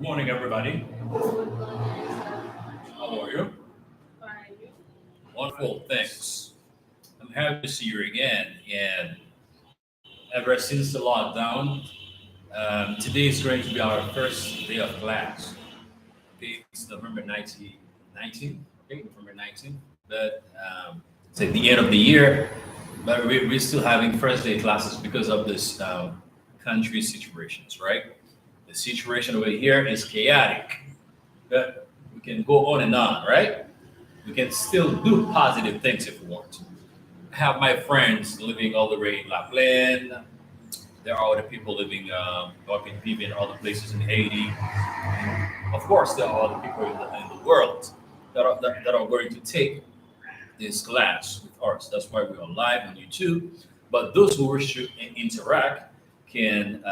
morning, everybody. How are you? Wonderful, thanks. I'm happy to see you again. And ever since the lockdown, today is going to be our first day of class. Okay, it's November 19, okay, November 19th. But it's at the end of the year, but we're still having first day classes because of this country situations, right? The situation over here is chaotic, but we can go on and on, right? We can still do positive things if we want to. I have my friends living all the way in La Plaine. There are other people living up in Vivi and other places in Haiti. Of course, there are other people in the world that are going to take this class with us. That's why we are live on YouTube. But those who wish to interact can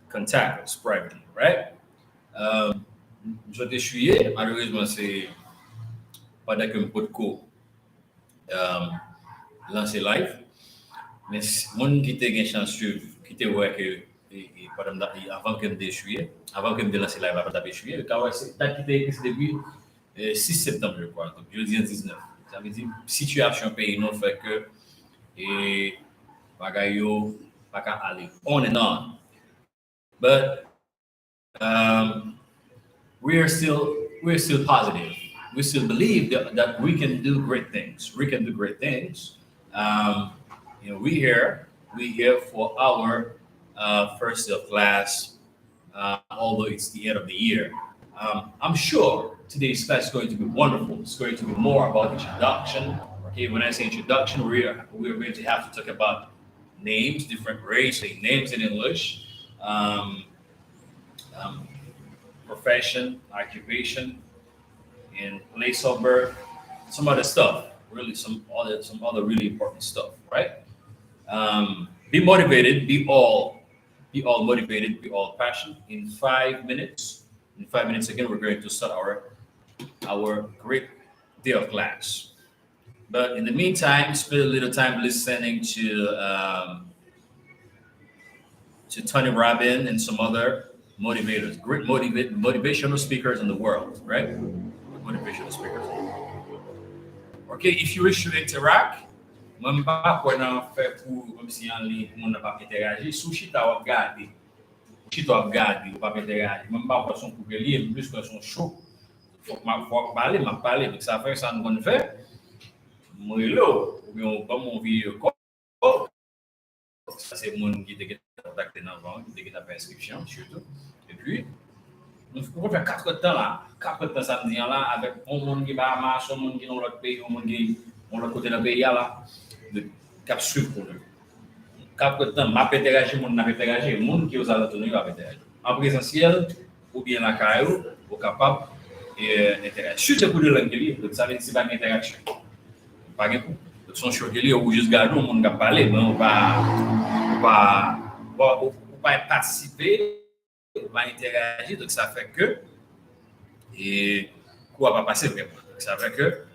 contact us privately, right? Je juillet, malheureusement, c'est pendant que je peux lancer live. Mais mon qui te gen chance suivre, qui te voit que avant que me déchouiller, avant que me lancer live avant de déchouiller, car ouais, c'est date qui te c'est depuis 6 septembre je crois. Donc jeudi 19. Ça veut dire situation pays non fait que et bagay yo pas qu'à aller on and on. But we're still positive. We still believe that we can do great things. We can do great things. Um, we here for our first day of class, although it's the end of the year. I'm sure today's class is going to be wonderful. It's going to be more about introduction. Okay, when I say introduction, we're going to have to talk about names, different race, say names in English, um, um, profession, occupation, and place of birth, some other stuff. Really, some other really important stuff, right? Be motivated. Be all motivated. Be all passionate. In 5 minutes again, we're going to start our great day of class. But in the meantime, spend a little time listening to Tony Robbins and some other motivators, great motivational speakers in the world, right? Motivational speakers. Okay, if you wish to interact, même pas quoi nan fait pour comme si en ligne mon n'a pas interagir, sous chita ou regarder, chita ou regarder ou pas interagir, même pas pour son pour lire, plus que son chaud. Faut m'a parler, donc ça fait ça nous on fait. Moi là, ou bien pas mon vieux corps, ça c'est mon qui te contacté dans avant, qui te fait inscription surtout. Et puis nous pouvons faire 4 temps là, 4 temps samedi là, avec un monde qui va marcher, un monde qui dans l'autre pays, un monde qui dans l'autre côté du pays là, de cap suivre pour nous. 4 temps, m'a interagir, monde n'a interagir, monde qui aux alentours nous va interagir. En présentiel ou bien la caillou, au capable et interagir. Surtout pour de l'anglais, donc ça veut dire c'est pas une interaction. Pas de coup. Donc son choc lié ou juste garder le monde qui parler, mais on va participer, on va interagir, donc ça fait que et quoi va passer vraiment. Donc ça fait que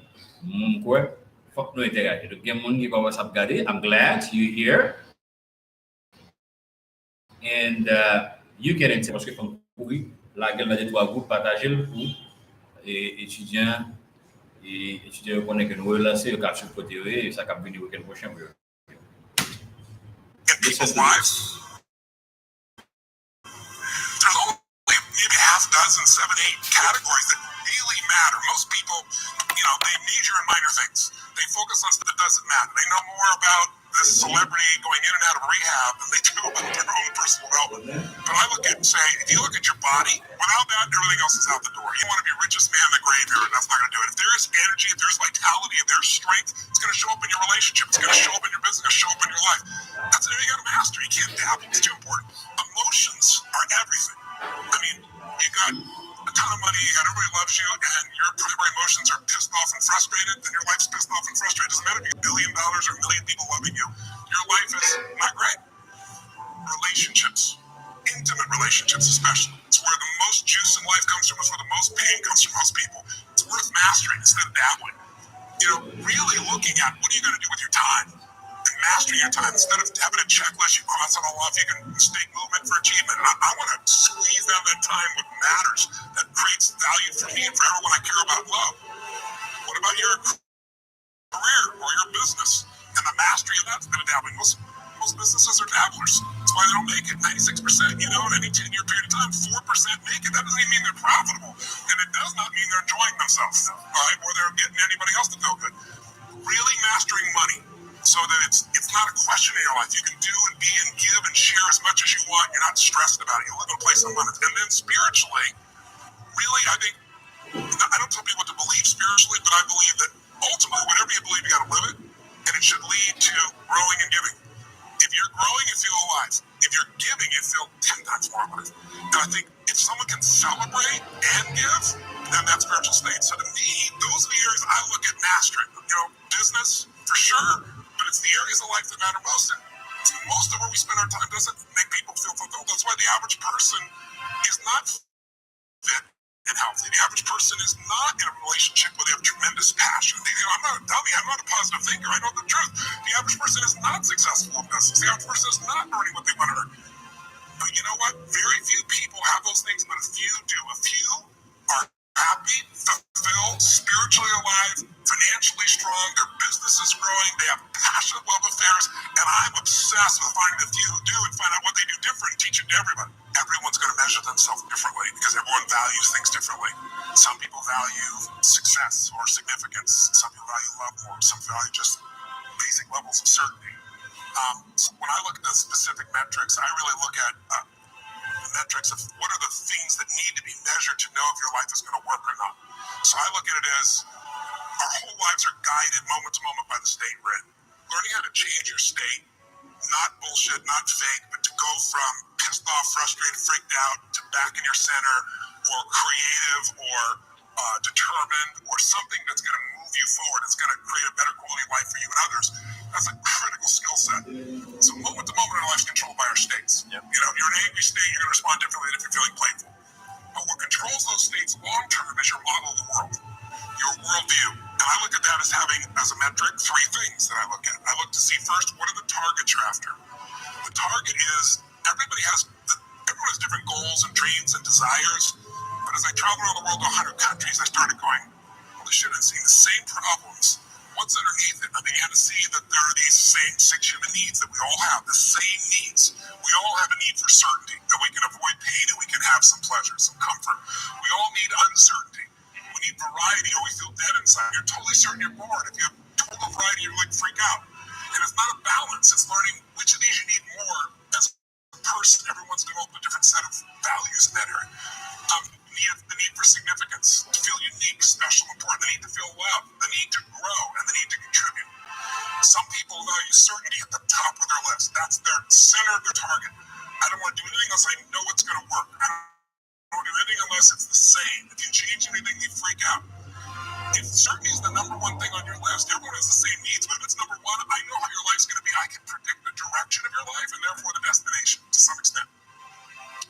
mon quoi faut que nous interagir. Donc il y a des gens qui vont se regarder. I'm glad you're here and you can interagir parce que comme oui, la gueule de trois groupes partager le pour et étudiants connaissent que nous relancer le cap sur côté et ça cap venir week-end prochain pour eux. In people's lives, there's only maybe half a dozen, 7, 8 categories that really matter. Most people, they major in minor things. They focus on stuff that doesn't matter. They know more about this celebrity going in and out of rehab than they do about their own personal development. But I look at and say, if you look at your body, without that, everything else is out the door. You want to be richest man in the graveyard, that's not going to do it. If there's energy, if there's vitality, if there's strength, it's going to show up in your relationship. It's going to show up in your business. It's going to show up in your life. That's what you got to master. You can't dabble. It's too important. Emotions are everything. I mean, you got a ton of money, you got everybody loves you, and your primary emotions are pissed off and frustrated, then your life's pissed off and frustrated. Doesn't matter if you have $1 billion or a million people loving you, your life is not great. Relationships, intimate relationships especially. It's where the most juice in life comes from, it's where the most pain comes from most people. It's worth mastering instead of dabbling. Really looking at what are you going to do with your time? And mastering your time. Instead of having a checklist, you cross it all off. You can mistake movement for achievement. I want to squeeze out that time what matters, that creates value for me and for everyone I care about. Love. What about your career or your business? And the mastery of that's been a dabbling. Most businesses are dabblers. That's why they don't make it. 96%, in any 10-year period of time, 4% make it. That doesn't even mean they're profitable. And it does not mean they're enjoying themselves, right? Or they're getting anybody else to feel good. Really mastering money so that it's not a question in your life. You can do and be and give and share as much as you want. You're not stressed about it. You live in a place of limits. And then spiritually, really, I think, I don't tell people what to believe spiritually, but I believe that ultimately, whatever you believe, you got to live it. And it should lead to growing and giving. If you're growing, you feel alive. If you're giving, you feel 10 times more alive. And I think if someone can celebrate and give, then that's spiritual state. So to me, those are the areas I look at mastering. Business, for sure, but it's the areas of life that matter most. And most of where we spend our time doesn't make people feel fulfilled. That's why the average person is not fit and healthy. The average person is not in a relationship where they have tremendous passion. I'm not a dummy. I'm not a positive thinker. I know the truth. The average person is not successful in business. The average person is not earning what they want to earn. But you know what? Very few people have those things, but a few do. A few are happy, fulfilled, spiritually alive, financially strong. Their business is growing. They have passionate love affairs. And I'm obsessed with finding the few who do and find out what they do different and teach it to everybody. Everyone's going to measure themselves differently because everyone values things differently. Some people value success or significance. Some people value love more. Some value just basic levels of certainty. So when I look at the specific metrics, I really look at the metrics of what are the things that need to be measured to know if your life is going to work or not. So I look at it as our whole lives are guided moment to moment by the state we're in. Learning how to change your state, not bullshit, not fake, but to go from pissed off, frustrated, freaked out to back in your center or creative or determined or something that's going to move you forward. It's going to create a better quality of life for you and others. That's a critical skill set. So moment to moment, our life's controlled by our states. Yep. You're in an angry state, you're going to respond differently than if you're feeling playful. But what controls those states long term is your model of the world, your worldview. And I look at that as having, as a metric, three things that I look at. I look to see first, what are the targets you're after? The target is everyone has different goals and dreams and desires. But as I travel around the world to 100 countries, I started going, holy shit, I'm seeing the same problems. What's underneath it? I began to see that there are these same 6 human needs that we all have, the same needs. We all have a need for certainty, that we can avoid pain and we can have some pleasure, some comfort. We all need uncertainty. We need variety or we feel dead inside. You're totally certain you're bored. If you have total variety, you're like freak out. And it's not a balance. It's learning which of these you need more as a person. Everyone's developed a different set of values in that area. The need for significance, to feel unique, special, important, the need to feel loved, the need to grow, and the need to contribute. Some people value certainty at the top of their list. That's their center of their target. I don't want to do anything else. I know it's going to work. I don't want to do anything unless it's the same. If you change anything, you freak out. If certainty is the number one thing on your list, everyone has the same needs, but if it's number one, I know how your life's going to be. I can predict the direction of your life and therefore the destination to some extent.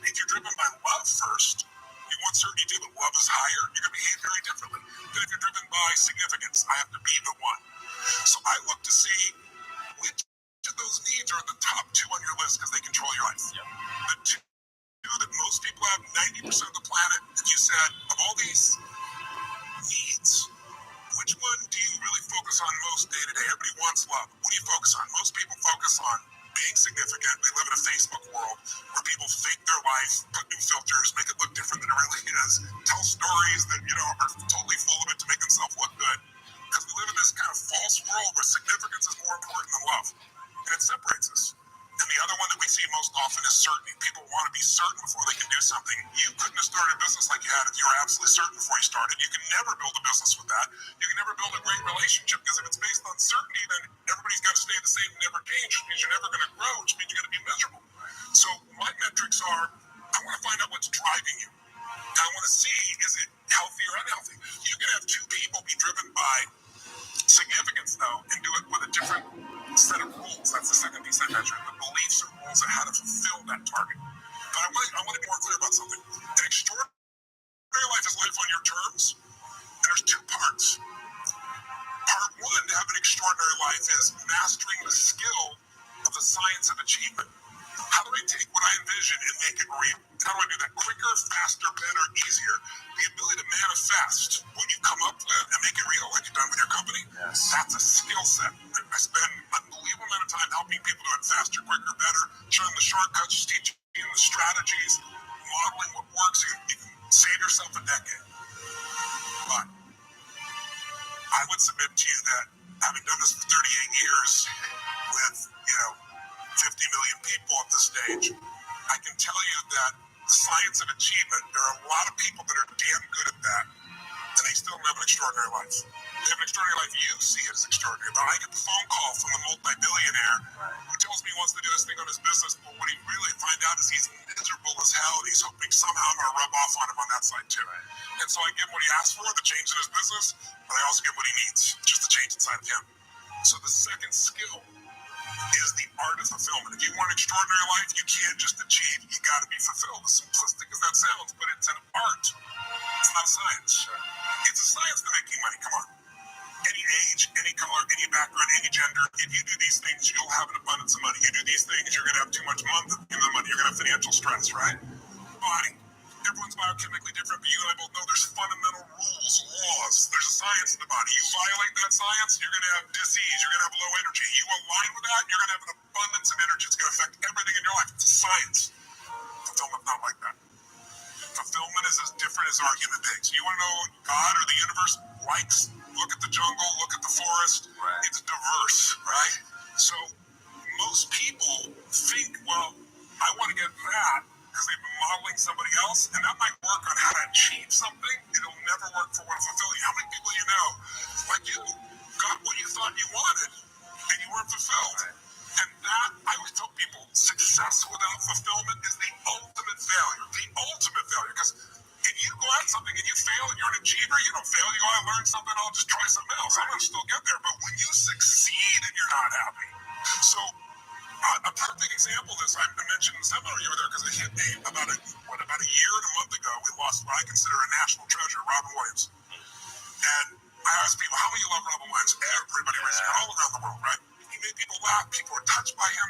If you're driven by love first, you want certainty too, but love is higher, you're going to behave very differently than if you're driven by significance. I have to be the one. So I look to see which of those needs are at the top two on your list because they control your life. Yep. The two that most people have, 90% of the planet, if you said, of all these needs, which one do you really focus on most day to day? Everybody wants love. What do you focus on? Most people focus on being significant. We live in a Facebook world where people fake their life, put new filters, make it look different than it really is, tell stories that, are totally full of it to make themselves look good. Because we live in this kind of false world where significance is more important than love. And it separates us. And the other one that we see most often is certainty. People want to be certain before they can do something. You couldn't have started a business like you had if you were absolutely certain before you started. You can never build a business with that. You can never build a great relationship because if it's based on certainty, then everybody's got to stay the same and never change, which means you're never going to grow, which means you're going to be miserable. So my metrics are, I want to find out what's driving you. I want to see, is it healthy or unhealthy? You can have two people be driven by significance, though, and do it with a different set of rules. That's the second piece I measured, the beliefs or rules of how to fulfill that target. But I want to be more clear about something. An extraordinary life is life on your terms, and there's two parts. Part one to have an extraordinary life is mastering the skill achievement. How do I take what I envision and make it real? How do I do that quicker, faster, better, easier? The ability to manifest what you come up with and make it real, like you've done with your company, that's a skill set. I spend an unbelievable amount of time helping people do it faster, quicker, better, showing the shortcuts, teaching the strategies, modeling what works. You can save yourself a decade. But I would submit to you that having done this for 38 years with, 50 million people at this stage, I can tell you that the science of achievement, there are a lot of people that are damn good at that, and they still have an extraordinary life. They have an extraordinary life. You see it as extraordinary. But I get the phone call from the multi-billionaire who tells me he wants to do this thing on his business, but what he really find out is he's miserable as hell, and he's hoping somehow I'm going to rub off on him on that side too. And so I give him what he asked for, the change in his business, but I also give him what he needs, just the change inside of him. So the second skill is the art of fulfillment. If you want an extraordinary life, you can't just achieve, you got to be fulfilled. As simplistic as that sounds, but it's an art. It's not science. It's a science to making money. Come on. Any age, any color, any background, any gender, if you do these things, you'll have an abundance of money. You do these things, you're going to have too much money. You're going to have financial stress, right? Body. Everyone's biochemically different, but you and I both know there's fundamental rules, laws. There's a science in the body. You violate that science, you're going to have disease. You're going to have low energy. You align with that, you're going to have an abundance of energy. It's going to affect everything in your life. It's a science. Fulfillment's not like that. Fulfillment is as different as our human beings. You want to know what God or the universe likes? Look at the jungle, look at the forest. Right. It's diverse, right? So most people think, well, I want to get that because they've been modeling somebody else, and that might work on how to achieve something. It'll never work for what fulfill you. How many people you know, like you, got what you thought you wanted, and you weren't fulfilled? Right. And that, I always tell people, success without fulfillment is the ultimate failure. The ultimate failure. Because if you go at something and you fail and you're an achiever, you don't fail, you go, I learned something, I'll just try something else. I'm going to still get there. But when you succeed and you're not happy. So a perfect example of this, I mentioned in the seminar you were there because it hit me about a year and a month ago. We lost what I consider a national treasure, Robin Williams. And I asked people, how many of you love Robin Williams? Everybody raised their hand all around the world, right? He made people laugh. People were touched by him.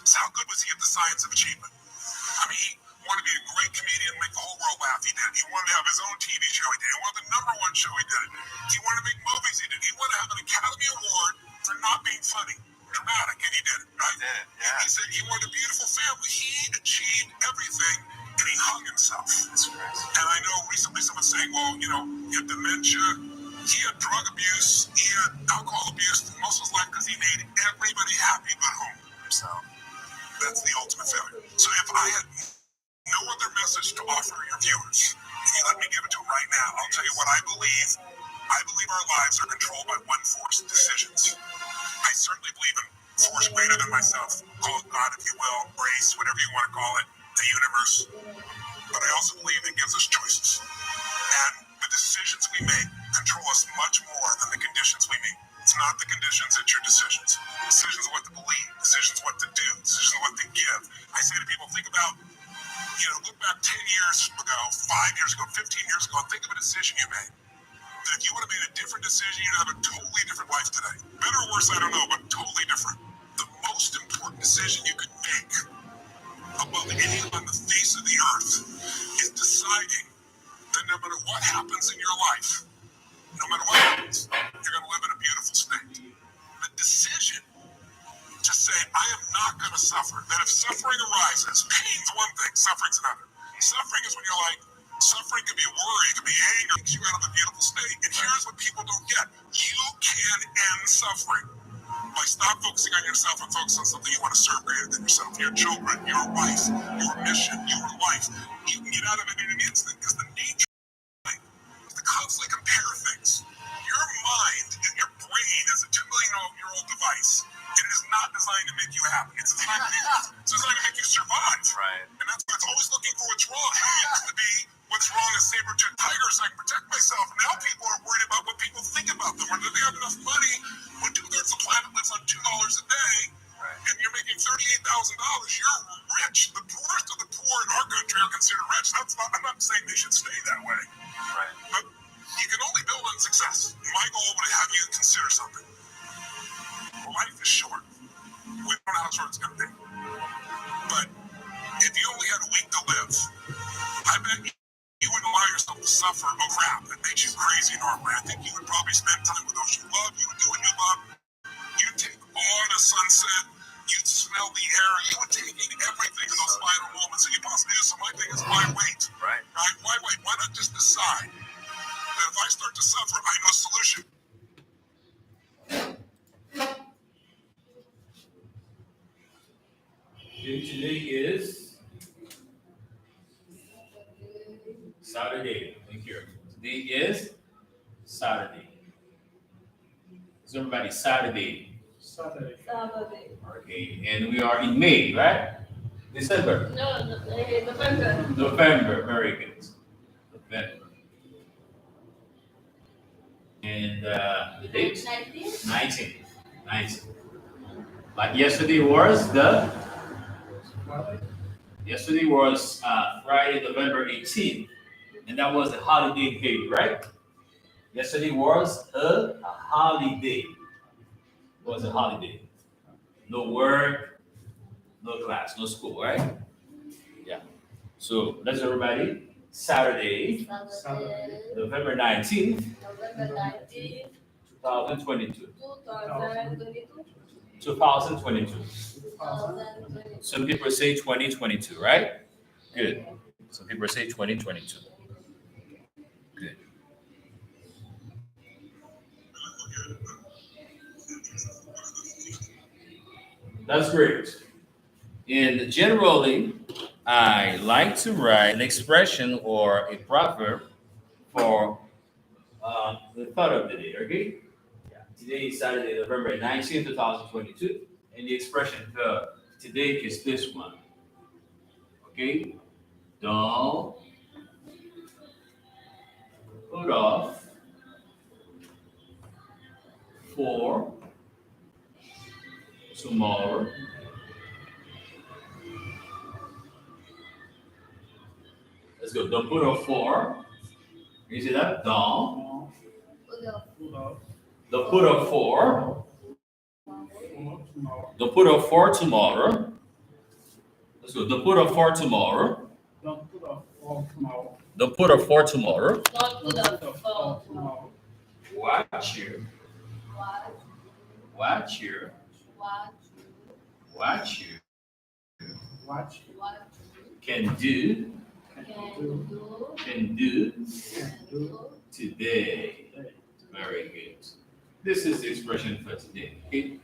So how good was he at the science of achievement? I mean, he wanted to be a great comedian, make the whole world laugh. He did. He wanted to have his own TV show. He did. He wanted the #1 show. He did it. He wanted to make movies. He did. He wanted to have an Academy Award for not being funny, dramatic, and he did it, right? He did, yeah. And he said he wanted a beautiful family. He achieved everything, and he hung himself. That's crazy. And I know recently someone saying, well, he had dementia. He had drug abuse, he had alcohol abuse most of his life because he made everybody happy but himself. That's the ultimate failure. So if I had no other message to offer your viewers, if you let me give it to them right now, I'll tell you what I believe. I believe our lives are controlled by one force, decisions. I certainly believe in force greater than myself. Call it God, if you will, grace, whatever you want to call it, the universe. But I also believe it gives us choices. And the decisions we make control us much more than the conditions we meet. It's not the conditions, it's your decisions. Decisions of what to believe, decisions what to do, decisions of what to give. I say to people, think about, look back 10 years ago, 5 years ago, 15 years ago, and think of a decision you made. That if you would have made a different decision, you'd have a totally different life today. Better or worse, I don't know, but totally different. The most important decision you could make above any on the face of the earth is deciding that no matter what happens in your life, no matter what happens, you're going to live in a beautiful state. The decision to say, I am not going to suffer, that if suffering arises, pain's one thing, suffering's another. Suffering is when you're like, suffering can be worry, it can be anger, it takes you out of a beautiful state. And here's what people don't get. You can end suffering by stop focusing on yourself and focus on something you want to serve greater than yourself, your children, your wife, your mission, your life. You can get out of it in an instant because the nature is to constantly compare things. Your mind and your brain is a 2 million-year-old device. It is not designed to make you happy. It's designed to make you survive. Right. And that's why it's always looking for what's wrong. It used to be what's wrong is saber-tooth tiger so I can protect myself. Now people are worried about what people think about them. Or do they have enough money when 2/3 of the planet lives on $2 a day? Right. And you're making $38,000, you're rich. The poorest of the poor in our country are considered rich. I'm not saying they should stay that way. Right. But you can only build on success. My goal would have you consider something. Life is short. We don't know how short it's going to be. live. I bet you wouldn't allow yourself to suffer a crap that makes you crazy normally. I think you would probably spend time with those you love. You would do what you love. You'd take on a sunset. You'd smell the air. You would take in everything in those final moments that you possibly do. So my thing is, why wait? Right. Right? Why wait? Why not just decide that if I start to suffer, I know a solution? Today is Saturday. Thank you. Today is Saturday. Is everybody Saturday? Saturday. Okay, and we are in May, right? December. November. November. Very good. November. And the date? 19th. 19th. Like yesterday was yesterday was Friday, November 18th, and that was a holiday day, right? Yesterday was a holiday. It was a holiday. No work, no class, no school, right? Yeah. So that's everybody. Saturday, November 19th, November 19th, 2022. 2022. 2022. 2022. Some people say 2022, right? Good. Some people say 2022. Good. That's great. And generally, I like to write an expression or a proverb for the thought of the day, okay? Yeah. Today is Saturday, November 19th, 2022. And the expression for today is this one. Okay? Don't put off for tomorrow. Let's go. Don't put off for. You see that? Don't. Don't put off for. Don't put off for tomorrow. Let's go. Don't put off for tomorrow. Don't put off for tomorrow. Don't put off for tomorrow. Don't put up for tomorrow. Watch you. Watch you. Watch you. Watch. Can do. Can do today. Very good. This is the expression for today. Okay?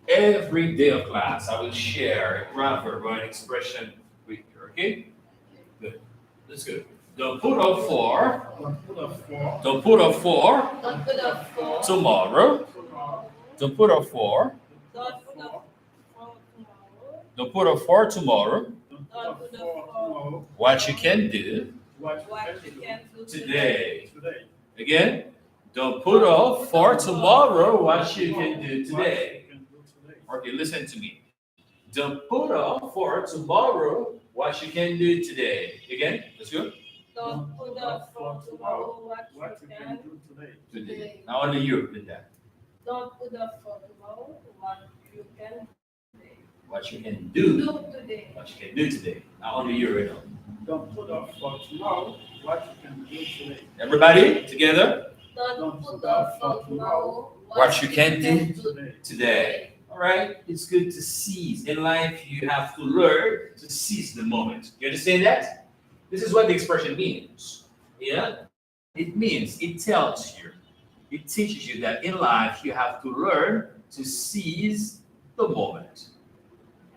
Every day of class, I will share a proverb or an expression with you. Okay? Good. That's good. Don't put off for. Don't put off for Don't put off for Don't put up for tomorrow. tomorrow. Don't put off for. Don't put up for tomorrow. Don't put off for tomorrow. Don't put off for tomorrow. What you can do What What you can do today. today. Again, don't put off for tomorrow what you can do today. What you can do today. Okay, listen to me. Don't put off for tomorrow what you can do today. Again, let's go. Don't put up for tomorrow What what you you can can. do today. Today. Now only you did that. Don't put up for tomorrow what you can today. What you can do. Do today. What you can do today. Now only you right now. Don't put off for tomorrow what you can do today. Everybody together Don't put up for tomorrow what you can do Today. today. All right, it's good to seize. In life, you have to learn to seize the moment. You understand that? This is what the expression means. Yeah? It means, it tells you, it teaches you that in life, you have to learn to seize the moment.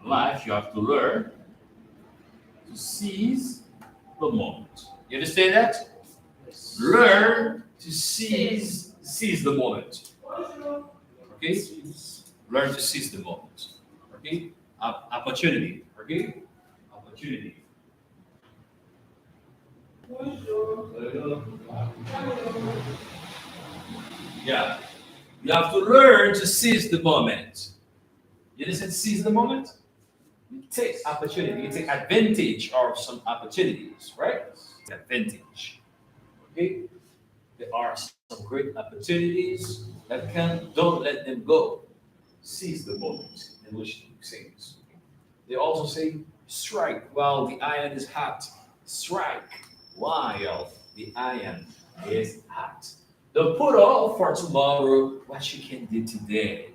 In life, you have to learn to seize the moment. You understand that? Learn to seize the moment. Okay? Learn to seize the moment. Okay? Opportunity. Okay? Opportunity. Yeah. You have to learn to seize the moment. You understand seize the moment? You take opportunity, you take advantage of some opportunities, right? Advantage. Okay? There are some great opportunities that don't let them go. Seize the moment in which things. They also say strike while the iron is hot. strike while the iron is hot. Don't put off for tomorrow what you can do today.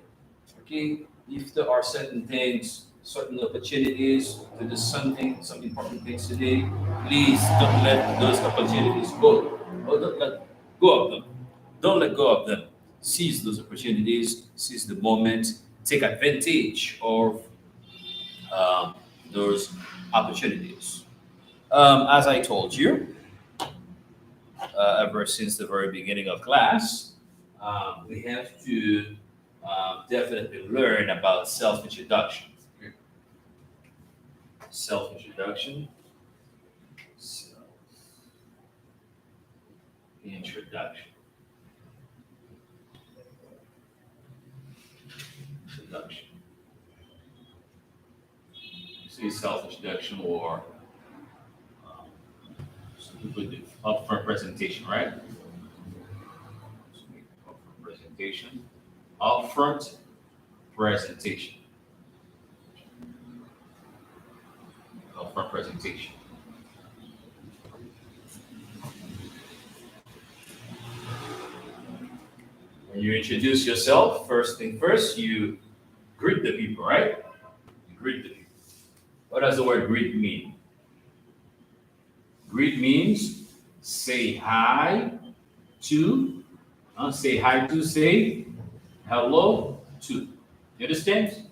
Okay? If there are certain things, certain opportunities to do something, some important things today, please don't let those opportunities go. Or don't let go of them. Don't let go of them. Seize those opportunities, seize the moment, take advantage of um, those opportunities. As I told you, ever since the very beginning of class, we have to definitely learn about self introduction. Self introduction. Self introduction. Introduction. See self introduction or some people do upfront presentation, right? Upfront presentation. Upfront presentation. Upfront presentation. When you introduce yourself, first thing first, you greet the people, right? You greet the people. What does the word greet mean? Greet means say hi to, say hello to. You understand?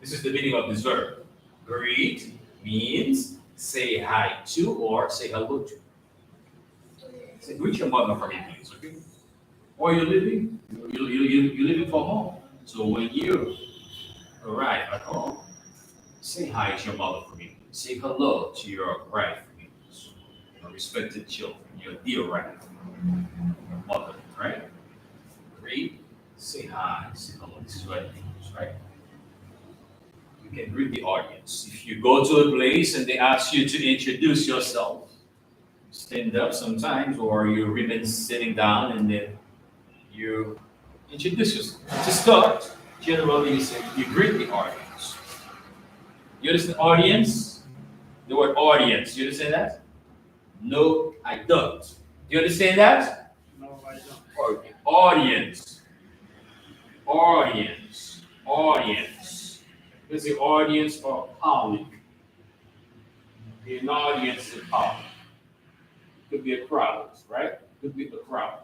This is the meaning of this verb. Greet means say hi to or say hello to. Say, greet your mother for me, please, okay? Where you living? You living from home. So when you arrive at home, say hi to your mother for me. Say hello to your wife for me. Your respected children, your dear wife, your mother, right? Greet, say hi, say hello. This is what it means, right? You can greet the audience. If you go to a place and they ask you to introduce yourself, stand up sometimes, or you remain sitting down and then you introduce yourself. To start, generally you greet the audience. You understand audience? The word audience, you understand that? No, I don't. Do you understand that? No, I don't. Okay. Audience. Audience. Audience. This is the audience or public. An audience is public. Could be a crowd, right? Could be a crowd.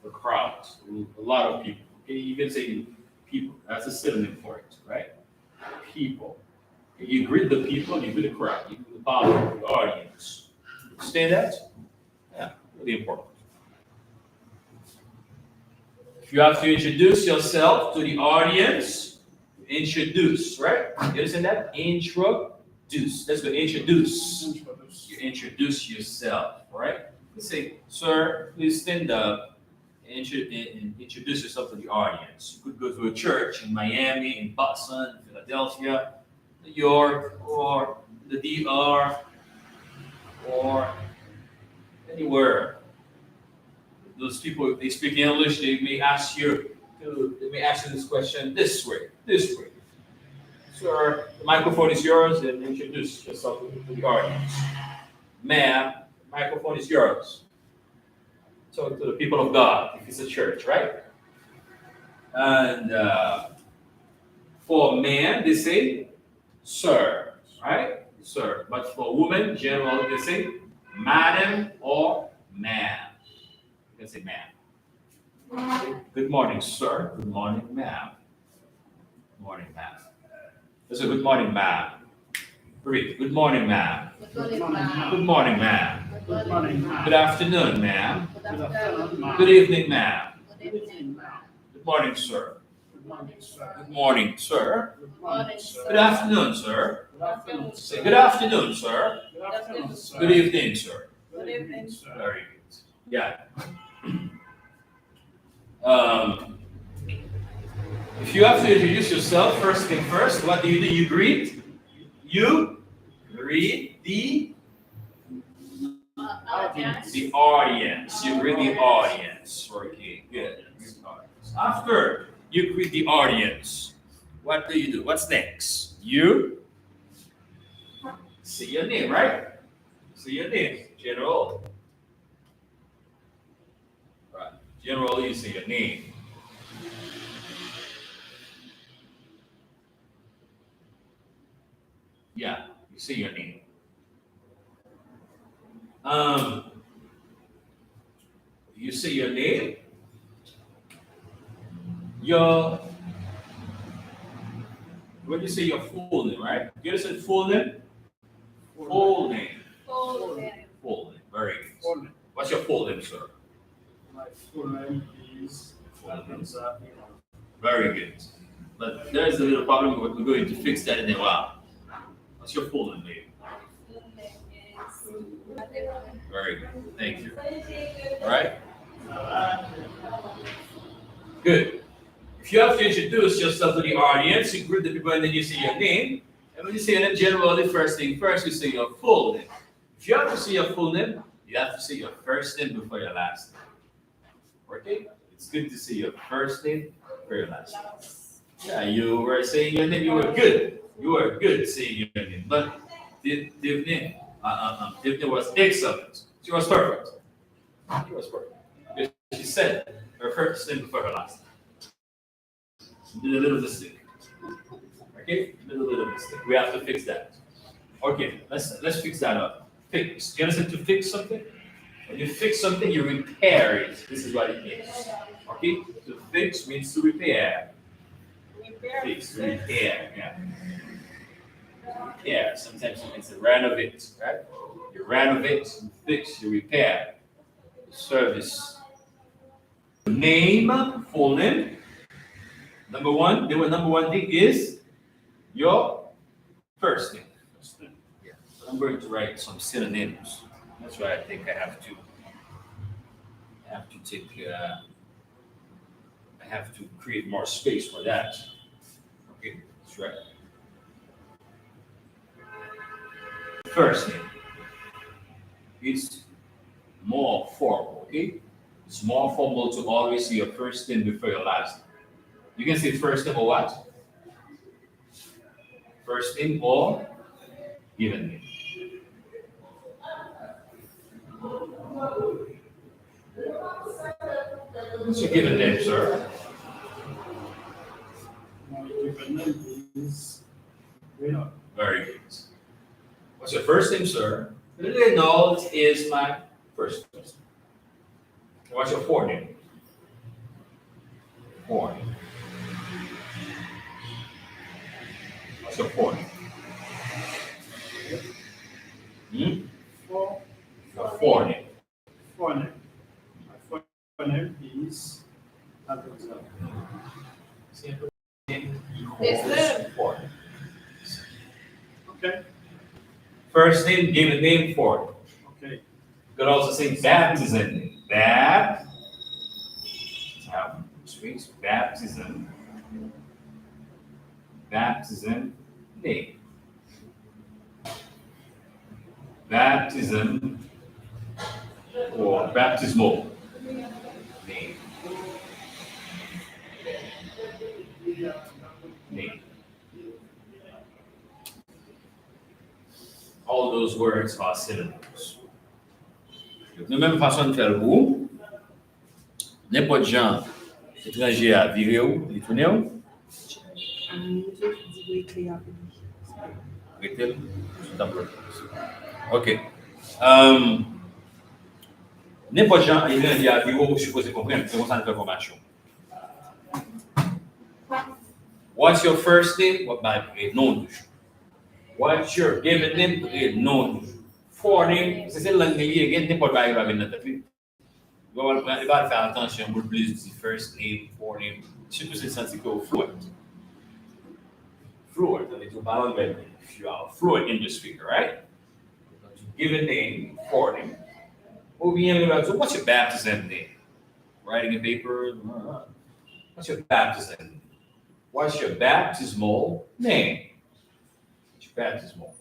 A crowd. A lot of people. Okay, you can say people. That's a synonym for it, right? People. You greet the people, you greet the crowd, you greet the public, the audience. Understand that? Yeah, really important. If you have to introduce yourself to the audience, introduce, right? You understand that? Introduce. Let's go introduce. You introduce yourself, right? Let's say, sir, please stand up and introduce yourself to the audience. You could go to a church in Miami, in Boston, Philadelphia, New York, or the DR, or anywhere. Those people, if they speak English, they may ask you this question this way. Sir, the microphone is yours, and introduce yourself to the audience. Ma'am, the microphone is yours. Talk to the people of God, if it's a church, right? And for man, they say, sir, right? Sir. But for women, generally, they say, madam or ma'am. You can say ma'am. Good morning, sir. Good morning, ma'am. Good morning, ma'am. Let's say good morning, ma'am. Read. Good morning, ma'am. Good morning, ma'am. Good morning, ma'am. Good morning, ma'am. Good afternoon, ma'am. Good afternoon, ma'am. Good evening, ma'am. Good evening, ma'am. Good morning, sir. Good morning, sir. Good morning, sir. Good morning, sir. Good afternoon, sir. Good afternoon, Say sir. good afternoon, sir. Good afternoon, sir. Good evening, sir. Good evening, sir. Very good. Yeah. If you have to introduce yourself, first thing first, what do? You greet. You greet the Audience. audience. You greet the audience. Okay, good. After you greet the audience, what do? What's next? You say your name, right? Say your name, General. Right. General, you say your name. Yeah, you say your name. Um, you say your name. Your when you say your full name, right? You understand full name? Full name. Full name. Full name. Very good. Full name. What's your full name, sir? My full name is Almanza Imam. Very good. But there's a little problem. We're going to fix that in a while. What's your full name, baby? Full name is Adela. Very good. Thank you. All right. Good. If you have to introduce yourself to the audience, you greet the people and then you say your name. And when you say your name, generally, first thing first, you say your full name. If you have to say your full name, you have to say your first name before your last name. Okay? It's good to say your first name before your last name. Yeah, you were saying your name, you were good. You were good saying your name. But Tiffany was excellent. She was perfect. She was perfect. Because she said her first name before her last name. She did a little mistake. Okay? Little mistake. We have to fix that. Okay, let's fix that up. Fix. Do you understand to fix something? When you fix something, you repair it. This is what it means. Okay? To fix means to repair. Repair. Fix, repair, yeah. Repair. Sometimes you can say renovate, right? You renovate, you fix, you repair. Service. Name, full name. Number one thing is your first name. Yeah. I'm going to write some synonyms. That's why I think I have to take. I have to create more space for that. Okay, that's right. First name. It's more formal. Okay, it's more formal to always say your first name before your last name. You can say first name or what? First name or given name. What's your given name, sir? My given name is Reynolds. Very good. What's your first name, sir? Reynolds is my first name. What's your forename? Forename. What's your forename? For Your forename. full name. My full name is Almanza. Yes, Forename. Okay. First name, given name, forename. Okay. You could also say baptism name. Baptism. Baptism name. Baptism or baptismal name. Name. All those words are synonyms. De même façon de faire le ou, n'importe gens étranger à vivre où, il tourne où, retail, ok. N'importe gens étranger à vivre où, vous supposez comprendre, c'est comme ça de formation. What's your first name? What by nom du jour. What's your given name? Nom du jour. Forename, c'est celle langue liée, il y a n'importe quoi qui va venir dans ta tête. Il va faire attention pour plus du first name, forename. Surtout si c'est que fluent. Fluent, on est tout parlant de if you are fluent in your speaker, right? Given name, forename. Ou bien, what's your baptism name? Writing a paper. What's your baptism name? What's your baptismal name? What's your baptismal?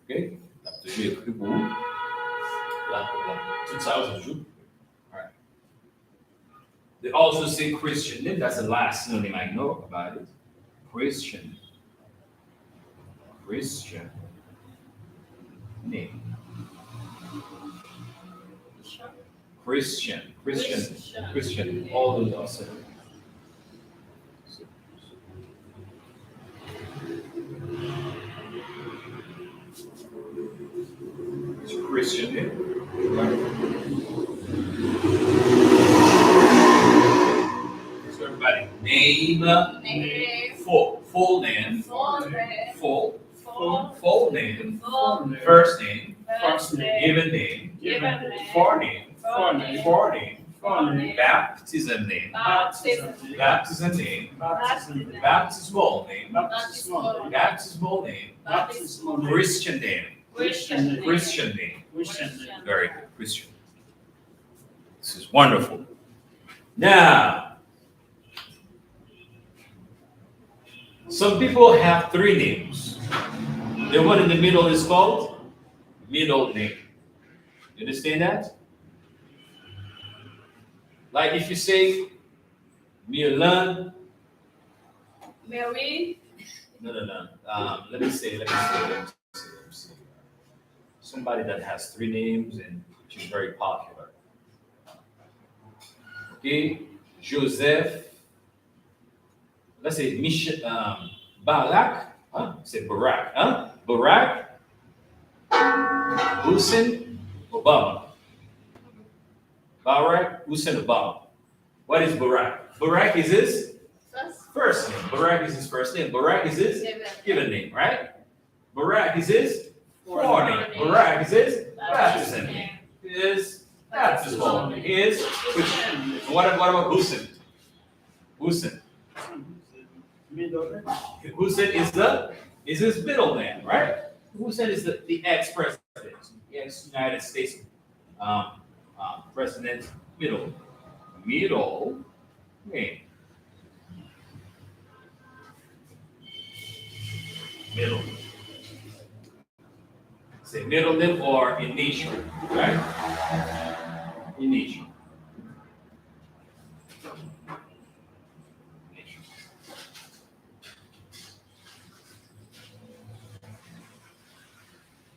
Okay? After you écrit pour tout ça aujourd'hui. All right. They also say Christian name. That's the last synonym I know about it. Christian. Christian name. Christian. All the awesome. It's a Christian name. So everybody, name, full name, full name, first name, given name, forename, baptism name, baptismal name, baptismal name, Christian name, Christian name. Very good, Christian. This is wonderful. Now, some people have three names. The one in the middle is called middle name. You understand that? Like if you say Milan, Mary, no. Let me say. Somebody that has three names and which is very popular. Okay, Joseph. Let's say Barak. Huh? Say Barak. Huh? Barak. Hussein Obama. Barak Hussein Obama. What is Barak? Barak is his first name. Barak is his first name. Barak is his given name, right? Barak is his forename. Barak is his baptism name. His baptismal name. His what about Hussein? Hussein. Hussein is his middle name, right? Hussein is the ex-president, the ex-United States president, middle name. Middle. Say middle name or initial, right? Initial.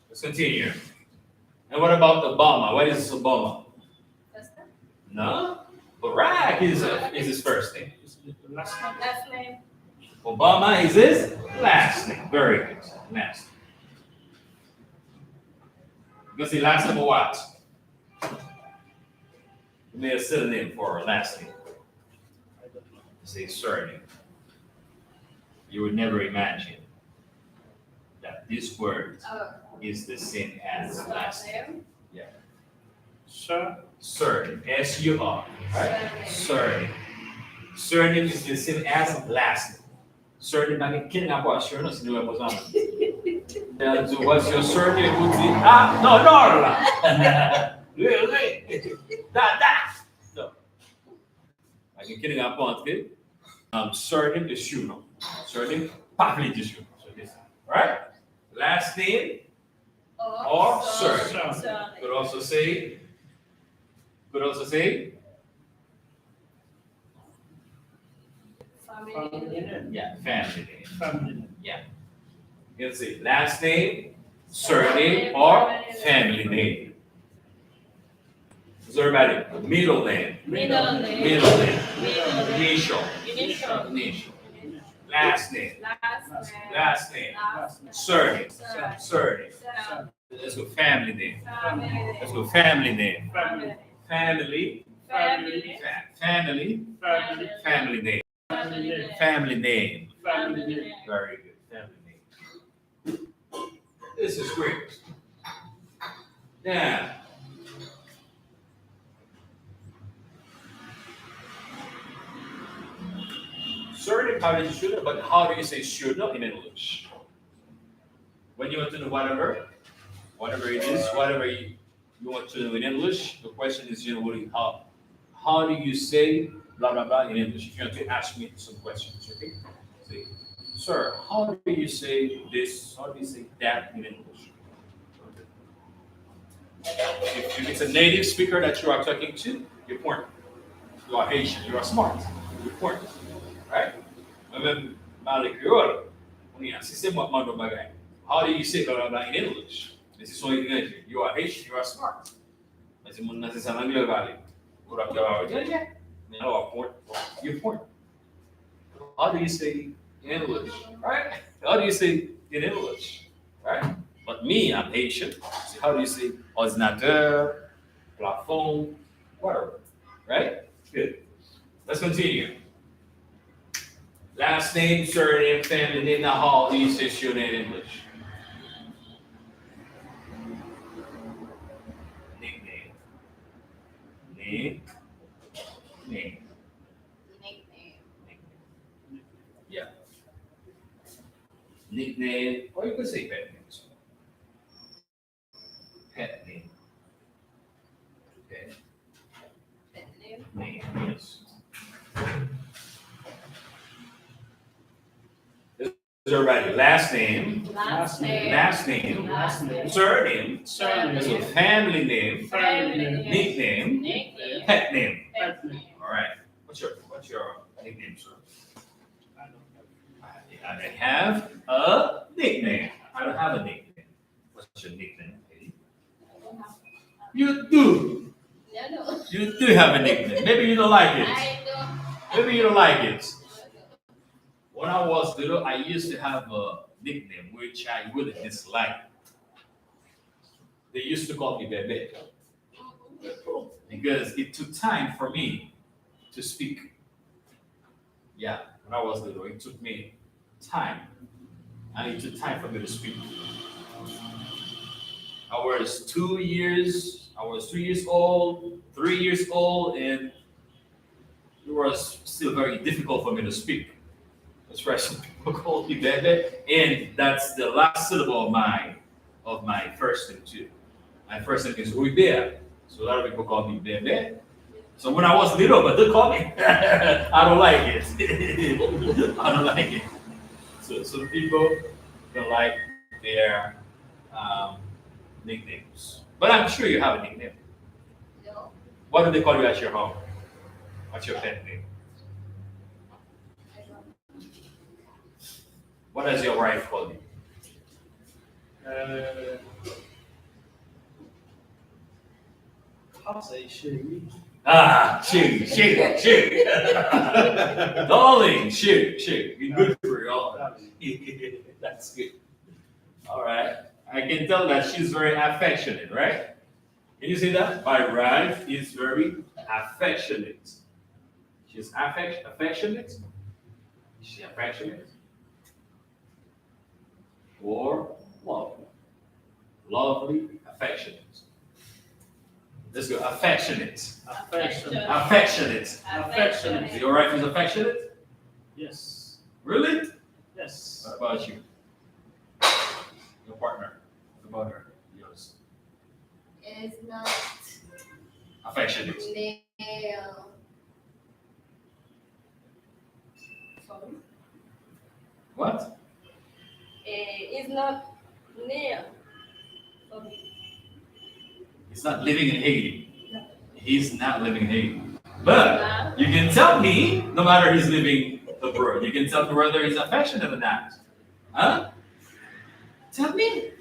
Let's continue. And what about Obama? What is Obama? No, Barack is his first name. last name, Obama is his last name. Very good. Last name. Because the last name of what? You made a synonym for last name. Say surname. You would never imagine that this word is the same as last name. Yeah. Surname. S-U-R. Right? Surname. Surname is the same as last name. Surname, namin kinakawa, sure, no, sinuha po sa amin. So what's your surname? No. No. Namin kinakawa, okay? Surname is Shuno. Surname, Pakli is Shuno. So this, right? Last name or surname. Could also say. family name, Yeah, family name. Yeah. You can say last name, surname, or family name. So everybody, middle name, initial, last name, surname. Let's go family name. Let's go family name. Family name. Family name. Very good. Family name. This is great. Now, surname, how do you should, but how do you say should in English? When you want to know whatever it is, whatever you want to know in English, the question is generally how do you say blah blah blah in English? If you want to ask me some questions, okay? Say, sir, how do you say this? How do you say that in English? If it's a native speaker that you are talking to, you're important. You are Haitian, you are smart, you're important, right? Même dans les créoles, on est assisté moi mando bagay. How do you say blah, blah, blah in English? Esse som é grande. You are rich, you are smart. Mas se não se sabe inglês, vale. Por aqui, ó. No, point. Your point. How do you say in English? Right? How do you say in English? Right? But me, I'm Haitian. So how do you say ordinateur, plafond, whatever? Right? Good. Let's continue. Last name, surname, family name. Now, how do you say your name in English? Nickname. Name. Name. Nickname. Yeah. Nickname, or you could say pet names. Pet name. Okay. Pet name. Name, yes. Is everybody? Last name. Last name. Last name. Last name. Surname. Surname. That's a family name. Family name. Nickname. Nickname. Pet name. Pet name. All right. What's your nickname, sir? I don't have. I have a nickname. I don't have a nickname. What's your nickname, Katie? I don't have. You do. No. You do have a nickname. Maybe you don't like it. I don't. Maybe you don't like it. When I was little, I used to have a nickname which I really disliked. They used to call me Bebe because it took time for me to speak. Yeah, when I was little, it took me time. And it took time for me to speak. I was 3 years old, 3 years old, and it was still very difficult for me to speak. That's why some people call me Bebe, and that's the last syllable of my first name too. My first name is Ruibert, so a lot of people call me Bebe. So when I was little, but don't call me. I don't like it. I don't like it. So some people don't like their nicknames, but I'm sure you have a nickname. No. What do they call you at your home? What's your pet name? I don't. What does your wife call you? I'll say Sherry. Shoot. Darling, shoot. Good for you all. That's good. All right. I can tell that she's very affectionate, right? Can you see that? My wife is very affectionate. She's affectionate. Is she affectionate? Or lovely? Lovely, affectionate. Let's go. Affectionate. Affection. Affectionate. Affectionate. Your wife is affectionate? Yes. Really? Yes. What about you? Your partner? What about her? Yours? It's not Affectionate. nail. Sorry. What? It's not nail. Sorry. He's not living in Haiti. No. He's not living in Haiti. But you can tell me, no matter he's living abroad, you can tell me whether he's affectionate or not. Huh? Tell me.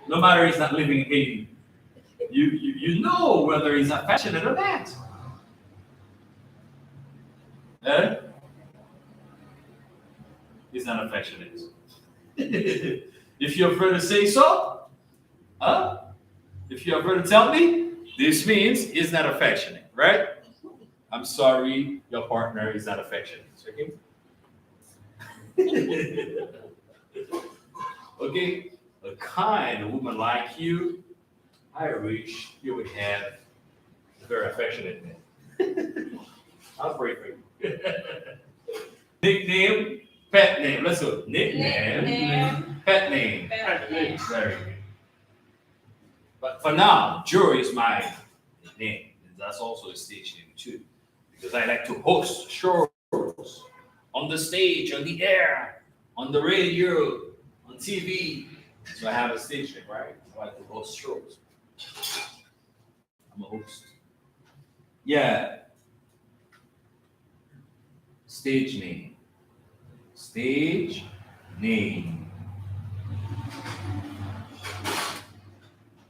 No matter he's not living in Haiti, you know whether he's affectionate or not. Huh? He's not affectionate. If you're afraid to say so, huh? If you're afraid to tell me, this means he's not affectionate, right? I'm sorry, your partner is not affectionate. Okay? Okay? A kind woman like you, I wish you would have a very affectionate man. I'll pray for you. Nickname, pet name. Let's go. Nickname, pet name. Pet name. Very good. But for now, Joe is my name. And that's also a stage name too. Because I like to host shows on the stage, on the air, on the radio, on TV. So I have a stage name, right? I like to host shows. I'm a host. Yeah. Stage name. Stage name.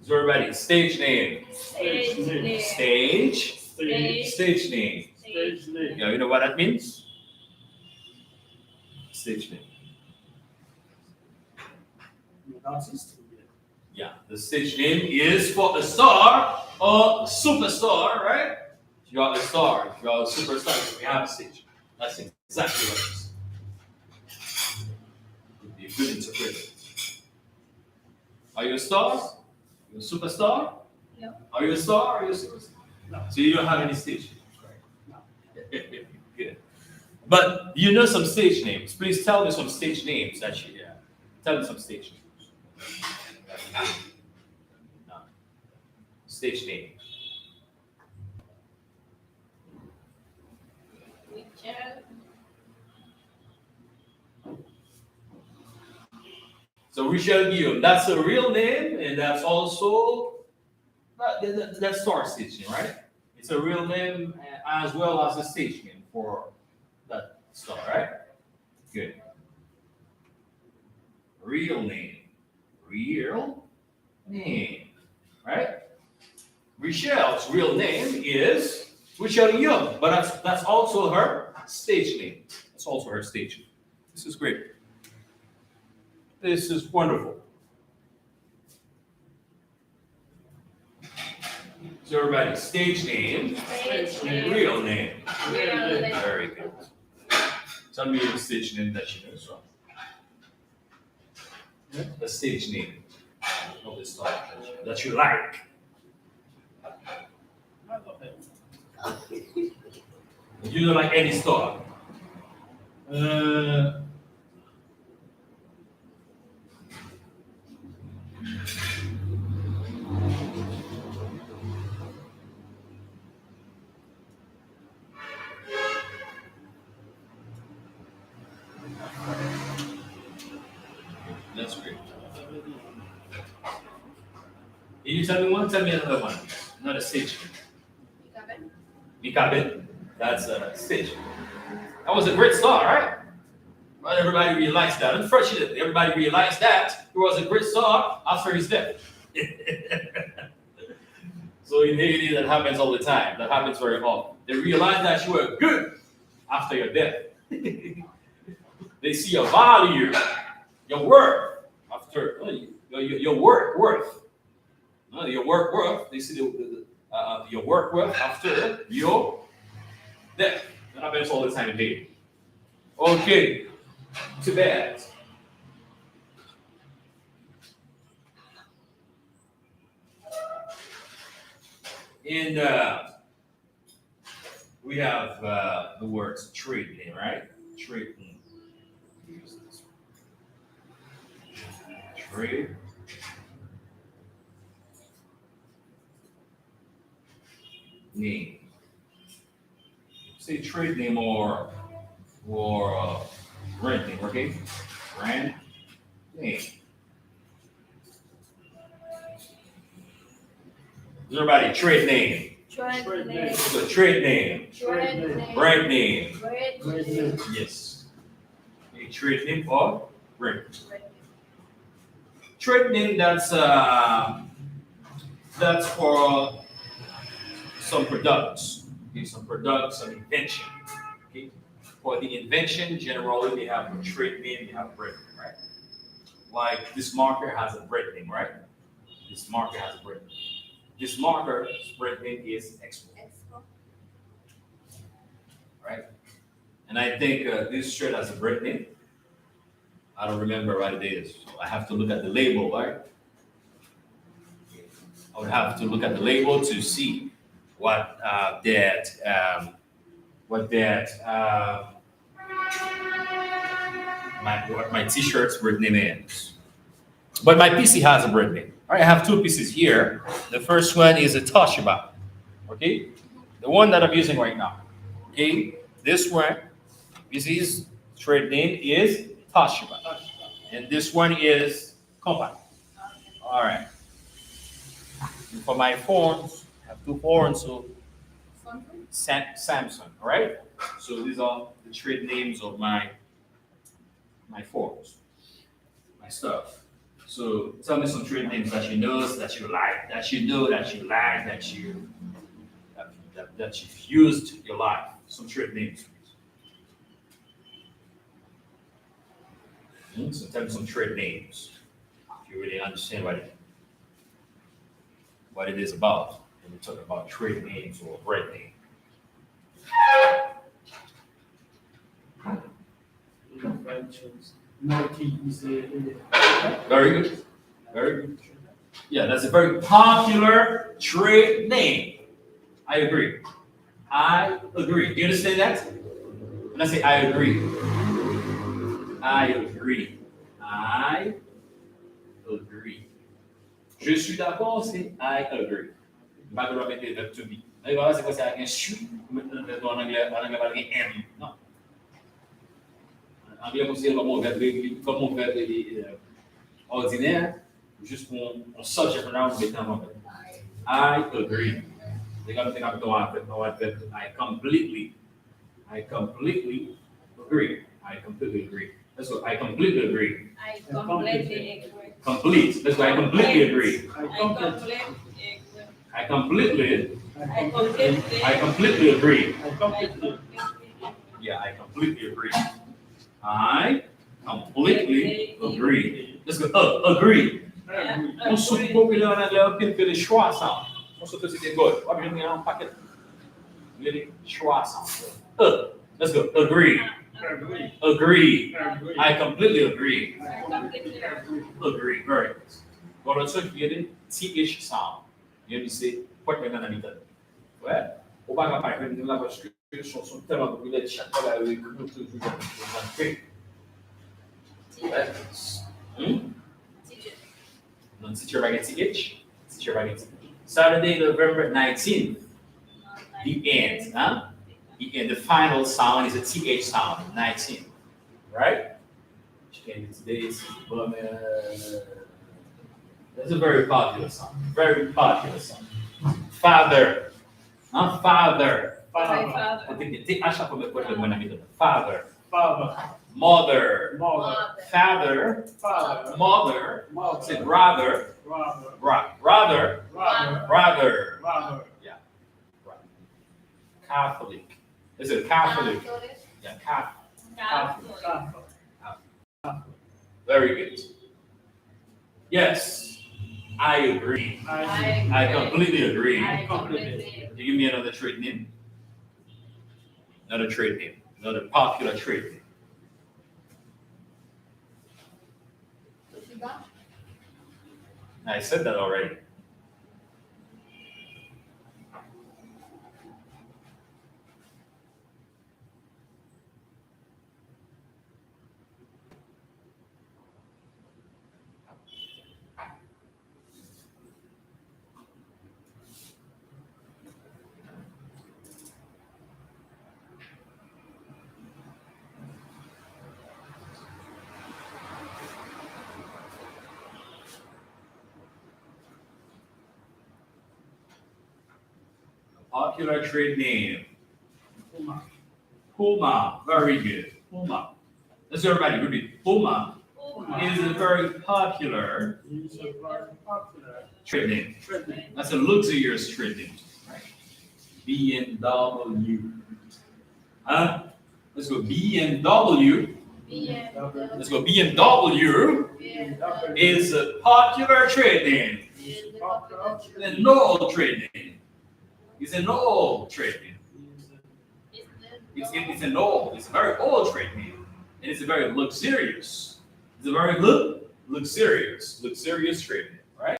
So everybody, stage name. Stage name. Stage. Stage. Stage name. Stage name. You know what that means? Stage name. Without system yet. Yeah, the stage name is for a star or superstar, right? If you are a star, if you are a superstar, we have a stage. That's exactly what it is. Would be a good interpreter. Are you a star? You a superstar? No. Are you a star? Are you a superstar? No. So you don't have any stage names, No. right? Good. But you know some stage names. Please tell me some stage names that you tell me some stage names. No. Stage name. Richard. So Richard Guillaume, that's a real name, and that's also that's star stage name, right? It's a real name as well as a stage name for that star, right? Good. Real name. Real name, right? Richelle's real name is Richelle Young, but that's also her stage name. That's also her stage name. This is great. This is wonderful. So everybody, stage name, Stage name. real name. Real name. Very good. Tell me the stage name that you know as well. The stage name of the star that you like. I love it. You don't like any star. That's great. You tell me one, tell me another one. Not a stage name. Mikabe. That's a stage. That was a great star, right? Well, everybody realized that. Unfortunately, everybody realized that he was a great star after his death. So in Haiti, that happens all the time. That happens very often. They realize that you were good after your death. They see your value, your worth after your worth. Your worth. They see your worth after your death. That happens all the time in Haiti. Okay, too bad. And we have the words trade name, right? Trade name. Use this one. Trade. Name. Say trade name or brand name, okay? Brand name. Everybody, trade name. Trade name. So trade name. Trade name. Brand name. Trade name. Yes. A trade name or brand. Trade name. Trade name, that's for some products. Okay, some products, some invention. Okay. For the invention, generally they have a trade name, they have a brand name, right? Like this marker has a brand name, right? This marker has a brand name. This marker's brand name is Expo, right? And I think this shirt has a brand name. I don't remember what it is. So I have to look at the label, right? I would have to look at the label to see what my t-shirt's brand name is. But my PC has a brand name. All right, I have two PCs here. The first one is a Toshiba. Okay, the one that I'm using right now. Okay, this one, PC's trade name is Toshiba, and this one is Company. All right. And for my phones, I have two phones, so Samsung. All right. So these are the trade names of my phones, my stuff. So tell me some trade names that you know, that you like, that you know, that you like, that you've used in your life. Some trade names. So tell me some trade names. If you really understand what it is about when we're talking about trade names or brand name. Nike is a Very good. Very good. Yeah, that's a very popular trade name. I agree. I agree. Do you understand that? When I say I agree, I agree. I agree. Je suis d'accord, c'est I agree. Pas de mettre le to be. Là, voilà, c'est quoi ça? Un shoot. En anglais, on va dire M. Non. En anglais, on sait comme on fait ordinaire, juste pour on subject pronoun, on met en anglais. I agree. They're gonna think I'm doing it. I completely agree. I completely agree. That's what I completely agree. I completely agree. Complete. That's why I completely agree. I completely agree. I completely I completely I completely agree. I completely Yeah, I completely agree. I completely agree. Let's go. Agree. On se populaire en anglais, on fait les choix ensemble. On se fait des good. On vient un paquet. Les choix ensemble. Let's go. Agree. agree. Agree. Agree. I completely agree. I completely agree. Agree. Very good. Well, let's look at the TH sound. You say, what we're going to need. Well, on va parler de la voiture. Sont tellement populaires, chaque fois, là, ils écoutent toujours dans le Non, teacher by TH. Teacher by TH. Saturday, November 19th. The end, huh? The end. The final sound is a TH sound, 19. Right? Today's that's a very popular song. Very popular song. Father. Huh? Father. My Father. father. I think I shall put the one Father. Father. Mother. Mother. Father. Father. Mother. Mother. Said rather. Brother. Rather. Brother. Rather. Brother. Catholic. Is it Catholic? Yeah, Catholic. Catholic. Catholic. Very good. Yes, I agree. I completely agree. I completely agree. You give me another trade name. Another trade name. Another popular trade name. I said that already. Popular trade name. Puma. Very good. Puma. Let's everybody repeat. Puma is a very popular He's a very popular trade name. trending. That's a luxurious trade name. Right? BMW. Huh? Let's go BMW. Let's go BMW is a popular trade name. He's a popular It's an old trade name. It's an old trade name. It's an old, it's a very old trade name. And it's a very luxurious. It's a very luxurious trade name, right?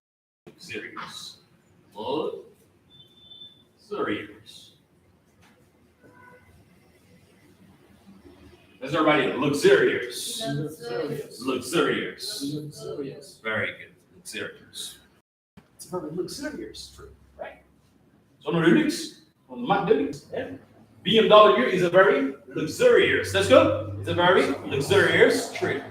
Luxurious. Luxurious. That's everybody. Luxurious. Luxurious. Luxurious. Very good. Luxurious. It's a very luxurious trade, right? So on the lyrics, on my lyrics, yeah. BMW is a very luxurious. Let's go. It's a very luxurious trade.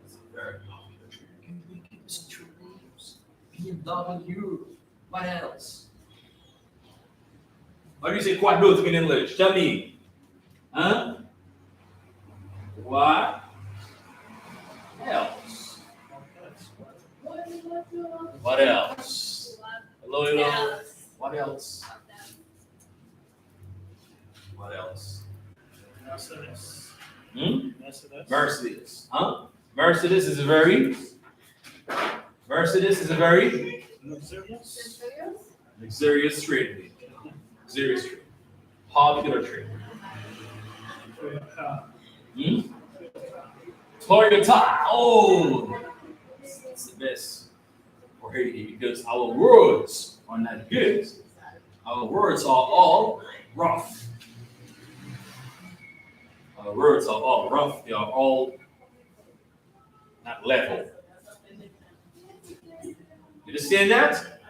It's a very popular trade. Can we give some trade names? BMW. What else? What do you say quad notes in English? Tell me. Huh? What else? What else? Hello, hello. What else? What else? Merciless. Hmm? Merciless. Merciless. Huh? Merciless is a very Luxurious. luxurious trade. Luxurious trade. Popular trade. Hmm? Toyota. Oh, it's the best for Haiti because our words are not good. Our words are all rough. Our words are all rough. They are all not level. You understand that?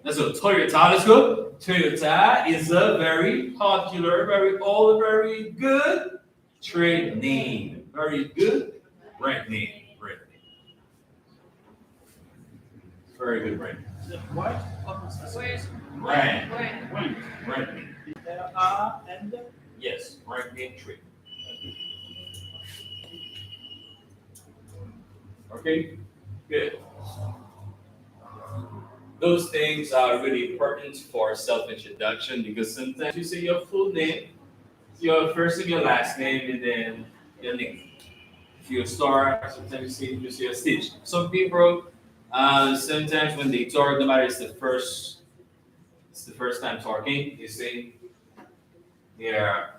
That's what Toyota. Let's go. Toyota is a very popular, very old, very good trade name. Very good brand name. Brand name. Very good brand name. Is it white or merciless? Brand. When? Brand name. There are and Yes, brand name trade. Okay, good. Those things are really important for self-introduction because sometimes you say your full name, your first and your last name, and then your name. If you're a star, sometimes you say a stitch. Some people, sometimes when they talk, no matter it's the first time talking, you say their,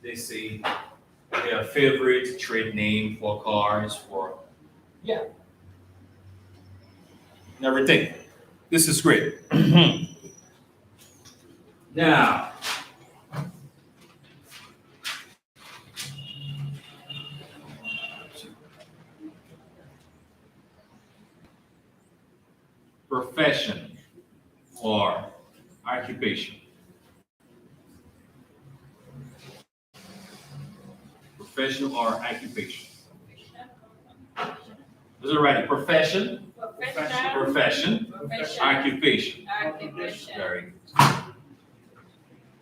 they say their favorite trade name for cars, for yeah, and everything. This is great. Now, profession or occupation. Profession or occupation. Is it right? Profession, profession, occupation. Very good.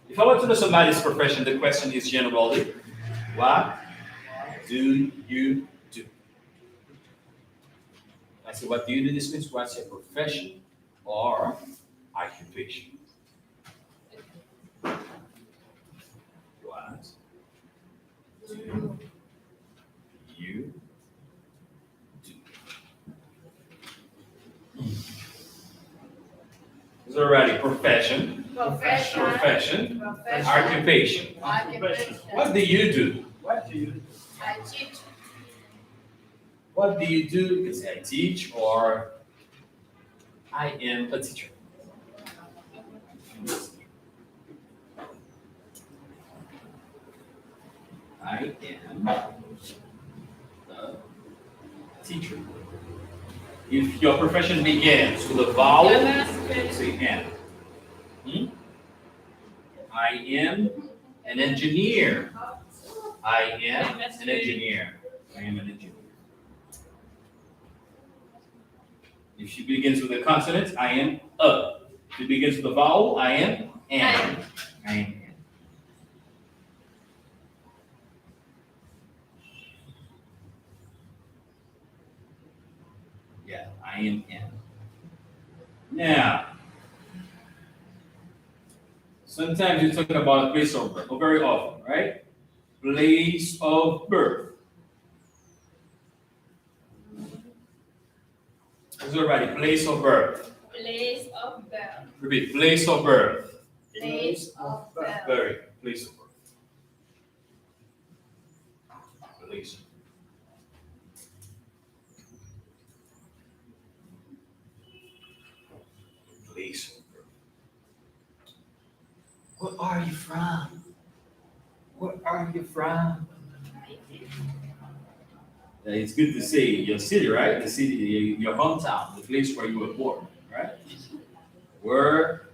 If I want to know somebody's profession, the question is generally, what do you do? I say, what do you do? This means what's your profession or occupation? What do you do? Is already profession, profession, occupation. What do you do? what do you do? I teach. What do you do? Because I teach or I am a teacher. I am a teacher. If your profession begins with a vowel, say N. I am an engineer. I am an engineer. I am an engineer. If she begins with a consonant, I am a. If it begins with a vowel, I am an. I am an. Yeah, I am an. Now, sometimes you talk about a place of birth, or very often, right? Place of birth. Is it right? Place of birth. Place of birth. Repeat. Place of birth. Place of birth. Very good. Place of birth. Place. Place of birth. Where are you from? Where are you from? It's good to say your city, right? The city, your hometown, the place where you were born, right? Where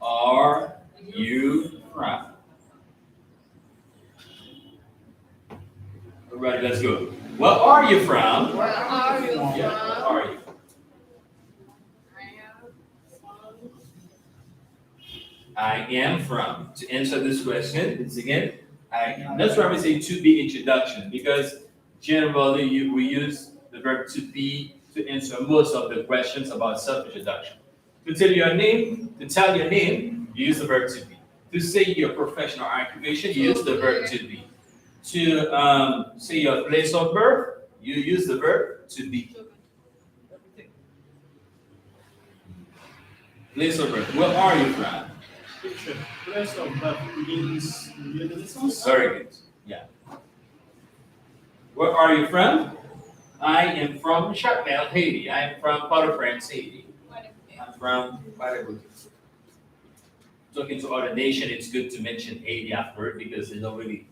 are you from? All right, let's go. Where are you from? Where are you Yeah, where from? are you? I am from. To answer this question, it's again, I am. That's why we say to be introduction, because generally we use the verb to be to answer most of the questions about self-introduction. To tell your name, you use the verb to be. To say your professional occupation, you use the verb to be. To say your place of birth, you use the verb to be. Place of birth. Where are you from? Teacher, place of birth means universities. Very good. Yeah. Where are you from? I am from Sharpeville, Haiti. I am from Port-au-Prince, Haiti. I'm from Guadeloupe. Talking to other nation, it's good to mention Haiti afterward because they don't really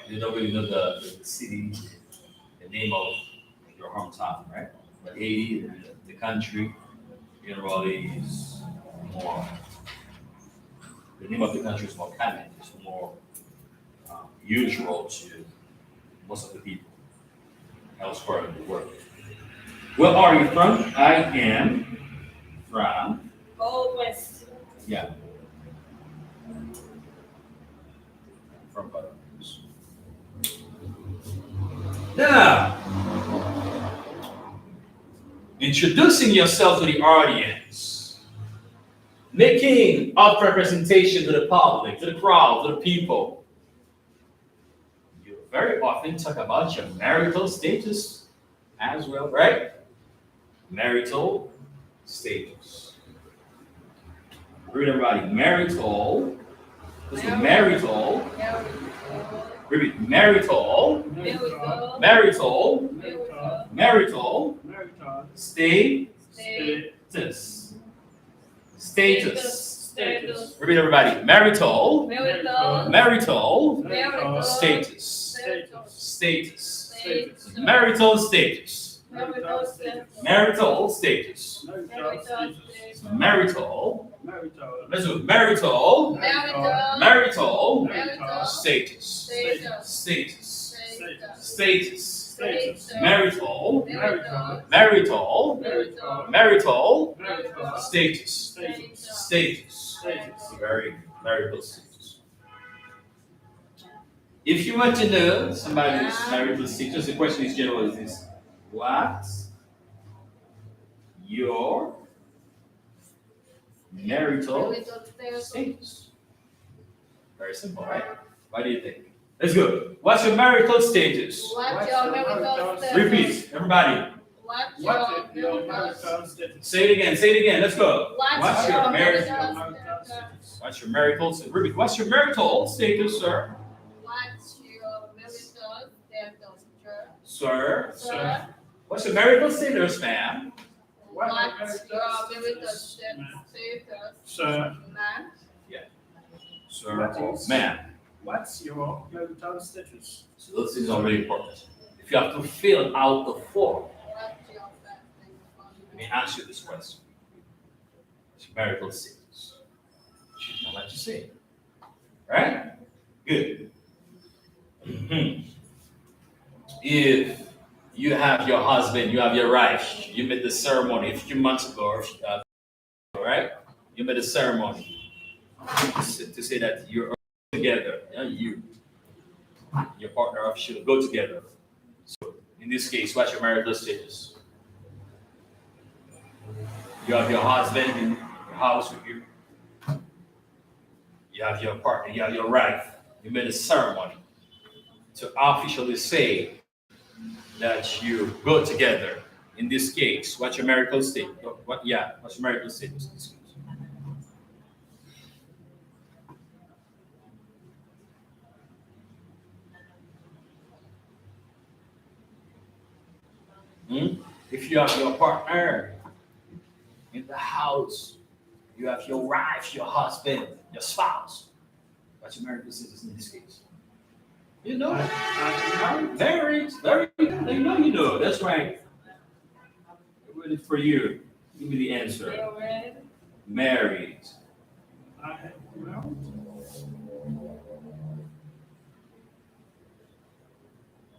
know the city, the name of your hometown, right? But Haiti, the country, generally is more. The name of the country is more common. It's more usual to most of the people elsewhere in the world. Where are you from? I am from. Go west. Yeah. From Port-au-Prince. Now, introducing yourself to the audience, making up representation to the public, to the crowd, to the people. You very often talk about your marital status as well, right? Marital status. Read everybody. Marital. This is marital. Repeat. Marital. Marital. Marital. Marital. Marital. Status. Status. Status. Repeat everybody. Marital. Marital. Marital. Marital. Status. Status. Status. Status. Marital status. Marital status. Marital status. Marital status. Marital. Marital. Let's do it. Marital. Marital. Marital Marital. status. Status. Status. Status. Status. Marital. Marital. Marital. Marital. Marital Marital. status. Status. Status. Status. Very marital status. If you want to know somebody's marital status, the question is generally this: what's your marital status? Very simple, right? What do you think? Let's go. What's your marital status? What's your marital status? Repeat, everybody. What's What is your your marital marital status? Say it again. Say it again. Let's go. What's your your marital? marital Marital status? status. What's your marital? Repeat. What's your marital status, sir? What's your marital status, Sir. sir? What's your marital status, ma'am? What What's your marital status? status, Sir, man? Sir or ma'am. what's your marital status? So those things are really important. If you have to fill out the form, What's your family? let me ask you this question. What's your marital status? You should know what to say. Right? Good. Mhm. If you have your husband, you have your wife, you made the ceremony a few months ago, right? You made a ceremony to say that you're together, your partner should go together. So in this case, what's your marital status? You have your husband in your house with you. You have your partner, you have your wife. You made a ceremony to officially say that you go together. In this case, what's your marital status? What's your marital status in this case? If you have your partner in the house, you have your wife, your husband, your spouse. What's your marital status in this case? You know, married, very good. I know you know. That's right. I'm waiting for you. Give me the answer. Married. Married. I am married.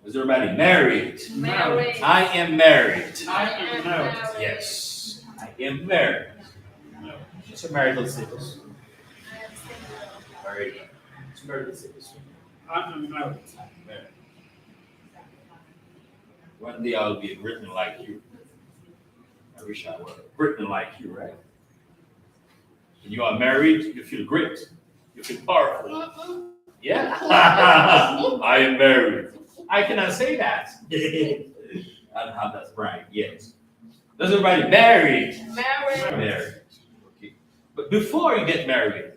Is everybody married? Married. I am married. I am married. Yes, I am married. What's your marital status? Very good. What's your marital status? I'm married. Married. One day I'll be written like you. I wish I were written like you, right? When you are married, you feel great. You feel powerful. Yeah. I am married. I cannot say that. I don't have that right yet. Does everybody married? Married. Married. Okay. But before you get married,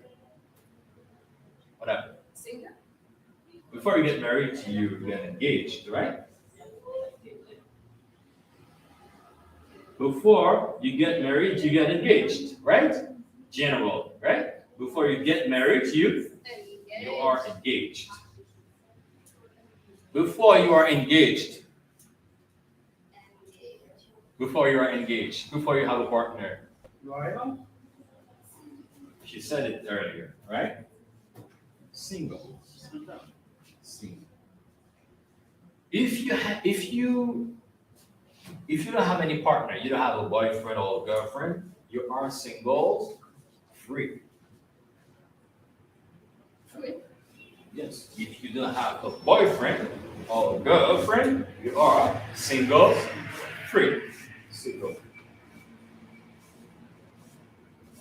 what happened? Single. Before you get married, you get engaged, right? Before you get married, you get engaged, right? General, right? Before you get married, you are engaged. Before you are engaged, before you are engaged, before you have a partner. Loyal? She said it earlier, right? Single. Single. Single. If you don't have any partner, you don't have a boyfriend or a girlfriend, you are single free. Free. Yes. If you don't have a boyfriend or a girlfriend, you are single free. Single.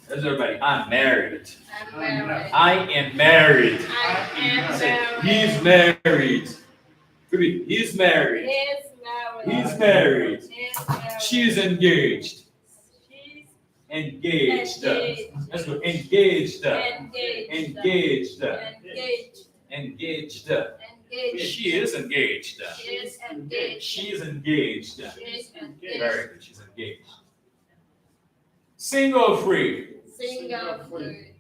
There's everybody. I'm married. I'm married. I am married. I am married. He's married. He's married. He's married. He's married. He's married. She's engaged. She's Engaged. engaged. Let's go. Engaged. Engaged. Engaged. Engaged. Engaged. Engaged. She is engaged. She is engaged. She's engaged. She is engaged. Very good. She's engaged. Single free. Single free.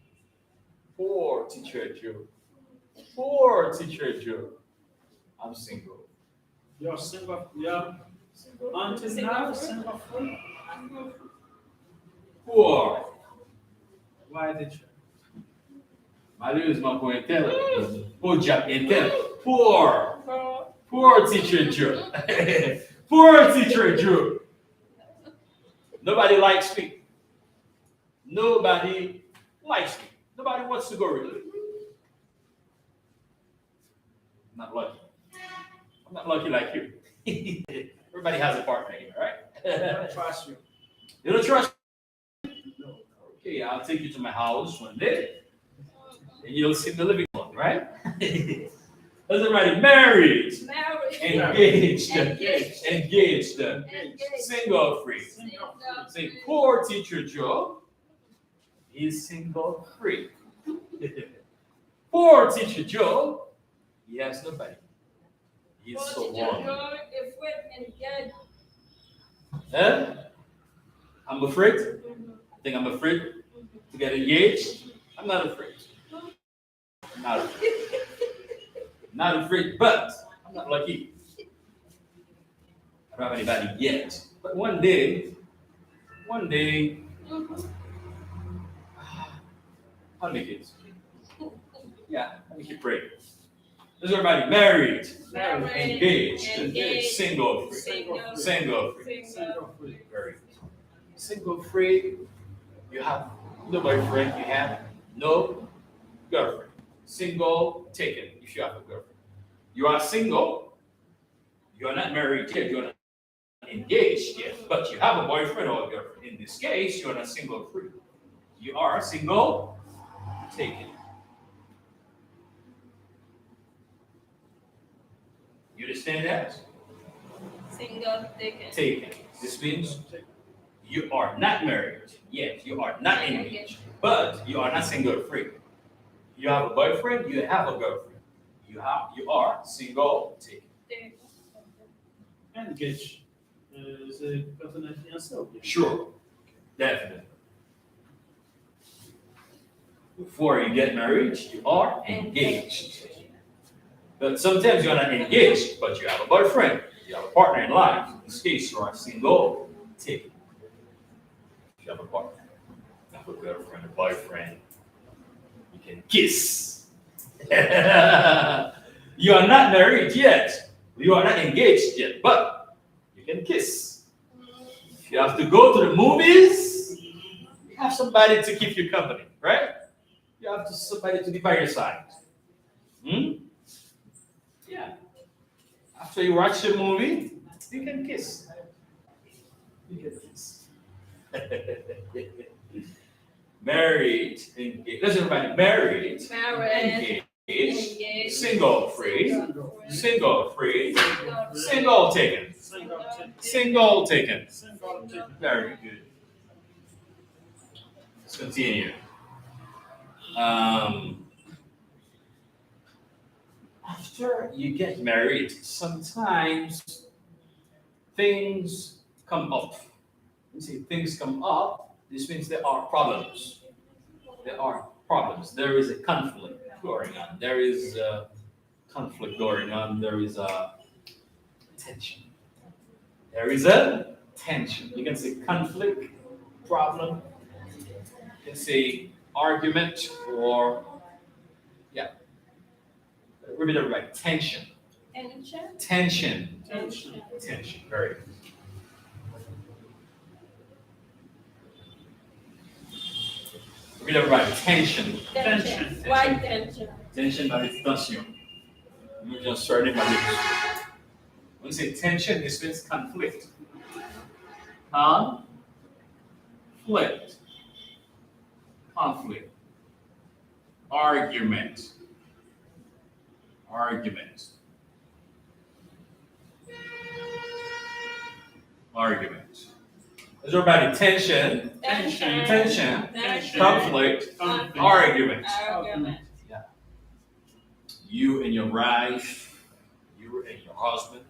Poor teacher Joe. Poor teacher Joe. I'm single. You're single. Yeah. Until now, single free. Poor. Why did you? Malheureusement pour un tel, pour Jack un tel. Poor. For Poor teacher Joe. Poor teacher Joe. Nobody likes me. Nobody likes me. Nobody wants to go with me. I'm not lucky. I'm not lucky like you. Everybody has a partner here, right? I don't trust you. You don't trust me? Okay, I'll take you to my house one day, and you'll see the living room, right? That's everybody married, married. engaged, Engaged. engaged, Engaged. single free. Single Say, free. poor teacher Joe is single free. Poor teacher Joe, he has nobody. He's For so teacher warm. Joe, if we're engaged. Huh? I'm afraid. Think I'm afraid to get engaged? I'm not afraid. I'm not afraid. Not afraid, but I'm not lucky. I don't have anybody yet. But one day, I'll make it. Yeah, I'll make it pray. Is everybody married? Married. Engaged. Engaged. Single free. Single. Single free. Single free. Very good. Single free, you have no boyfriend, you have no girlfriend. Single taken if you have a girlfriend. You are single, you are not married yet, you are not engaged yet, but you have a boyfriend or a girlfriend. In this case, you are not single free. You are single taken. You understand that? Single taken. Taken. This means you are not married yet. You are not engaged, but you are not single free. You have a boyfriend. You have a girlfriend. You are single taken. Taken. Engaged. Is a personal fiancé. Sure, definitely. Before you get married, you are engaged. But sometimes you're not engaged, but you have a boyfriend. You have a partner in life. In this case, you are single taken. You have a partner, you have a girlfriend, a boyfriend, you can kiss. You are not married yet. You are not engaged yet, but you can kiss. If you have to go to the movies, you have somebody to keep you company, right? You have somebody to be by your side. After you watch the movie, you can kiss. You can kiss. Married, engaged. Listen, everybody, married, Married. engaged, Engaged. single, free, single, free, Single. single, taken, Single ticket. single, taken. Single ticket. Very good. Let's continue. After you get married, sometimes things come up. You see, things come up. This means there are problems. There are problems. There is a conflict going on. There is a conflict going on. There is a tension. There is a tension. You can say conflict, problem. You can say argument, or repeat everybody. Tension. Tension. Tension. Tension. Tension. Very good. Repeat everybody. Tension. Tension. Why tension? Tension dari tension. You just started by this. When you say tension, this means conflict. Conflict. Conflict. Argument. Argument. Argument. Is everybody tension, Tension. tension, Tension. conflict, Conflict. argument. Argument. You and your wife, you and your husband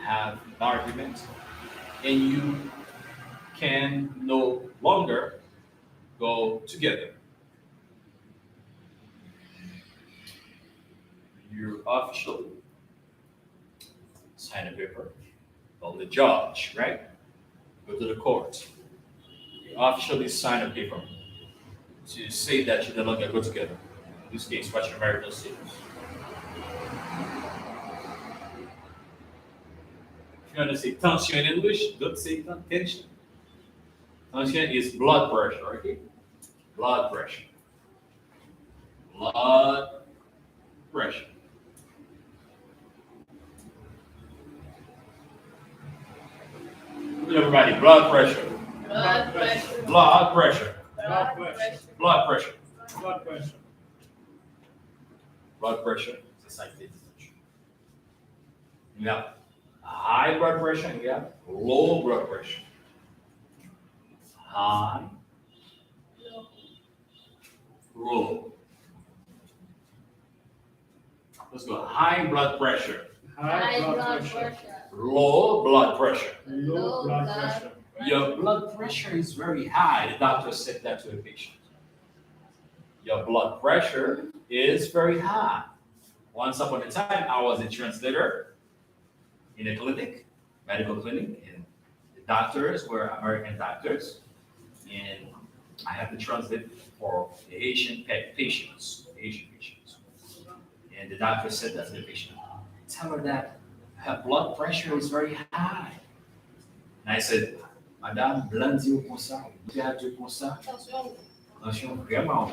have an argument, and you can no longer go together. You officially sign a paper, call the judge, right? Go to the court. You officially sign a paper to say that you no longer go together. In this case, what's your marital status? If you want to say tension in English, don't say tension. Tension is blood pressure, okay? Blood pressure. Blood pressure. Everybody, blood pressure. Blood pressure. Blood pressure. Blood pressure. Blood pressure. Blood pressure. Blood pressure is a scientific tension. You have high blood pressure and you have low blood pressure. High, low. Let's go. High blood pressure, High blood pressure. low blood pressure. Low blood pressure. Your blood pressure is very high. The doctor said that to the patient. Your blood pressure is very high. Once upon a time, I was a translator in a clinic, medical clinic, and the doctors were American doctors, and I had to translate for the Asian patients, And the doctor said that to the patient. Tell her that her blood pressure is very high. And I said, Madame, blandio comme ça, blandio comme ça. Attention, vraiment.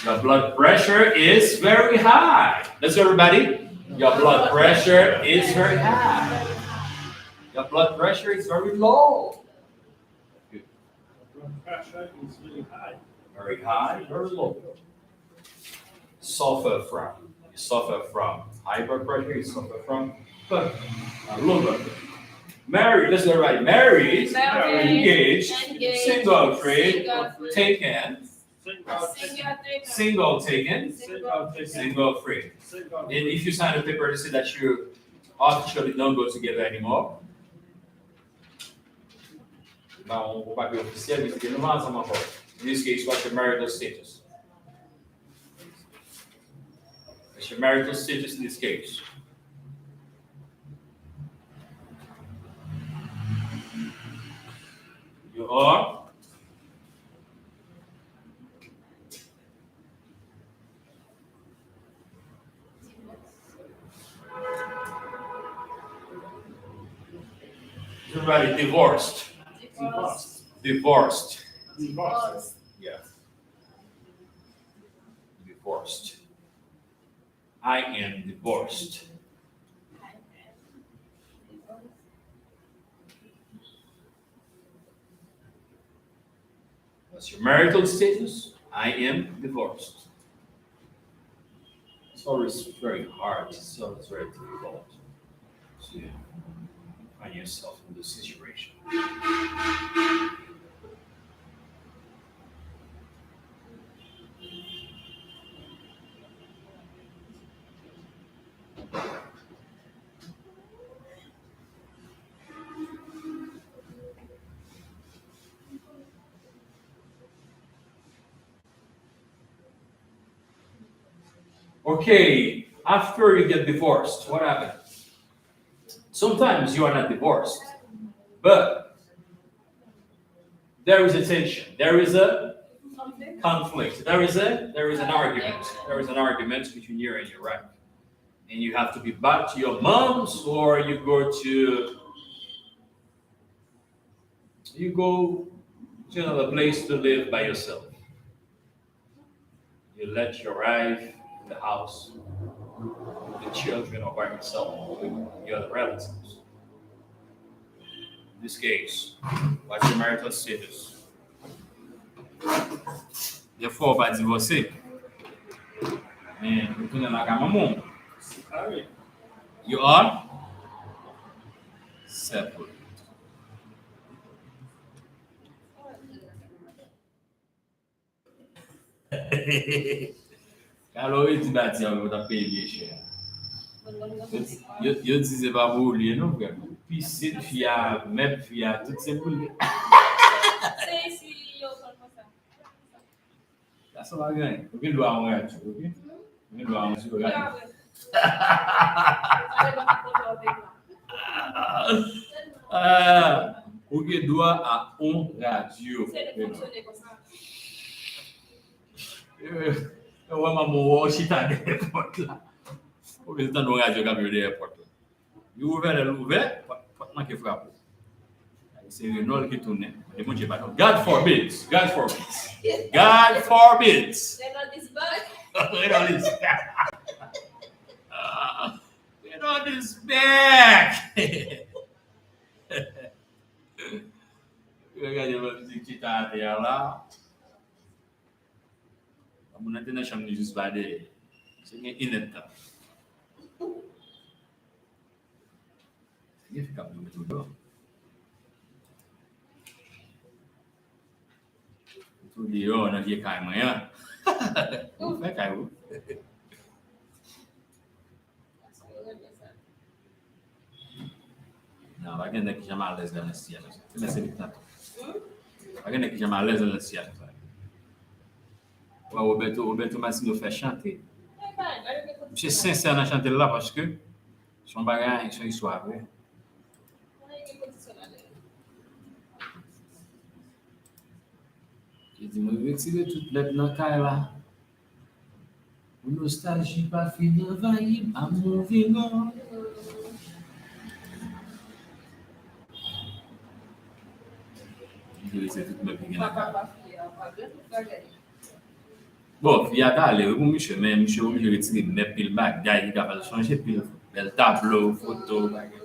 Your blood pressure is very high. That's everybody. Your blood pressure is very high. Your blood pressure is very low. Blood pressure is really high. Very high, very low. Suffer from. You suffer from high blood pressure, you suffer from low blood pressure. Married, listen everybody. Married, engaged, single, free, taken, single, taken, single, free. And if you sign a paper to say that you officially don't go together anymore, in this case, what's your marital status? What's your marital status in this case? You are everybody divorced. Divorced. Divorce. Yeah. Divorced. I am divorced. What's your marital status? I am divorced. It's always very hard. It's always very difficult to find yourself in this situation. Okay, after you get divorced, what happens? Sometimes you are not divorced, but there is a tension. There is a conflict. There is an argument. There is an argument between you and your wife, and you have to be back to your mom's, or you go to another place to live by yourself. You let your wife in the house with the children or by yourself with your other relatives. In this case, what's your marital status? Therefore, by divorcing, and returning like a mom, Séparé. you are separate. Alors, il dit, bah, tiens, on va payer bien cher. Yo disais pas pour oublier, non, vraiment. Puis, c'est fia, même fia, tout c'est pour lui. Sei se eu só passar. Là, ça va gagner. Ok, il doit en regarder, ok? Il doit en regarder. Ok, doit à on radio. Se ele funcionar com essa. Eu amo a moa, chita de porte là. O que está no radio cabelo de porte. Il ouvert porte là qui frappe. C'est Renault qui tourne. Et moi j'ai pas. God forbids. God forbids. God forbids. Renault is back. Renault is back. Renault is back. Regardez la musique qui t'a derrière là. Mon international juste pas de. C'est inédit. Il fait comme nous tout. Tout dit on a dit caille moyen. On fait caille où? Não, vai ter que chamar a lesga na cia. Não sei se tá. Vai ter que chamar a lesga na cia. O Roberto Massimo fait chanter. Je suis sincère dans chanter là parce que son bagage, son histoire vraie. Je dis, moi, je vais tirer toute lettre dans le cas là. Nostalgie pas fini envahir à mon vivant. Je vais laisser toute ma vie dans le cas. Bon, il y a d'aller pour monsieur, mais monsieur, je vais retirer mes piles bagailles, il va changer pile, bel tableau, photo, bagaille.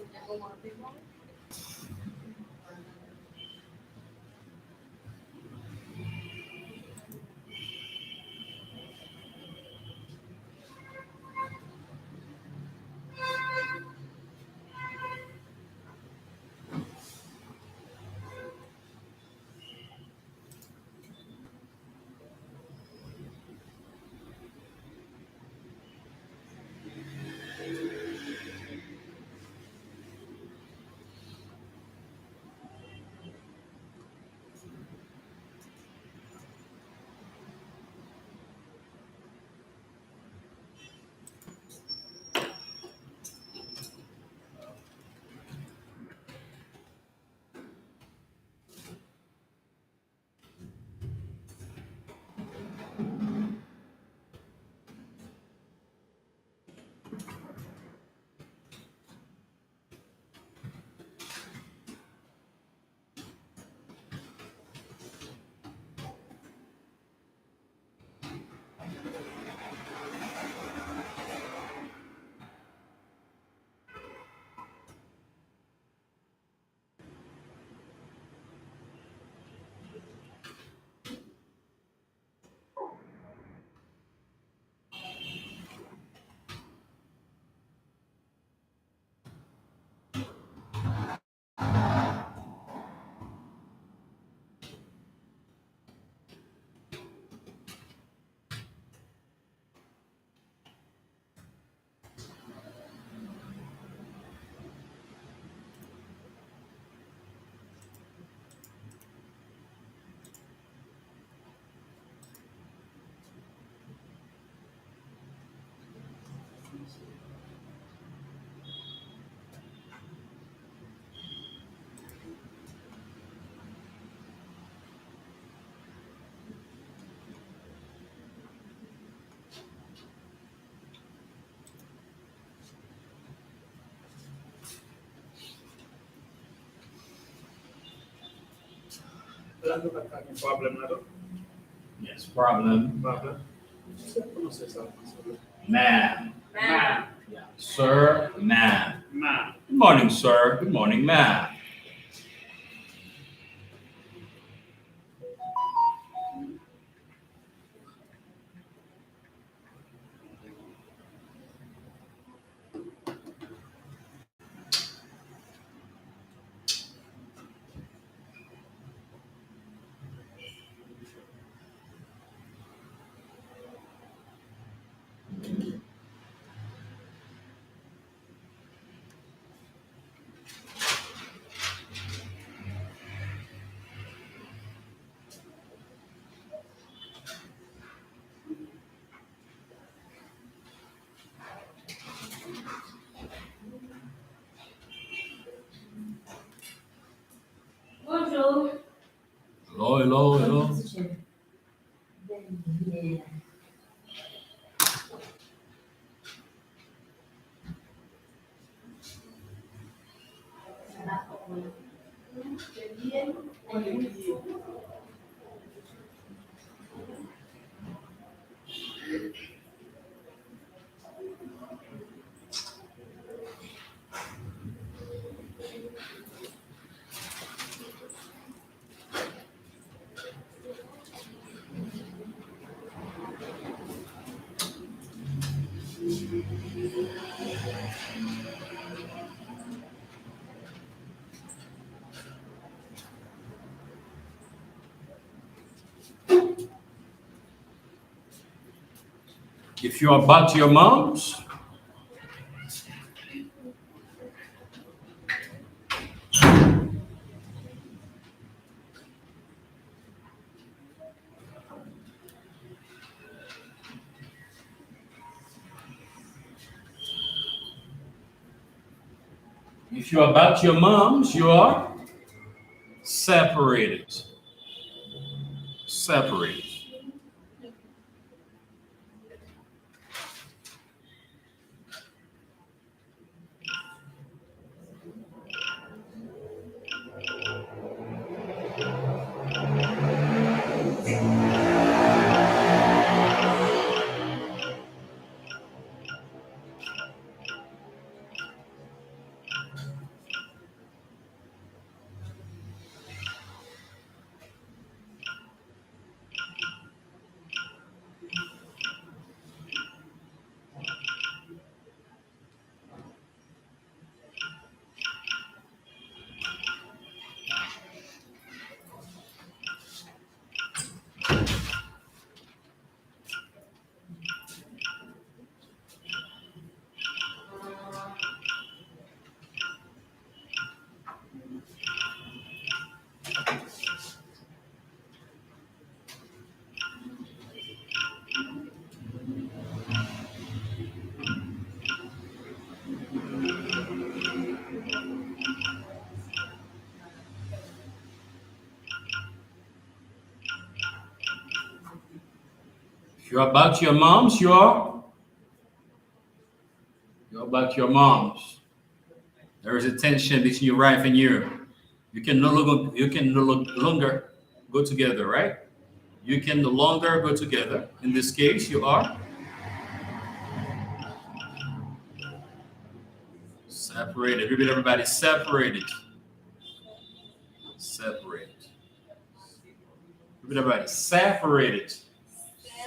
Kailan ko kakain problem na to? Yes, problem. Problem. Ano sa isa? Ma'am. Ma. Yeah. Sir, ma'am. Ma. Good morning, sir. Good morning, ma'am. Bonjour. Hello, hello, hello. If you are back to your moms, if you are back to your moms, you are separated. Separated. If you are back to your moms, you're back to your moms. There is a tension between your wife and you. You can no longer go together, right? You can no longer go together. In this case, you are separated. Repeat, everybody, separated. Separated. Repeat, everybody, separated.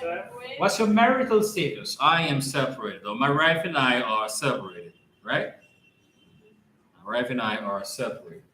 Separate. What's your marital status? I am separated. Or my wife and I are separated, right? My wife and I are separated.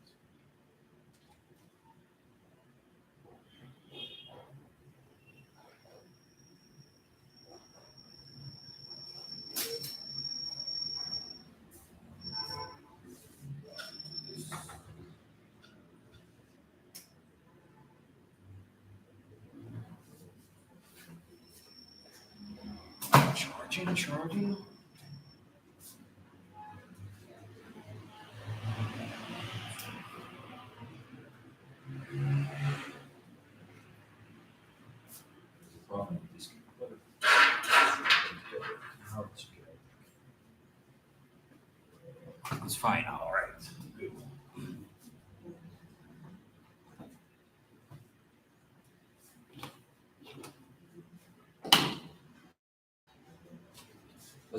Charging. It's fine. All right. Good.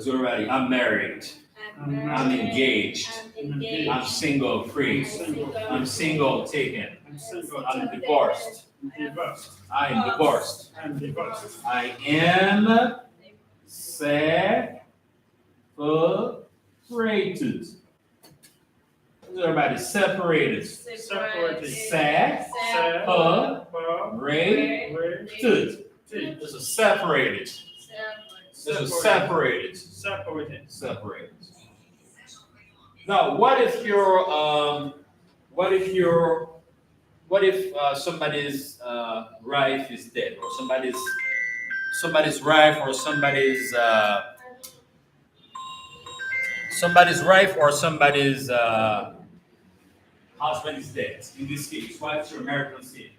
What's already? I'm married. I'm engaged. I'm single, free. I'm single, taken. I'm divorced. I am divorced. I am separated. Everybody separated. Separated. Separated. This is separated. This is separated. Separated. Now, what if somebody's wife is dead, or somebody's wife, or somebody's wife, or somebody's husband is dead? In this case, what's your American status?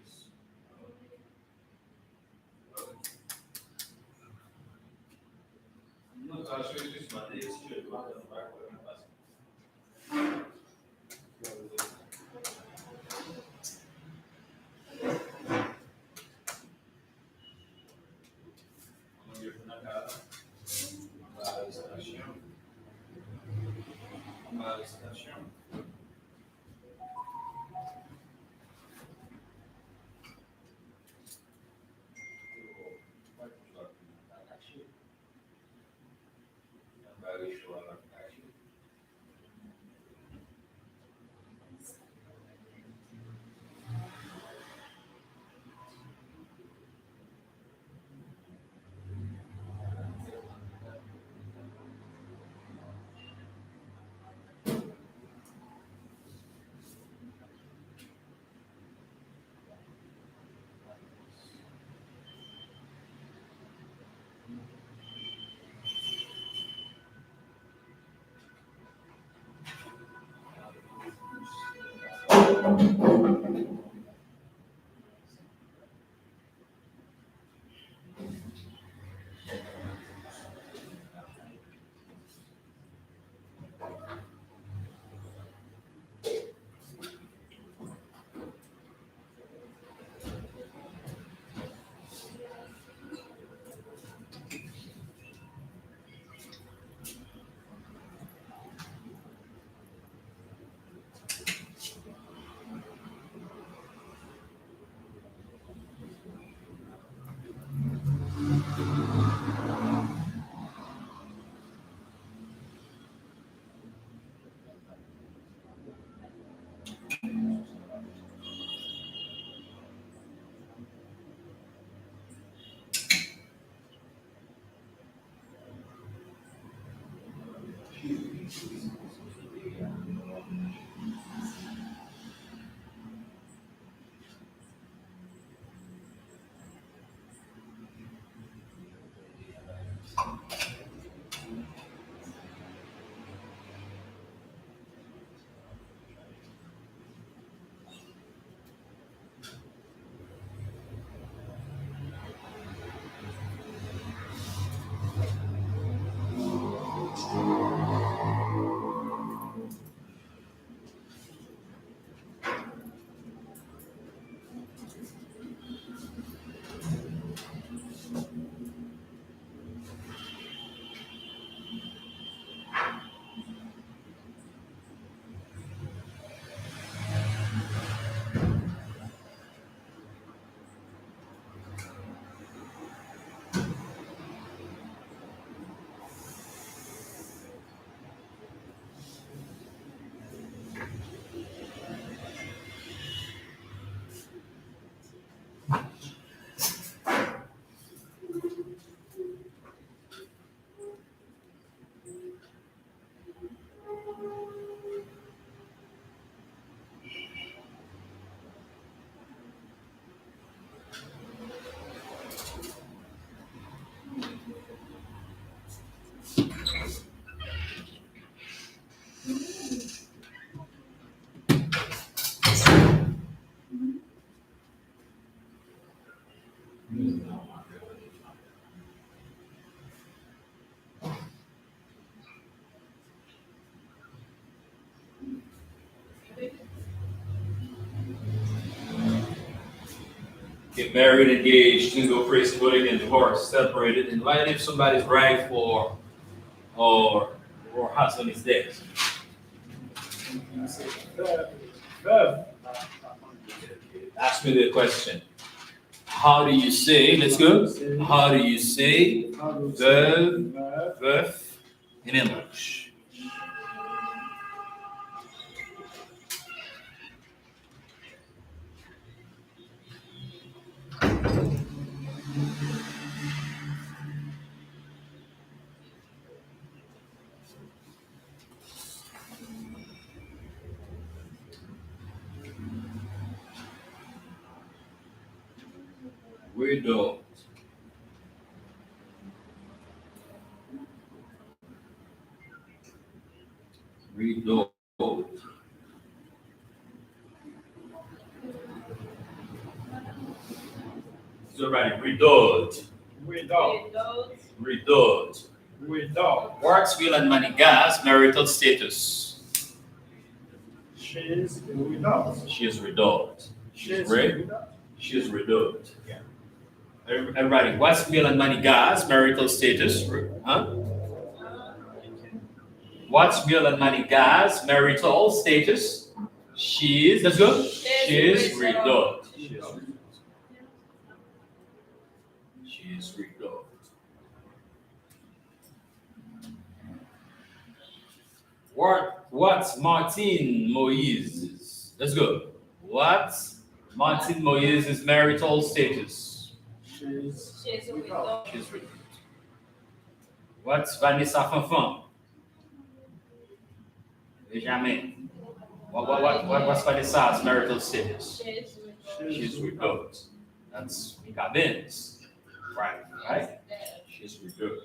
Get married, engaged, single, free, single, again, divorced, separated. And what if somebody's right for or husband is dead. Verb. Ask me the question. How do you say, let's go. How do you say verb, verb in English? Widow. Widow. So right, widowed. Without. Widowed. Without. Works, will, and money, gas, marital status. She is without. She is widowed. She is Right? without. She is widowed. Yeah. Everybody, what's will and money, gas, marital status? Huh? What's will and money, gas, marital status? She is, let's go. She is widowed. She is widowed. She is widowed. What's Martin Moise's? Let's go. What's Martin Moise's marital status? She is She's a without. widow. She's widowed. What's Vanessa Fanfan? Benjamin. What's Vanessa's marital status? She's widow. She's widowed. That's Mika Benz. Right? She's widowed.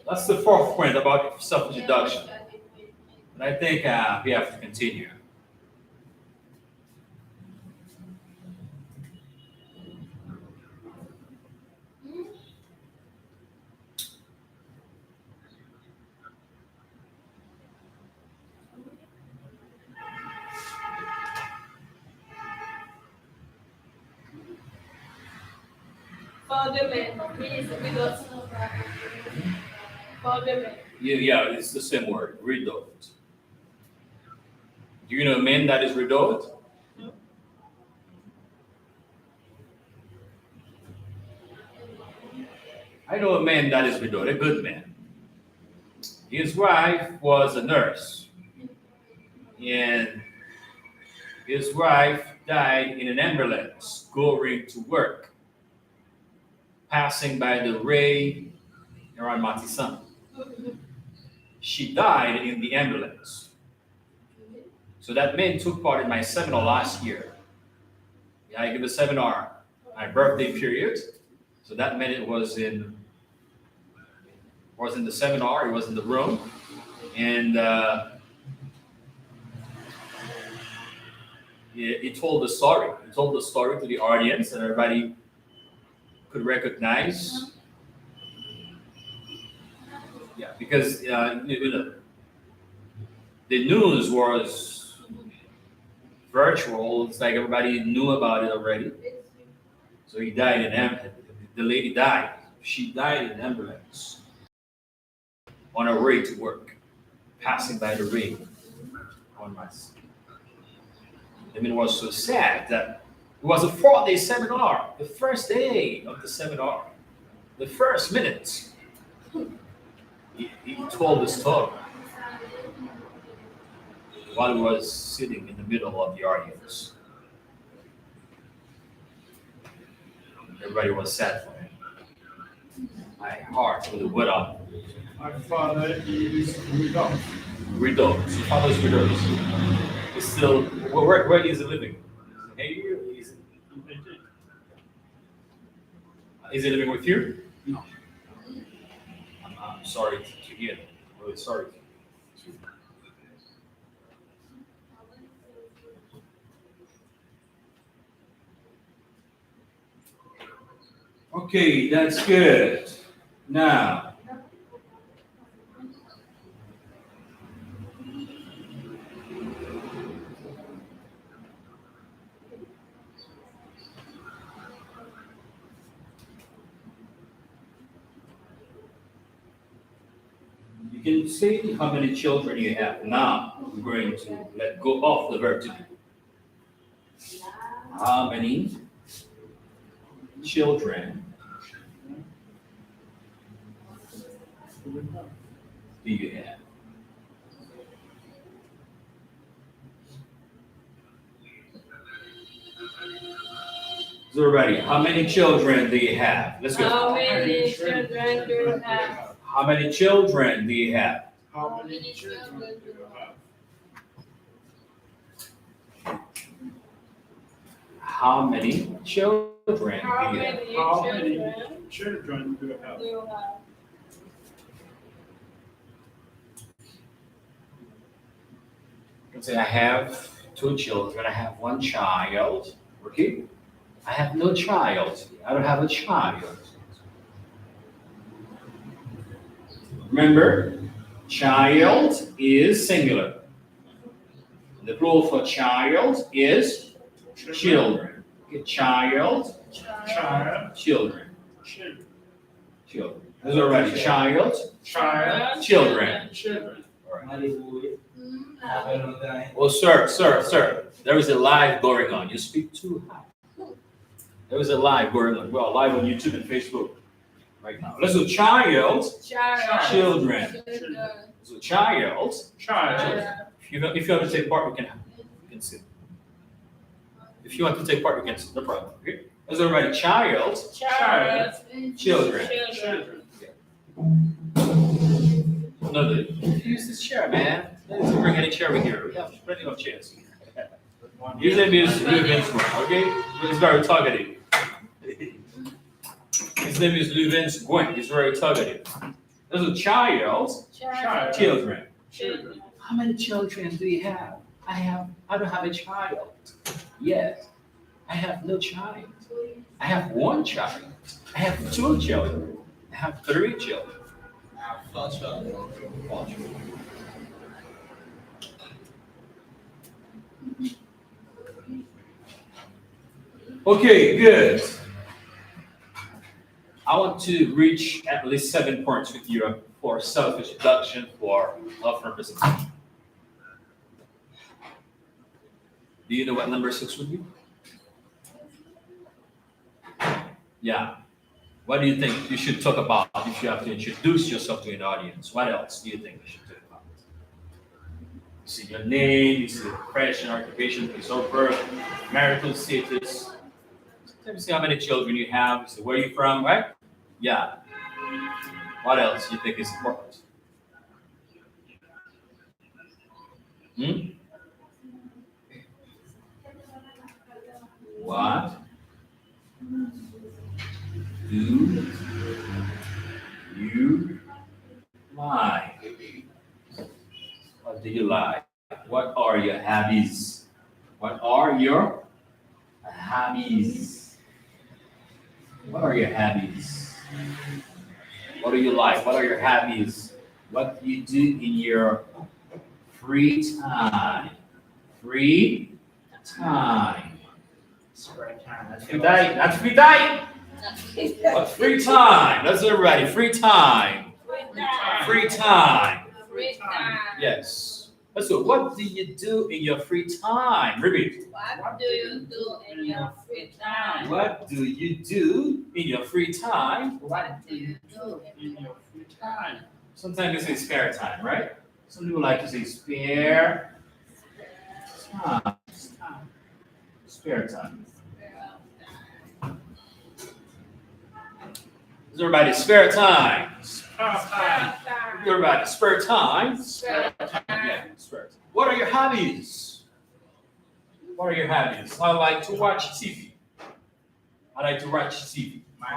That's the fourth point about self-introduction. And I think we have to continue. For the man, he is a widow. For the man. Yeah, it's the same word, widowed. Do you know a man that is widowed? No. I know a man that is widowed, a good man. His wife was a nurse, and his wife died in an ambulance going to work, passing by the Ray around Matisan. She died in the ambulance. So that man took part in my seminar last year. Yeah, I gave a seminar, my birthday period. So that man it was in the seminar, he was in the room, and he told the story. He told the story to the audience, and everybody could recognize. Yeah, because you know, the news was virtual. It's like everybody knew about it already. So he died in the lady died. She died in an ambulance on her way to work, passing by the ring on my. I mean, it was so sad that it was a 4-day seminar. The first day of the seminar, the first minute, he told the story while he was sitting in the middle of the audience. Everybody was sad for him. My heart really went up. My father is without. Widows. Your father's widows. He's still, where is he living? Hey, is he living with you? No. I'm sorry to hear that. I'm really sorry. Okay, that's good. Now, can say how many children you have. Now, we're going to let go of the verb to be. How many children do you have? So everybody, how many children do you have? Let's go. How many children do you have? How many children do you have? How many children do you have? How many children How do you have? many How many children children do you have? do you have? You can say I have 2 children. I have 1 child. Okay. I have no child. I don't have a child. Remember, child is singular. The plural for child is children. Okay, child, Child. children, Children. children. That's already child, Child. children. Children. Well, sir, there is a live going on. You speak too high. There is a live going on. Well, live on YouTube and Facebook right now. Let's do child, children. So child. Child. If you want to take part, you can sit. If you want to take part, you can sit. No problem. Okay? Let's do already child, children. Children. No, use this chair, man. Let's bring any chair over here. We have plenty of chairs. His name is Lou Vince, okay? He's very talkative. His name is Lou Vince Gwen. He's very talkative. There's a child, children. Children. How many children do you have? I don't have a child. Yes. I have no child. I have 1 child. I have 2 children. I have 3 children. I have 4 children. 4 children. Okay, good. I want to reach at least 7 points with you for self-introduction for self-representation. Do you know what number 6 would be? Yeah. What do you think you should talk about if you have to introduce yourself to an audience? What else do you think we should talk about? You see your name, you see the profession, occupation, place of birth, marital status. You see how many children you have, you see where you're from, right? Yeah. What else do you think is important? What do you like? What do you like? What are your hobbies? What are your hobbies? What are your hobbies? What do you like? What are your hobbies? What do you do in your free time? Free time. That's free time. That's free time. What's free time? That's everybody. Free time. Free time. Yes. Let's go. What do you do in your free time? Repeat. What do you do in your free time? What do you do in your free time? What do you do In your free time. Sometimes you say spare time, right? Some people like to say spare time. Spare time. Is everybody spare time? Everybody spare time? Yeah, spare time. What are your hobbies? What are your hobbies? I like to watch TV. I like to watch TV. My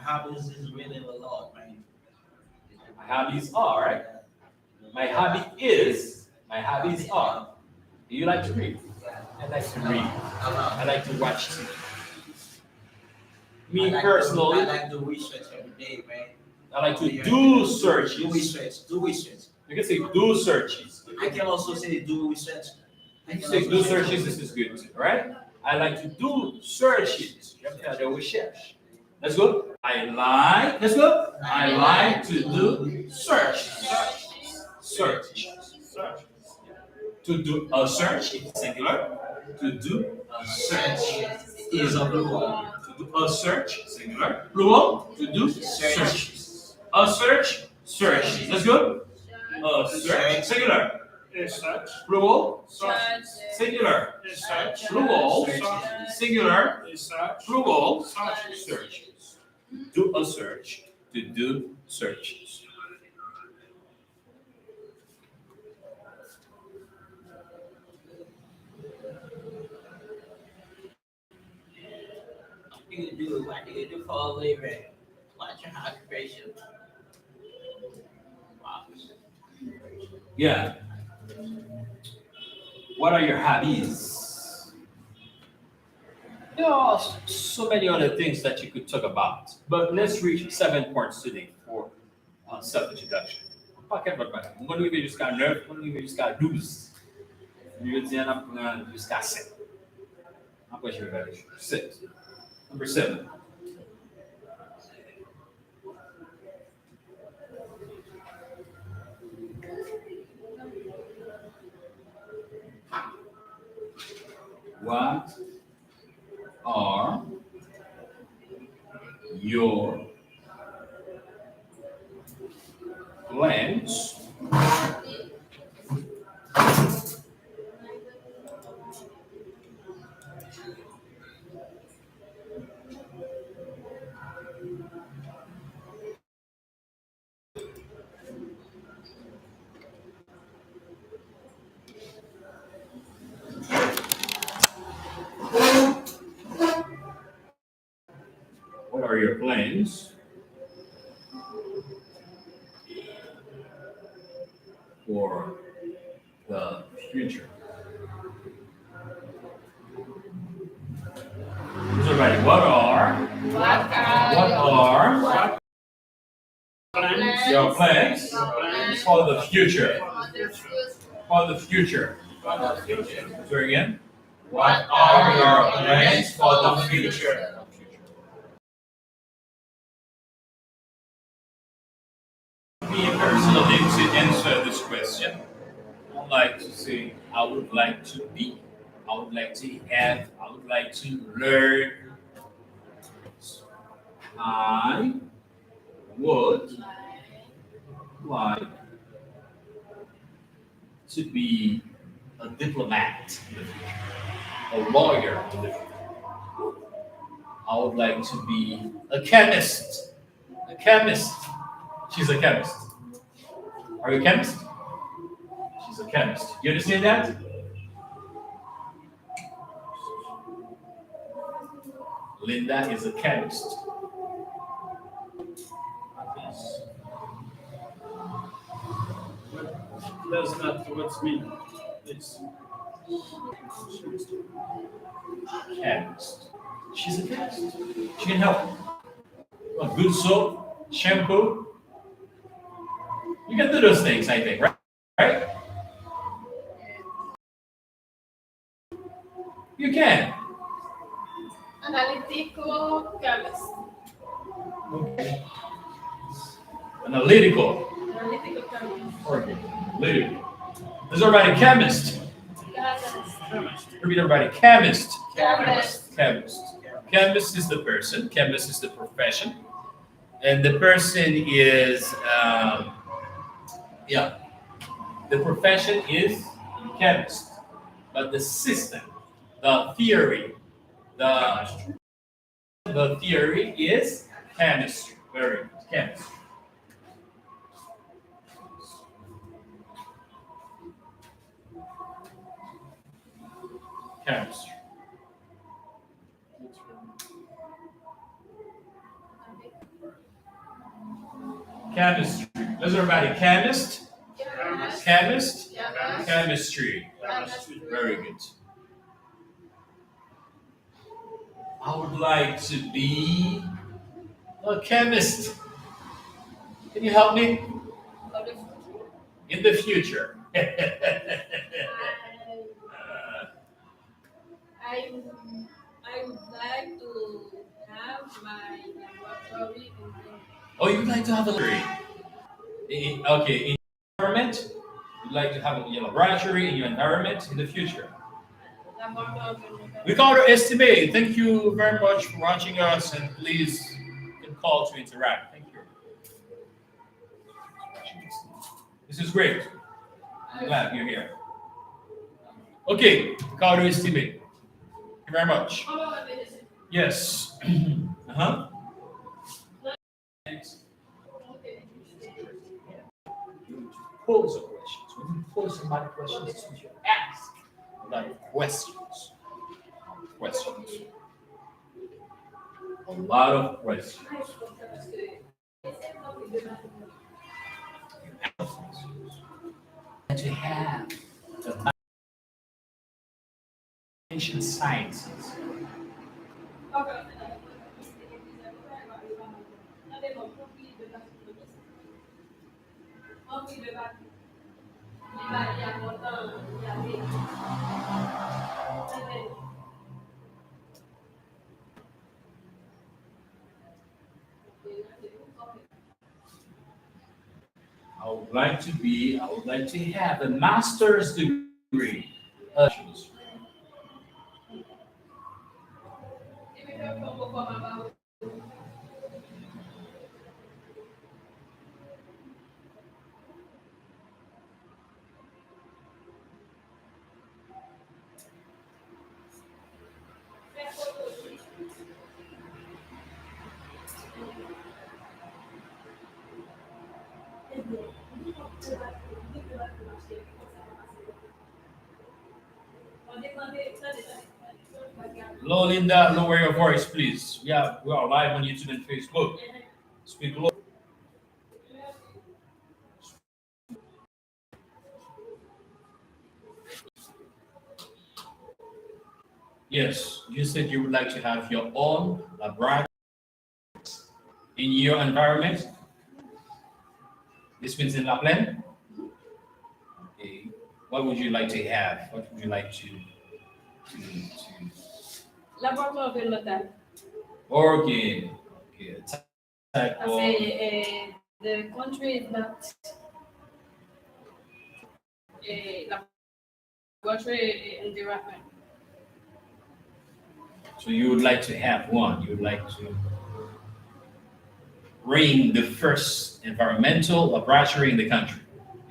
hobbies is reading a lot, man. My hobbies are, right? My hobbies are. Do you like to read? I like to read. I like to watch TV. Me personally, I like to research every day, man. I like to do searches. Do research. You can say do searches. I can also say do research. If you say do searches, this is good too, right? I like to do searches. You have to do research. Let's go. Let's go. I like to do searches. Search. Search. To do a search is singular. To do a search is a plural. To do a search, singular. Plural. To do search. A search, search. That's good. A search, singular. A search. Plural, Search. singular. A search. Plural, Search. singular. A search. Plural, Search. searches. Do a search. To do searches. What do you do for a living? What's your occupation? Wow. Yeah. What are your hobbies? There are so many other things that you could talk about, but let's reach 7 points today for self-introduction. Pakai berapa? Mungkin kita jusqu'à 9, mungkin kita jusqu'à 12. Je dis jusqu'à 7. Après, je vais vérifier. 6. Number 7. What are your plans What are your plans for the future? So, everybody, what are Plans. your plans Plans. for the future? For the future. For the future. So again, what are your plans for the future? Me personally to answer this question, I would like to say I would like to be, I would like to have, I would like to learn. I would like to be a diplomat in the future, a lawyer in the future. I would like to be a chemist. A chemist. She's a chemist. Are you a chemist? She's a chemist. You understand that? Linda is a chemist. Does that what's mean? It's Chemist. She's a chemist. She can help. A good soap, shampoo. You can do those things, I think, right? Right? You can. Analytical chemist. Okay. Analytical. Analytical chemist. Okay. Analytical. Is everybody a chemist? chemist. Repeat everybody. Chemist. Chemist. Chemist. Chemist is the person. Chemist is the profession. And the person is, the profession is chemist. But the system, the theory, the theory is chemistry. Very good. Chemistry. Chemistry. Chemistry. Is everybody chemist? Chemist. Chemist? Chemist. Chemistry. Chemistry. Very good. I would like to be a chemist. Can you help me? For the future. In the future. I would like to have my laboratory in Oh, you'd like to have a degree? Okay, in government? You'd like to have a laboratory in your environment in the future. Laboratory. Ricardo Estime, thank you very much for watching us, and please you can call to interact. Thank you. This is great. I'm glad you're here. Okay, Ricardo Estime. Thank you very much. Yes. Uh-huh. Thanks. Pose a questions. When you pose somebody questions, it's what you ask. A lot of questions. Questions. A lot of questions. And to have the ancient sciences. I would like to have a master's degree. Hello, Linda. Lower your voice, please. Yeah, we are live on YouTube and Facebook. Speak low. Yes, you said you would like to have your own laboratory in your environment. This means in La Plaine. Okay. What would you like to have? What would you like to Laboratory local. Okay. Okay. Type I of, say the country is not a laboratory environment. so you would like to have one. You would like to bring the first environmental laboratory in the country.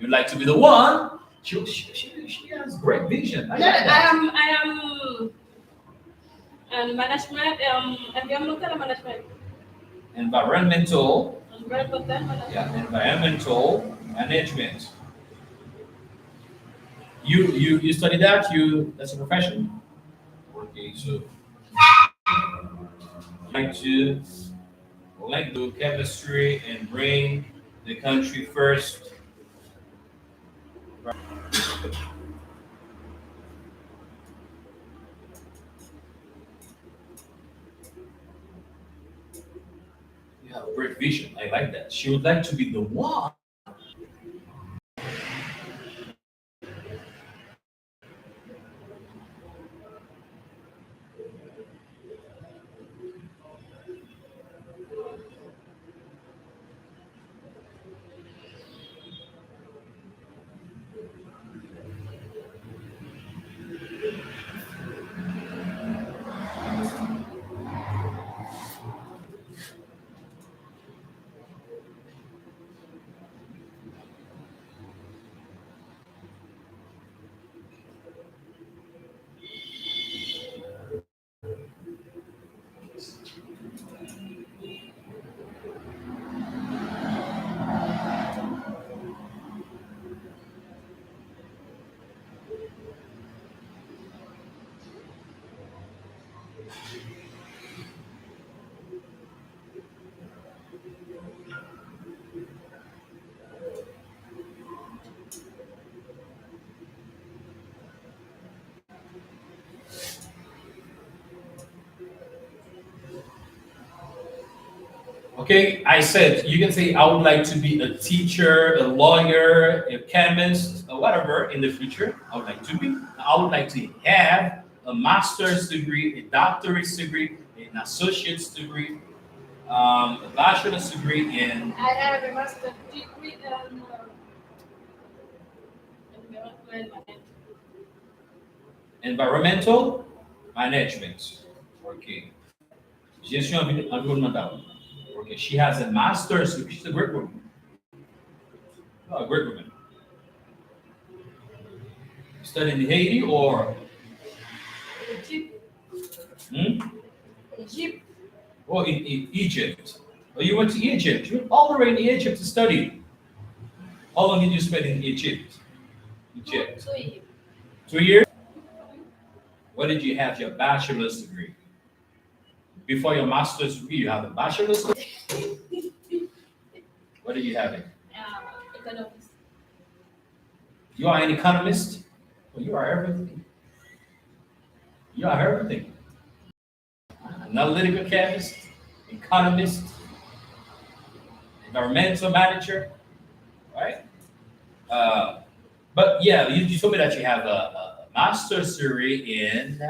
You'd like to be the one. She has great vision. I No, like that. I am management, environmental management, Environmental, environmental management. yeah, environmental management. You study that? That's a profession. Okay, so like to do chemistry and bring the country first. You have great vision. I like that. She would like to be the one. Okay, I said you can say I would like to be a teacher, a lawyer, a chemist, or whatever in the future. I would like to be. I would like to have a master's degree, a doctorate degree, an associate's degree, a bachelor's degree in I have a master's degree Environmental management. Okay. Gestion environnementale. Okay. She has a master's. She's a great woman. Oh, a great woman. Studied in Haiti or Egypt. hmm? Egypt. Or in Egypt. Oh, you went to Egypt. You went all the way in Egypt to study. How long did you spend in Egypt? Egypt. 2 years. 2 years? What did you have your bachelor's degree? Before your master's degree, you have a bachelor's degree? What did you have it? Economics. You are an economist? Well, you are everything. You are everything. Analytical chemist, economist, environmental manager, right? But yeah, you told me that you have a master's degree in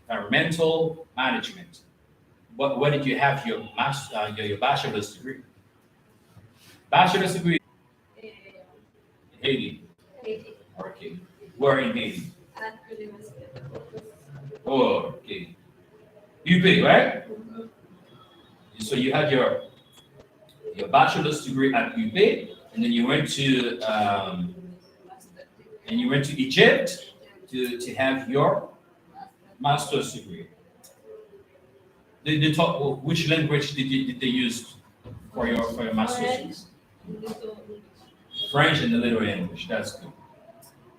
environmental management. What did you have your your bachelor's degree? Bachelor's degree in Haiti. Haiti. Okay. Where in Haiti? At university. Oh, okay. You pay, right? So you had your bachelor's degree at UP, and then you went to Egypt to have your master's degree. They talk. Well, which language did they use for your master's degree? French and a little English. That's good.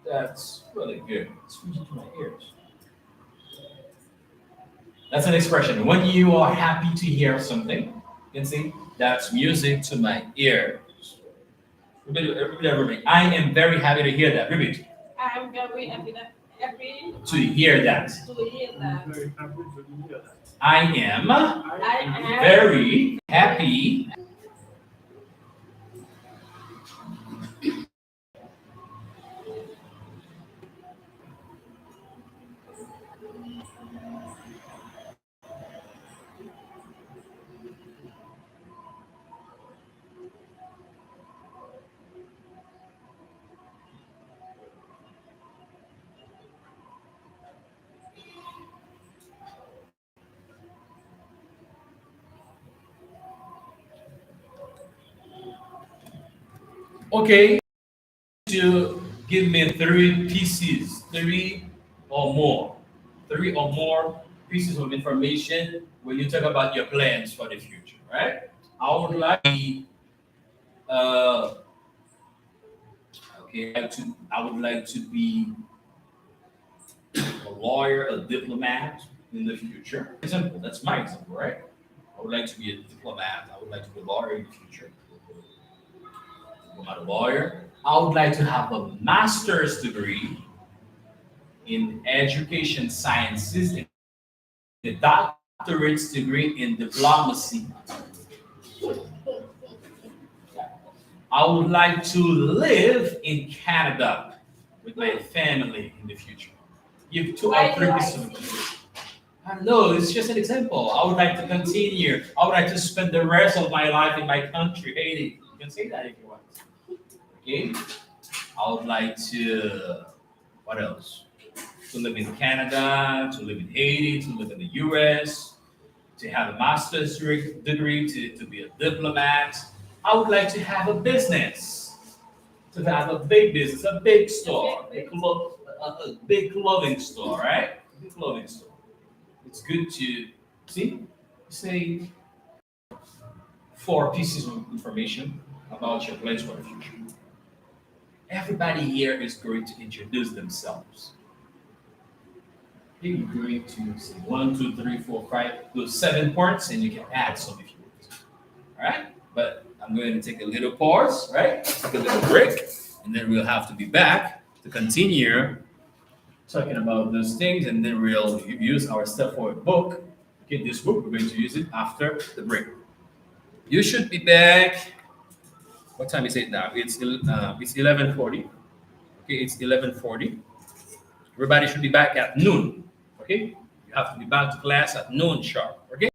That's really good. It's music to my ears. That's an expression. When you are happy to hear something, you can see that's music to my ears. Everybody, I am very happy to hear that. Repeat. I am very happy To hear that. to hear that. Very happy to hear that. I am I am very happy. Okay. To give me three or more pieces of information when you talk about your plans for the future, right? I would like uh okay I would like to be a lawyer, a diplomat in the future. Example, that's my example, right? I would like to be a diplomat. I would like to be a lawyer in the future. I'm a lawyer. I would like to have a master's degree in education sciences, and a doctorate's degree in diplomacy. I would like to live in Canada with my family in the future. Give 2 or 3 pieces of information. I don't know, it's just an example. I would like to continue. I would like to spend the rest of my life in my country, Haiti. You can say that if you want. Okay? I would like to, what else? To live in Canada, to live in Haiti, to live in the US, to have a master's degree, to be a diplomat. I would like to have a business, to have a big business, a big store, a big clothing store, right? A big clothing store. It's good to see, say 4 pieces of information about your plans for the future. Everybody here is going to introduce themselves. You're going to say 1, 2, 3, 4, 5, those 7 points, and you can add some if you want. All right? But I'm going to take a little pause, right? Take a little break, and then we'll have to be back to continue talking about those things, and then we'll use our Step Forward book. Okay, this book, we're going to use it after the break. You should be back. What time is it now? It's 11:40. Okay, it's 11:40. Everybody should be back at noon. Okay, you have to be back to class at noon sharp. Okay,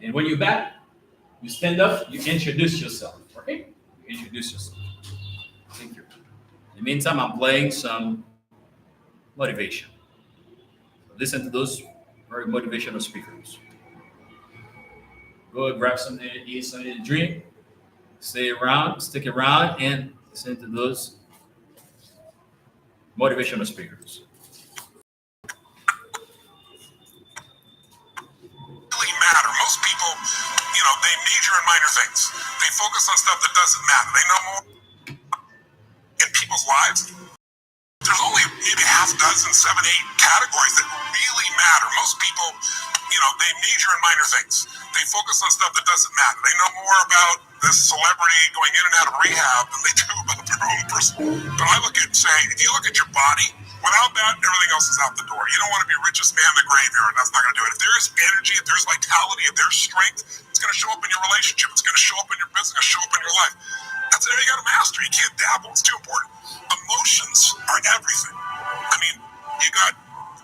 and when you're back, you stand up. You introduce yourself. Okay, you introduce yourself. Thank you. In the meantime, I'm playing some motivation. Listen to those very motivational speakers. Go grab something to eat, something to drink, stay around, stick around, and listen to those motivational speakers. Really matter. Most people, they major in minor things. They focus on stuff that doesn't matter. They know more in people's lives. There's only maybe half a dozen, 7, 8 categories that really matter. Most people, they major in minor things. They focus on stuff that doesn't matter. They know more about this celebrity going in and out of rehab than they do about their own personal. But I look at, say, if you look at your body, without that, everything else is out the door. You don't want to be richest man in the graveyard. That's not going to do it. If there's energy, if there's vitality, if there's strength, it's going to show up in your relationship. It's going to show up in your business. It's going to show up in your life. That's an area you got to master. You can't dabble. It's too important. Emotions are everything. I mean, you got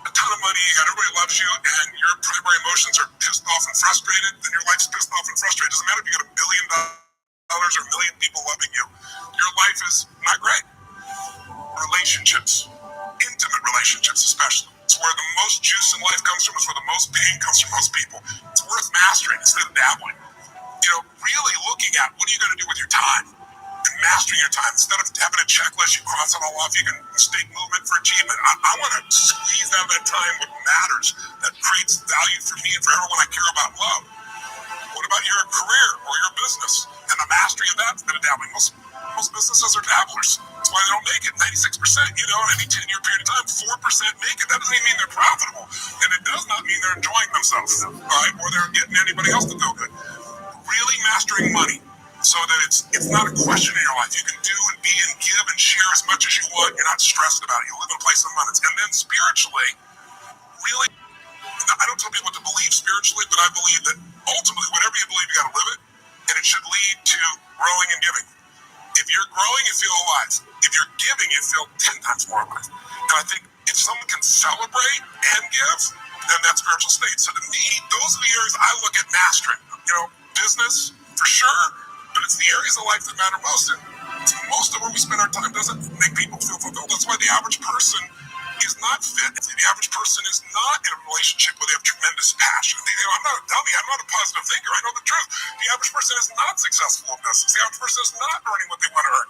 a ton of money, you got everybody loves you, and your primary emotions are pissed off and frustrated, then your life's pissed off and frustrated. It doesn't matter if you got $1 billion or a million people loving you. Your life is not great. Relationships, intimate relationships especially. It's where the most juice in life comes from. It's where the most pain comes from most people. It's worth mastering instead of dabbling. Really looking at what are you going to do with your time and mastering your time. Instead of having a checklist, you cross it all off, you can mistake movement for achievement. I want to squeeze out that time what matters, that creates value for me and for everyone I care about and love. What about your career or your business and the mastery of that instead of dabbling? Most businesses are dabblers. That's why they don't make it. 96%, in any 10-year period of time, 4% make it. That doesn't even mean they're profitable. And it does not mean they're enjoying themselves, right? Or they're getting anybody else to feel good. Really mastering money so that it's not a question in your life. You can do and be and give and share as much as you want. You're not stressed about it. You live in a place of abundance. And then spiritually, really, I don't tell people what to believe spiritually, but I believe that ultimately, whatever you believe, you got to live it. And it should lead to growing and giving. If you're growing, you feel alive. If you're giving, you feel 10 times more alive. And I think if someone can celebrate and give, then that's spiritual state. So to me, those are the areas I look at mastering. Business, for sure, but it's the areas of life that matter most. And most of where we spend our time doesn't make people feel fulfilled. That's why the average person is not fit. The average person is not in a relationship where they have tremendous passion. I'm not a dummy. I'm not a positive thinker. I know the truth. The average person is not successful in business. The average person is not earning what they want to earn.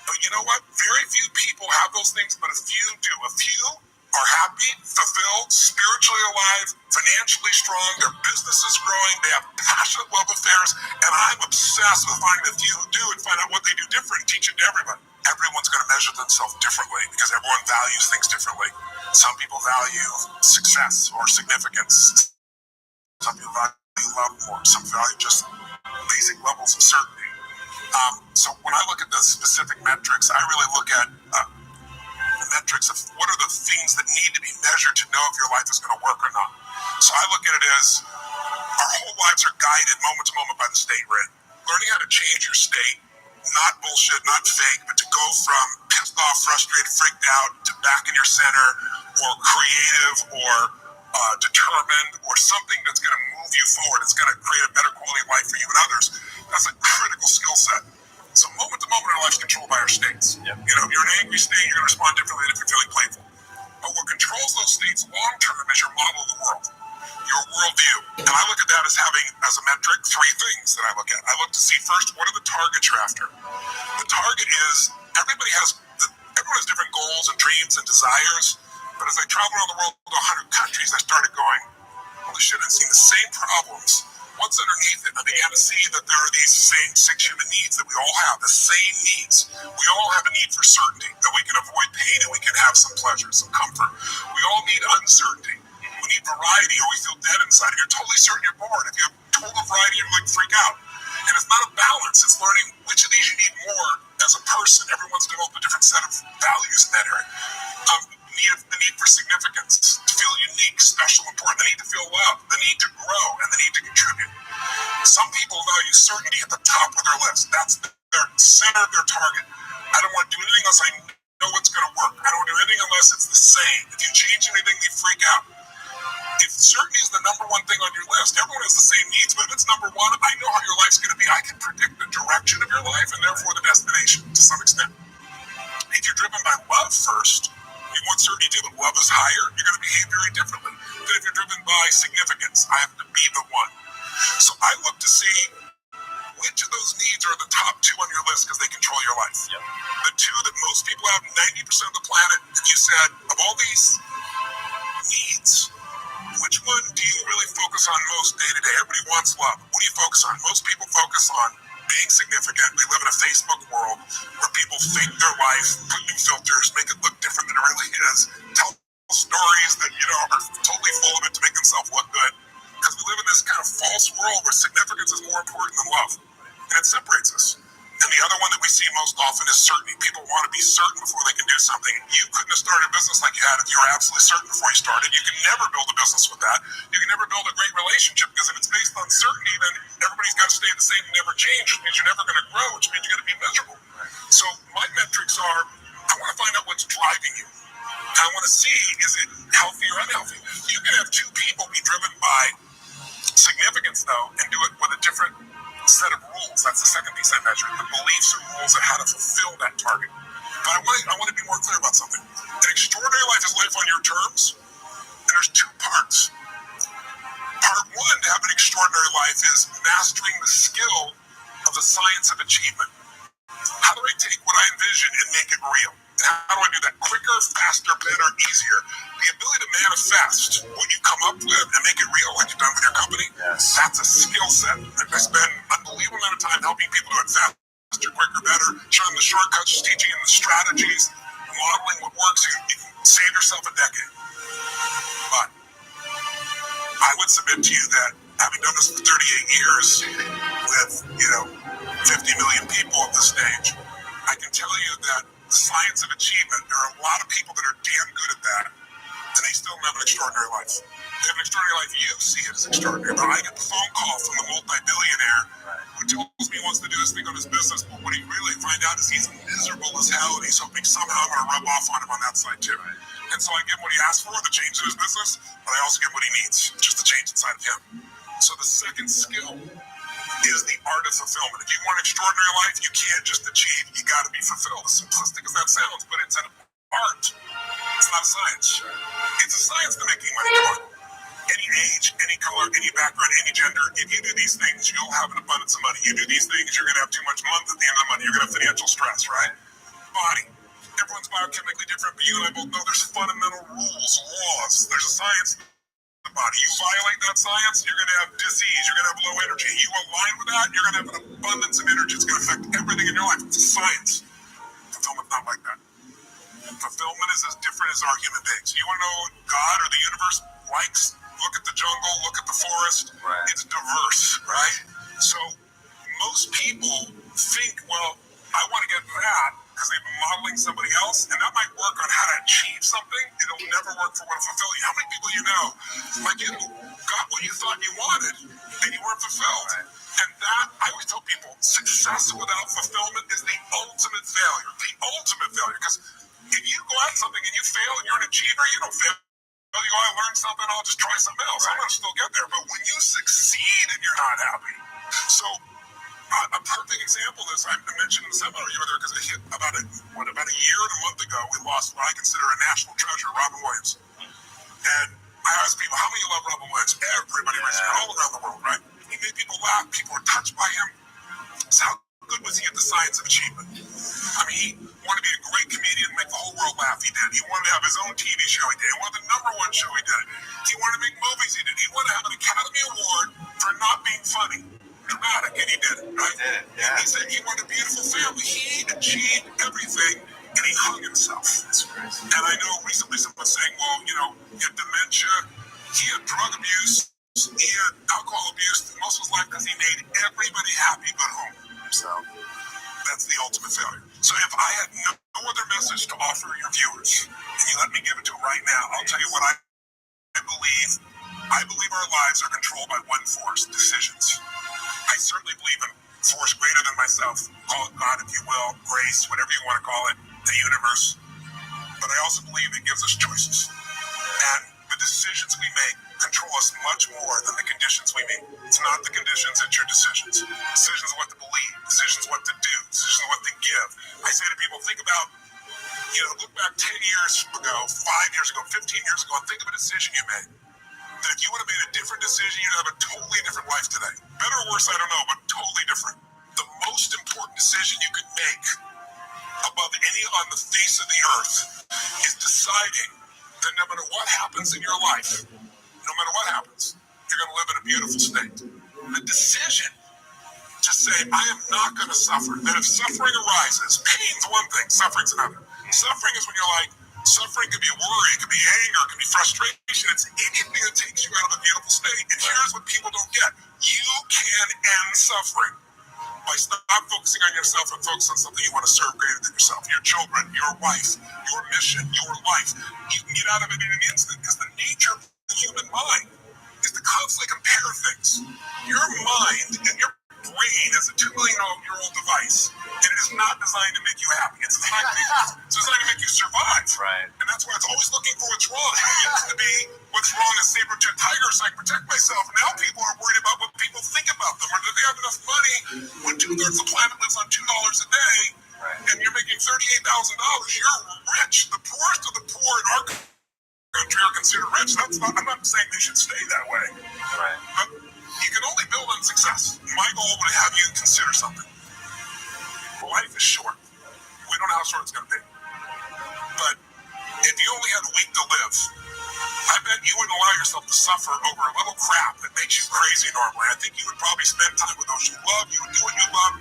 But you know what? Very few people have those things, but a few do. A few are happy, fulfilled, spiritually alive, financially strong, their business is growing, they have passionate love affairs, and I'm obsessed with finding the few who do and find out what they do different and teach it to everybody. Everyone's going to measure themselves differently because everyone values things differently. Some people value success or significance. Some people value love more. Some value just basic levels of certainty. So when I look at the specific metrics, I really look at metrics of what are the things that need to be measured to know if your life is going to work or not. So I look at it as our whole lives are guided moment to moment by the state we're in. Learning how to change your state, not bullshit, not fake, but to go from pissed off, frustrated, freaked out to back in your center or creative or determined or something that's going to move you forward. It's going to create a better quality of life for you and others. That's a critical skill set. So moment to moment, our life's controlled by our states. Yep. If you're in an angry state, you're going to respond differently than if you're feeling playful. But what controls those states long term is your model of the world, your worldview. And I look at that as having, as a metric, 3 things that I look at. I look to see first, what are the targets you're after? The target is, everyone has different goals and dreams and desires. But as I travel around the world to 100 countries, I started going, holy shit, I've seen the same problems. What's underneath it? I began to see that there are these same 6 human needs that we all have, the same needs. We all have a need for certainty, that we can avoid pain and we can have some pleasure, some comfort. We all need uncertainty. We need variety or we feel dead inside. If you're totally certain you're bored, if you have total variety, you're like freak out. And it's not a balance, it's learning which of these you need more as a person. Everyone's developed a different set of values in that area. The need for significance, to feel unique, special, important, the need to feel loved, the need to grow, and the need to contribute. Some people value certainty at the top of their list. That's their center of their target. I don't want to do anything unless I know what's going to work. I don't want to do anything unless it's the same. If you change anything, they freak out. If certainty is the number 1 thing on your list, everyone has the same needs, but if it's number 1, I know how your life's going to be. I can predict the direction of your life and therefore the destination to some extent. If you're driven by love first, you want certainty too, but love is higher, you're going to behave very differently than if you're driven by significance. I have to be the one. So I look to see which of those needs are the top two on your list because they control your life. Yep. The two that most people have, 90% of the planet, if you said, of all these needs, which one do you really focus on most day to day? Everybody wants love. What do you focus on? Most people focus on being significant. We live in a Facebook world where people fake their life, put new filters, make it look different than it really is, tell stories that, are totally full of it to make themselves look good. Because we live in this kind of false world where significance is more important than love. And it separates us. And the other one that we see most often is certainty. People want to be certain before they can do something. You couldn't have started a business like you had if you were absolutely certain before you started. You can never build a business with that. You can never build a great relationship because if it's based on certainty, then everybody's got to stay the same and never change, which means you're never going to grow, which means you're going to be miserable. So my metrics are, I want to find out what's driving you. I want to see, is it healthy or unhealthy? You can have two people be driven by significance, though, and do it with a different set of rules. That's the second piece I measured, the beliefs or rules of how to fulfill that target. But I want to be more clear about something. An extraordinary life is life on your terms, and there's two parts. Part one to have an extraordinary life is mastering the skill of the science of achievement. How do I take what I envision and make it real? And how do I do that quicker, faster, better, easier? The ability to manifest what you come up with and make it real like you've done with your company, that's a skill set. I spend an unbelievable amount of time helping people do it faster, quicker, better, showing the shortcuts, just teaching them the strategies, modeling what works. You can save yourself a decade. But I would submit to you that having done this for 38 years with, 50 million people at this stage, I can tell you that the science of achievement, there are a lot of people that are damn good at that, and they still have an extraordinary life. They have an extraordinary life. You see it as extraordinary, but I get the phone call from the multi-billionaire who tells me he wants to do this thing on his business, but what he really find out is he's miserable as hell, and he's hoping somehow I'm going to rub off on him on that side too. And so I give him what he asked for, the change in his business, but I also give him what he needs, just the change inside of him. So the second skill is the art of fulfillment. If you want extraordinary life, you can't just achieve, you got to be fulfilled. As simplistic as that sounds, but it's an art. It's not a science. It's a science to making money. Come on. Any age, any color, any background, any gender, if you do these things, you'll have an abundance of money. You do these things, you're going to have too much month at the end of the month. You're going to have financial stress, right? Body. Everyone's biochemically different, but you and I both know there's fundamental rules, laws. There's a science the body. You violate that science, you're going to have disease, you're going to have low energy. You align with that, you're going to have an abundance of energy. It's going to affect everything in your life. It's a science. Fulfillment's not like that. Fulfillment is as different as our human beings. You want to know what God or the universe likes? Look at the jungle, look at the forest. Right. It's diverse, right? So most people think, well, I want to get that because they've been modeling somebody else, and that might work on how to achieve something. It'll never work for what to fulfill you. How many people you know, like you, got what you thought you wanted, and you weren't fulfilled? Right. And that, I always tell people, success without fulfillment is the ultimate failure. The ultimate failure. Because if you go at something and you fail and you're an achiever, you don't fail. You go, I learned something, I'll just try something else. Right. I'm going to still get there. But when you succeed and you're not happy. So a perfect example of this, I mentioned in the seminar you were there because it hit about a year and a month ago, we lost what I consider a national treasure, Robin Williams. And I asked people, how many of you love Robin Williams? Everybody raised their hand all around the world, right? He made people laugh, people were touched by him. So how good was he at the science of achievement? I mean, he wanted to be a great comedian and make the whole world laugh, he did. He wanted to have his own TV show, he did. He wanted the #1 show, he did. He wanted to make movies, he did. He wanted to have an Academy Award for not being funny. Dramatic, and he did it, right? He did it, yeah. He said he wanted a beautiful family. He achieved everything, and he hung himself. That's crazy. And I know recently someone was saying, well, he had dementia, he had drug abuse, he had alcohol abuse most of his life because he made everybody happy but home. So that's the ultimate failure. So if I had no other message to offer your viewers, and you let me give it to them right now, I'll tell you what I believe. I believe our lives are controlled by one force, decisions. I certainly believe in force greater than myself. Call it God, if you will, grace, whatever you want to call it, the universe. But I also believe it gives us choices. And the decisions we make control us much more than the conditions we make. It's not the conditions, it's your decisions. Decisions what to believe, decisions what to do, decisions what to give. I say to people, think about Look back 10 years ago, 5 years ago, 15 years ago, and think of a decision you made. That if you would have made a different decision, you'd have a totally different life today. Better or worse, I don't know, but totally different. The most important decision you could make above any on the face of the earth is deciding that no matter what happens in your life, no matter what happens, you're going to live in a beautiful state. The decision to say, I am not going to suffer, that if suffering arises, pain's one thing, suffering's another. Suffering is when you're like, suffering could be worry, it could be anger, it could be frustration. It's anything that takes you out of a beautiful state. And here's what people don't get. You can end suffering by stop focusing on yourself and focus on something you want to serve greater than yourself. Your children, your wife, your mission, your life. You can get out of it in an instant because the nature of the human mind is to constantly compare things. Your mind and your brain is a 2 million year old device, and it is not designed to make you happy. It's designed to make you survive. Right. And that's why it's always looking for what's wrong. It used to be what's wrong is saber-tooth tiger so I can protect myself. Now people are worried about what people think about them, or do they have enough money when 2/3 of the planet lives on $2 a day, and you're making $38,000. You're rich. The poorest of the poor in our country are considered rich. I'm not saying they should stay that way. Right. But you can only build on success. My goal would have you consider something. Life is short. We don't know how short it's going to be. But if you only had a week to live, I bet you wouldn't allow yourself to suffer over a little crap that makes you crazy normally. I think you would probably spend time with those you love. You would do what you love.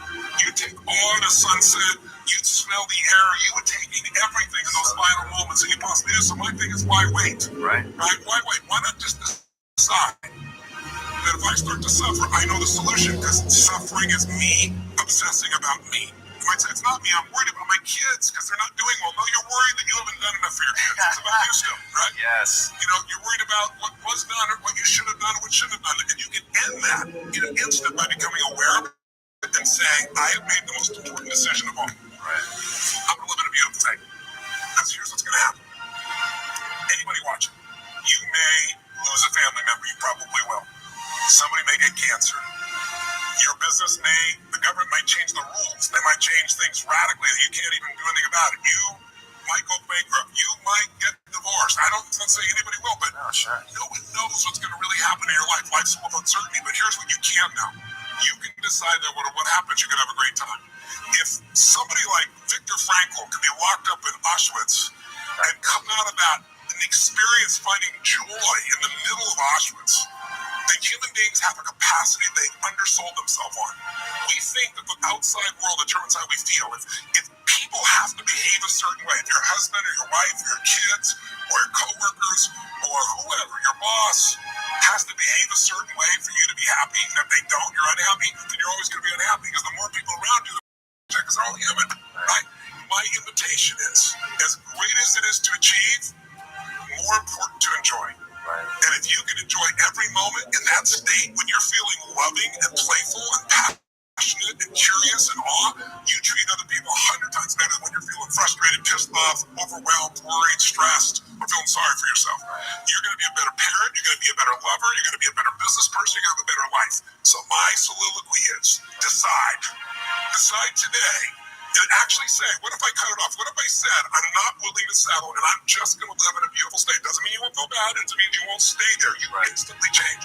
You'd take on a sunset. You'd smell the air. You would take in everything in those final moments that you possibly do. So my thing is, why wait? Right. Why wait? Why not just decide that if I start to suffer, I know the solution, because suffering is me obsessing about me. You might say, it's not me, I'm worried about my kids because they're not doing well. No, you're worried that you haven't done enough for your kids. It's about you still, right? Yes. You're worried about what was done or what you should have done or what shouldn't have done. And you can end that in an instant by becoming aware of it and saying, I have made the most important decision of all. Right. I'm going to live in a beautiful state. Because here's what's going to happen. Anybody watching, you may lose a family member, you probably will. Somebody may get cancer. Your business the government might change the rules. They might change things radically that you can't even do anything about it. You might go bankrupt. You might get divorced. I'm not saying anybody will, but no one knows what's going to really happen in your life. Life's full of uncertainty, but here's what you can know. You can decide that what happens, you're going to have a great time. If somebody like Viktor Frankl can be locked up in Auschwitz and come out of that and experience finding joy in the middle of Auschwitz, then human beings have a capacity they've undersold themselves on. We think that the outside world determines how we feel. If people have to behave a certain way, if your husband or your wife or your kids or your coworkers or whoever, your boss has to behave a certain way for you to be happy, and if they don't, you're unhappy, then you're always going to be unhappy, because the more people around you, because they're all human, right? My invitation is, as great as it is to achieve, more important to enjoy. Right. And if you can enjoy every moment in that state when you're feeling loving and playful and passionate and curious and awe, you treat other people 100 times better than when you're feeling frustrated, pissed off, overwhelmed, worried, stressed, or feeling sorry for yourself. You're going to be a better parent, you're going to be a better lover, you're going to be a better business person, you're going to have a better life. So my soliloquy is, decide. Decide today. And actually say, what if I cut it off? What if I said, I'm not willing to settle and I'm just going to live in a beautiful state? Doesn't mean you won't feel bad. It doesn't mean you won't stay there. You instantly change.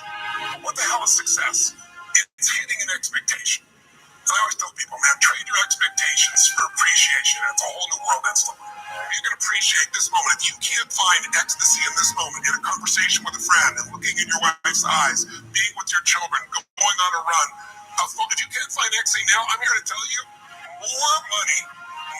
What the hell is success? It's hitting an expectation. And I always tell people, man, trade your expectations for appreciation. And it's a whole new world instantly. You can appreciate this moment. If you can't find ecstasy in this moment, in a conversation with a friend and looking in your wife's eyes, being with your children, going on a run, if you can't find ecstasy now, I'm here to tell you, more money,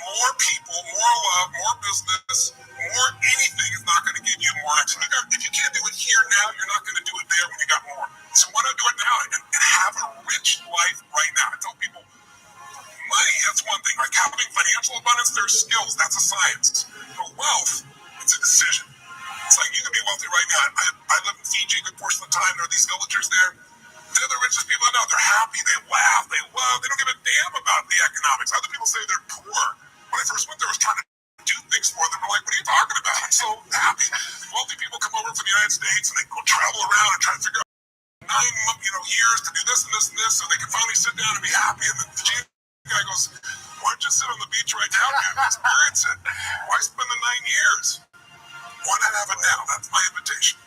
more people, more love, more business, more anything is not going to give you more action. If you can't do it here now, you're not going to do it there when you got more. So why not do it now and have a rich life right now? I tell people, money, that's one thing. Like having financial abundance, there's skills. That's a science. But wealth, it's a decision. It's like you can be wealthy right now. I live in Fiji a good portion of the time. There are these villagers there. They're the richest people I know. They're happy. They laugh. They love. They don't give a damn about the economics. Other people say they're poor. When I first went there, I was trying to do things for them. They're like, what are you talking about? I'm so happy. Wealthy people come over from the United States and they go travel around and try to figure out 9 years to do this and this and this so they can finally sit down and be happy. And the guy goes, Why don't you sit on the beach right now and experience it? Why spend the 9 years? Why not have it now? That's my invitation.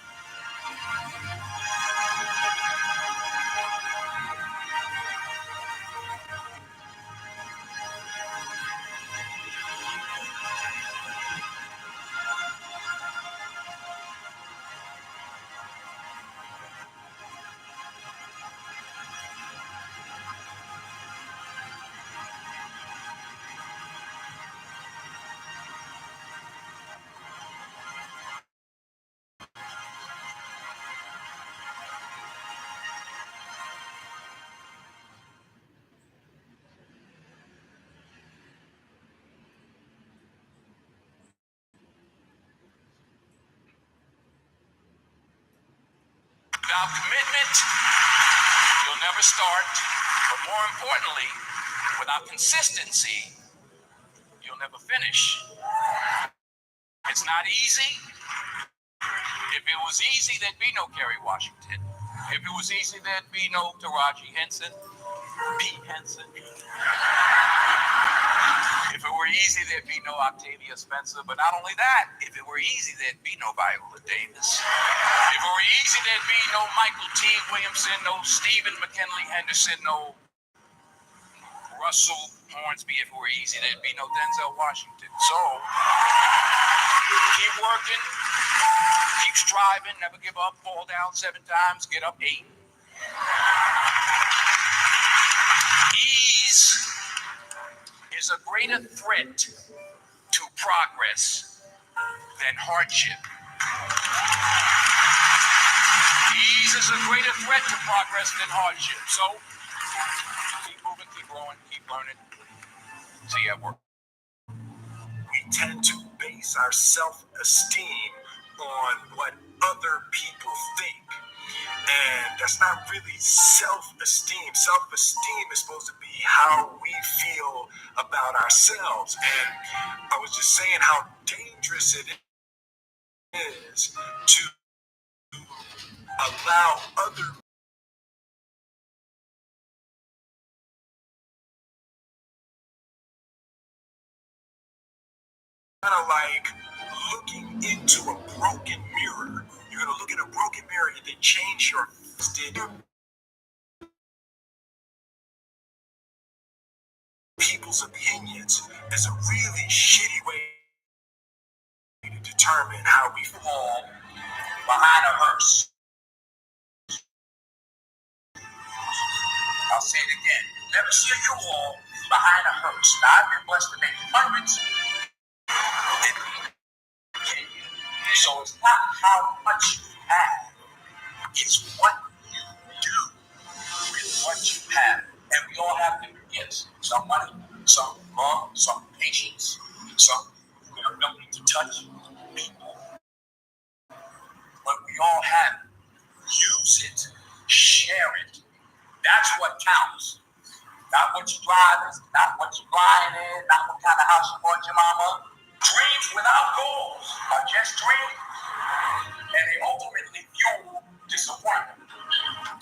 Without commitment, you'll never start. But more importantly, without consistency, you'll never finish. It's not easy. If it was easy, there'd be no Kerry Washington. If it was easy, there'd be no Taraji Henson. Pete Henson. If it were easy, there'd be no Octavia Spencer. But not only that, if it were easy, there'd be no Viola Davis. If it were easy, there'd be no Michael T. Williamson, no Stephen McKinley Henderson, no Russell Hornsby. If it were easy, there'd be no Denzel Washington. So, keep working, keep striving, never give up, fall down 7 times, get up 8. Ease is a greater threat to progress than hardship. Ease is a greater threat to progress than hardship. So, keep moving, keep growing, keep learning. See you at work. We tend to base our self-esteem on what other people think. And that's not really self-esteem. Self-esteem is supposed to be how we feel about ourselves. And I was just saying how dangerous it is to allow other kind of like looking into a broken mirror. You're gonna look in a broken mirror and then change your people's opinions is a really shitty way to determine how we fall behind a hearse. I'll say it again. Never see a U-Haul behind a hearse. Now, I've been blessed to make hundreds. So it's not how much you have, it's what you do with what you have. And we all have different gifts. Some money, some love, some patience, some ability to touch people. But we all have it. Use it, share it. That's what counts. Not what you drive, not what you're flying in, not what kind of house you bought your mama. Dreams without goals are just dreams, and they ultimately fuel disappointment.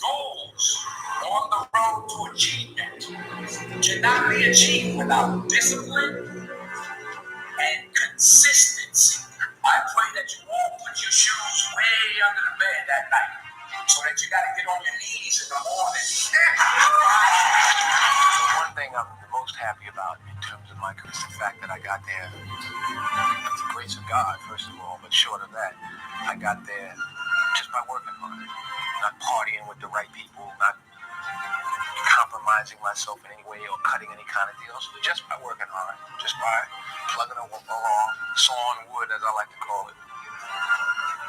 Goals on the road to achievement cannot be achieved without discipline and consistency. I pray that you all put your shoes way under the bed that night, so that you got to get on your knees in the morning. One thing I'm the most happy about in terms of my career is the fact that I got there with the grace of God, first of all, but short of that, I got there just by working hard, not partying with the right people, not compromising myself in any way or cutting any kind of deals, just by working hard, just by plugging along, sawing wood, as I like to call it.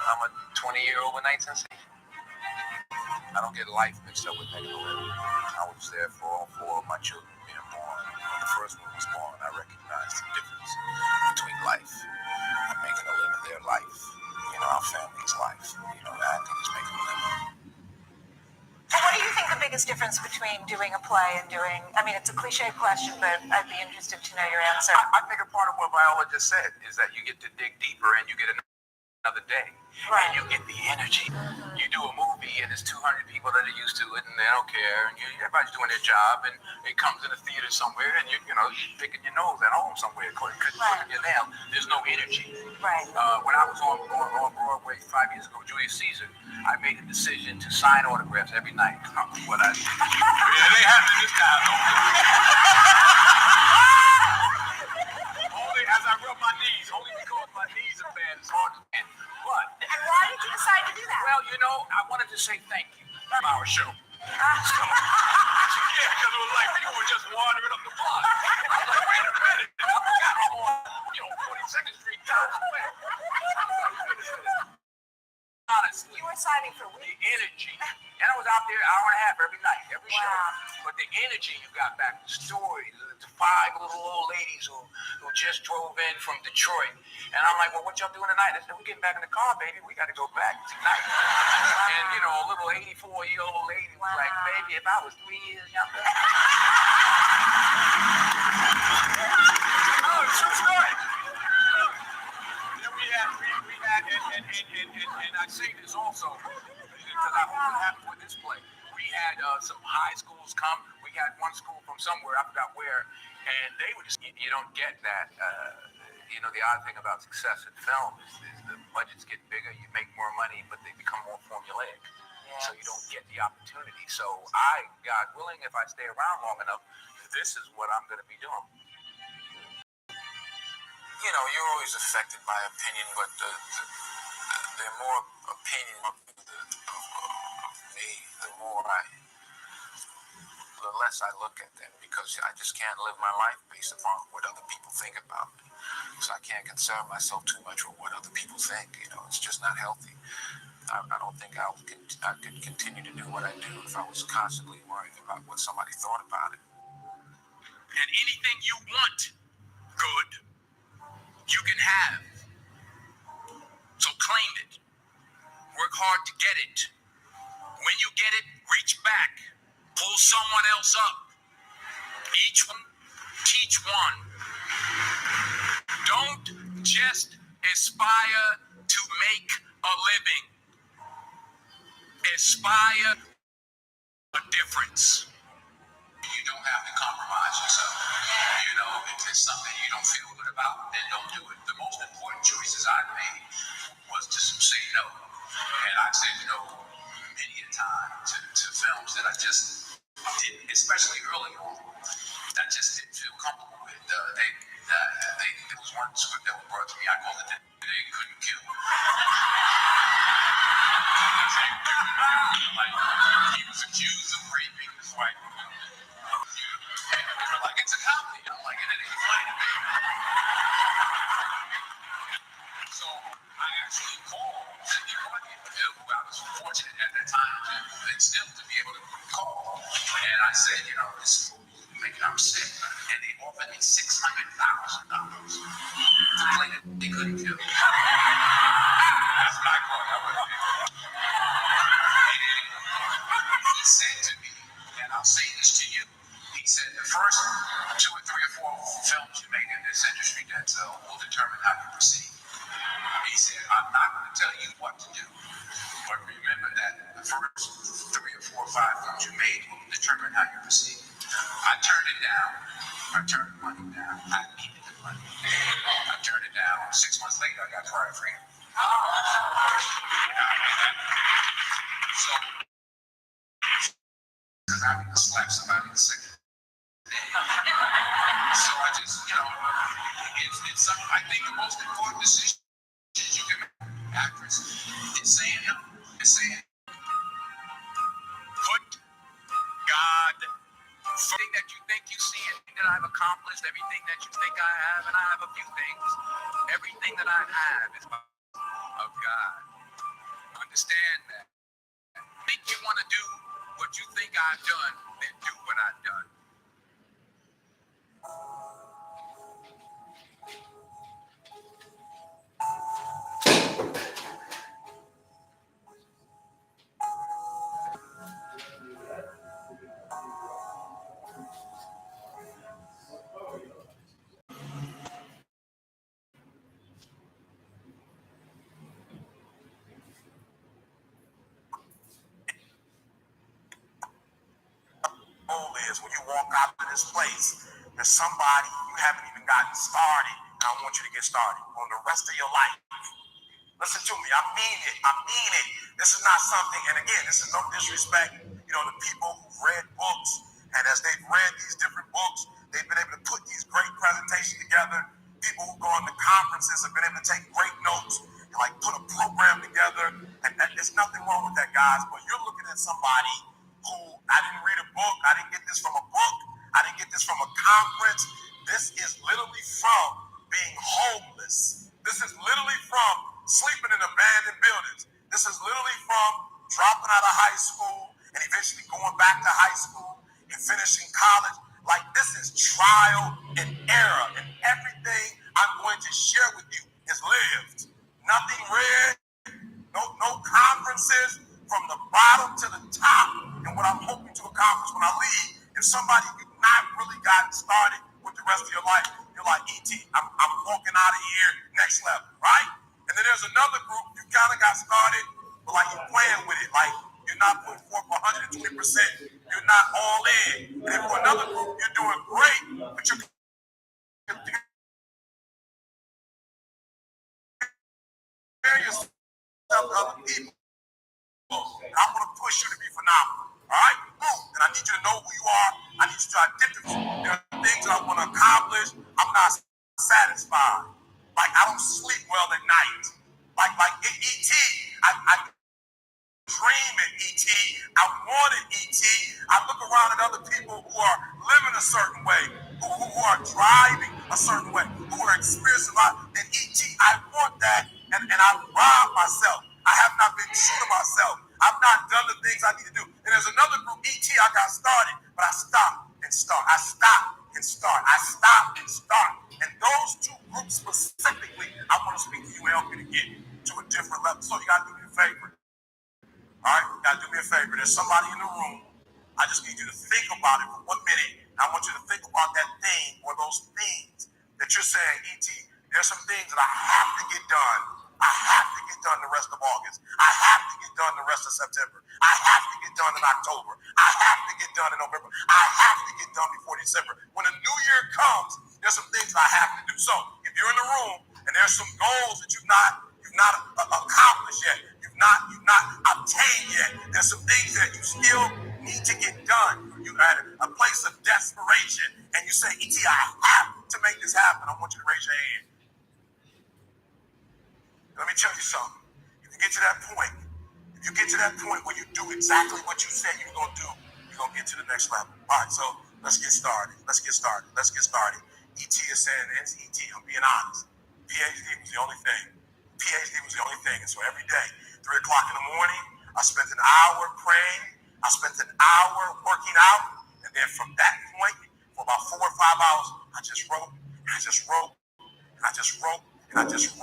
I'm a 20-year overnight sensation. I don't get life mixed up with making a living. I was there for all 4 of my children being born. When the first one was born, I recognized the difference between life and making a living, their life, our family's life. I think it's making a living. So what do you think the biggest difference between doing a play and doing, it's a cliche question, but I'd be interested to know your answer. I think a part of what Viola just said is that you get to dig deeper and you get another day. Right. And you get the energy. You do a movie movie and there's 200 people that are used to it and they don't care, and everybody's doing their job, and it comes in a theater somewhere, and you're picking your nose at home somewhere, clicking your nail. There's no energy. Right. When I was on Broadway 5 years ago, Julius Caesar, I made a decision to sign autographs every night. What I did. Yeah, they have to this time. Only as I rub my knees, only because my knees are bad. It's hard to get. But And why did you decide to do that? well, I wanted to say thank you for our show. Yeah, because it was like people were just wandering up the block. I was like, wait a minute. I forgot I'm on, 42nd Street, Times Square. Honestly, You were signing for the weeks. energy. And I was out there an hour and a half every night, every show. Wow. But the energy you got back, the stories, the 5 little old ladies who just drove in from Detroit. And I'm like, well, what y'all doing tonight? They said, we're getting back in the car, baby. We got to go back tonight. And, a little 84-year-old lady was like, baby, if I was 3 years younger. Oh, true story. And I say this also, because I hope it happened with this play. We had some high schools come. We had one school from somewhere, I forgot where, and they were just, you don't get that. The odd thing about success in film is the budgets get bigger, you make more money, but they become more formulaic. So you don't get the opportunity. So God willing, if I stay around long enough, this is what I'm going to be doing. You're always affected by opinion, but the more opinion of me, the less I look at them, because I just can't live my life based upon what other people think about me. So I can't concern myself too much with what other people think. It's just not healthy. I don't think I could continue to do what I do if I was constantly worrying about what somebody thought about it. And anything you want good, you can have. So claim it. Work hard to get it. When you get it, reach back. Pull someone else up. Each one, teach one. Don't just aspire to make a living. Aspire a difference. You don't have to compromise yourself. If there's something you don't feel good about, then don't do it. The most important choices I've made was to say no. And I said no many a time to films that I just didn't, especially early on, I just didn't feel comfortable with. There was one script that was brought to me, I called it They Couldn't Kill. He was accused of raping his wife. They were like, it's a comedy. I'm like, it ain't funny to me. So I actually called Sidney Poitier, who I was fortunate at that time and still to be able to call. And I said, this is making I'm sick. And they offered me $600,000 to play that They Couldn't Kill. That's my call. He said to me, and I'll say this to you, he said the first 2 or 3 or 4 films you make in this industry that will determine how you proceed. He said, I'm not going to tell you what to do, but remember that the first 3 or 4 or 5 films you made will determine how you proceed. I turned it down. I turned the money down. I needed the money. I turned it down. 6 months later, I got Cry of Freedom. So, because I need to slap somebody in the second. So I just, it's something. I think the most important decision you can make, actress, is saying no. It's saying, put God first. Everything that you think you see, everything that I've accomplished, everything that you think I have, and I have a few things, everything that I have is of God. Understand that. Think you want to do what you think I've done, then do what I've done. is when you walk out of this place, there's somebody you haven't even gotten started. And I want you to get started on the rest of your life. Listen to me. I mean it. I mean it. This is not something, and again, this is no disrespect, the people who've read books, and as they've read these different books, they've been able to put these great presentations together. People who've gone to conferences have been able to take great notes and like put a program together. And there's nothing wrong with that, guys. But you're looking at somebody who I didn't read a book. I didn't get this from a book. I didn't get this from a conference. This is literally from being homeless. This is literally from sleeping in abandoned buildings. This is literally from dropping out of high school and eventually going back to high school and finishing college. Like, this is trial and error, and everything I'm going to share with you is lived. Nothing read, no conferences, from the bottom to the top. And what I'm hoping to accomplish when I leave, if somebody you've not really gotten started with the rest of your life, you're like, E.T., I'm walking out of here next level, right? And then there's another group, you kind of got started, but like you're playing with it, like you're not putting forth 120%, you're not all in. And then for another group, you're doing great, but you're comparing yourself to other people. And I'm going to push you to be phenomenal, all right? Boom. And I need you to know who you are. I need you to identify. There are things that I want to accomplish. I'm not satisfied. Like, I don't sleep well at night. Like E.T., I dream at E.T., I wanted E.T., I look around at other people who are living a certain way, who are driving a certain way, who are experiencing a lot. And E.T., I want that, and I rob myself. I have not been true to myself. I've not done the things I need to do. And there's another group, E.T., I got started, but I stopped and start. I stopped and start. I stopped and start. And those two groups specifically, I want to speak to you and help you to get to a different level. So you got to do me a favor. All right? You got to do me a favor. There's somebody in the room. I just need you to think about it for 1 minute. I want you to think about that thing or those things that you're saying, E.T., there's some things that I have to get done. I have to get done the rest of August. I have to get done the rest of September. I have to get done in October. I have to get done in November. I have to get done before December. When the new year comes, there's some things I have to do. So if you're in the room and there's some goals that you've not accomplished yet, you've not obtained yet, there's some things that you still need to get done. You're at a place of desperation and you say, E.T., I have to make this happen. I want you to raise your hand. Let me tell you something. If you get to that point where you do exactly what you said you're going to do, you're going to get to the next level. All right, so let's get started. E.T. is saying this. E.T., I'm being honest. PhD was the only thing. And so every day, 3 o'clock in the morning, I spent an hour praying. I spent an hour working out. And then from that point, for about 4 or 5 hours, I just wrote, and I just wrote, and I just wrote, and I just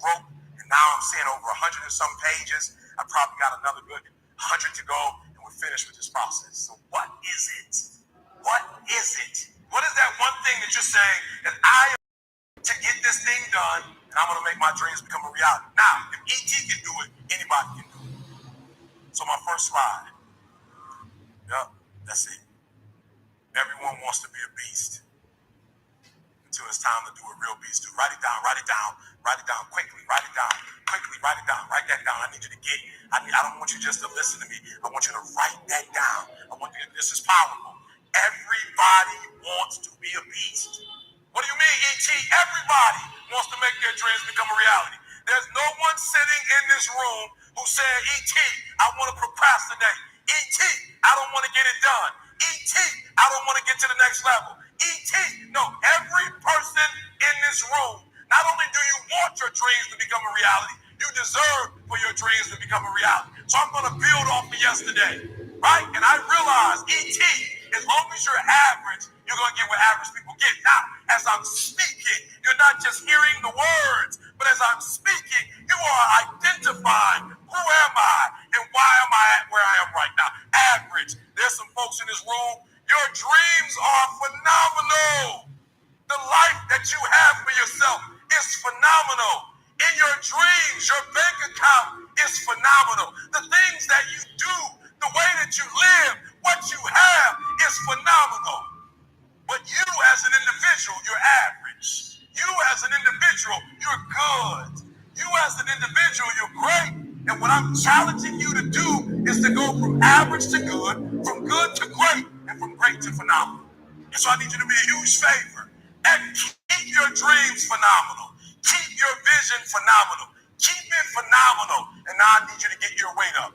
wrote. And now I'm seeing over 100 and some pages. I probably got another good 100 to go, and we're finished with this process. So what is it? What is it? What is that one thing that you're saying that I am to get this thing done, and I'm going to make my dreams become a reality? Now, if E.T. can do it, anybody can do it. So my first slide. Yep, that's it. Everyone wants to be a beast. Until it's time to do a real beast. Write it down quickly, write that down. I need you to get, I don't want you just to listen to me. I want you to write that down. This is powerful. Everybody wants to be a beast. What do you mean, E.T.? Everybody wants to make their dreams become a reality. There's no one sitting in this room who said, E.T., I want to procrastinate. E.T., I don't want to get it done. E.T., I don't want to get to the next level. E.T., no, every person in this room, not only do you want your dreams to become a reality, you deserve for your dreams to become a reality. So I'm going to build off of yesterday, right? And I realize, E.T., as long as you're average, you're going to get what average people get. Now, as I'm speaking, you're not just hearing the words, but as I'm speaking, you are identifying who am I and why am I at where I am right now. Average. There's some folks in this room, your dreams are phenomenal. The life that you have for yourself is phenomenal. In your dreams, your bank account is phenomenal. The things that you do, the way that you live, What you have is phenomenal. But you as an individual, you're average. You as an individual, you're good. You as an individual, you're great. And what I'm challenging you to do is to go from average to good, from good to great, and from great to phenomenal. And so I need you to be a huge favor and keep your dreams phenomenal. Keep your vision phenomenal. Keep it phenomenal. And now I need you to get your weight up.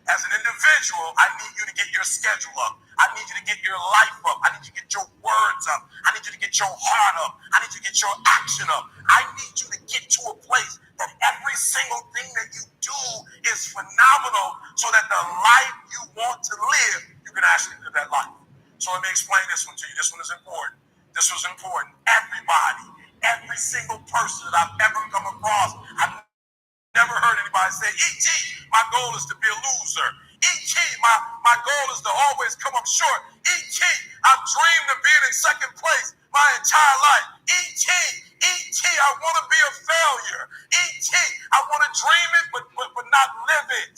As an individual, I need you to get your schedule up. I need you to get your life up. I need you to get your words up. I need you to get your heart up. I need you to get your action up. I need you to get to a place that every single thing that you do is phenomenal so that the life you want to live, you can actually live that life. So let me explain this one to you. This one is important. This was important. Everybody, every single person that I've ever come across, I've never heard anybody say, E.T., my goal is to be a loser. E.T., my goal is to always come up short. E.T., I've dreamed of being in second place my entire life. E.T., I want to be a failure. E.T., I want to dream it but not live it.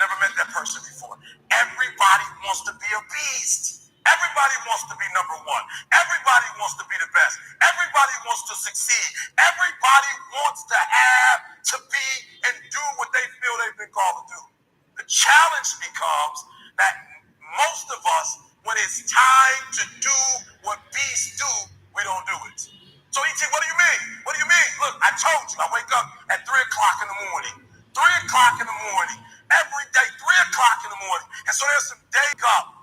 Never met that person before. Everybody wants to be a beast. Everybody wants to be number one. Everybody wants to be the best. Everybody wants to succeed. Everybody wants to have, to be, and do what they feel they've been called to do. The challenge becomes that most of us, when it's time to do what beasts do, we don't do it. So E.T., what do you mean? What do you mean? Look, I told you, I wake up at 3 o'clock in the morning. 3 o'clock in the morning. Every day, 3 o'clock in the morning. And so there's some days up.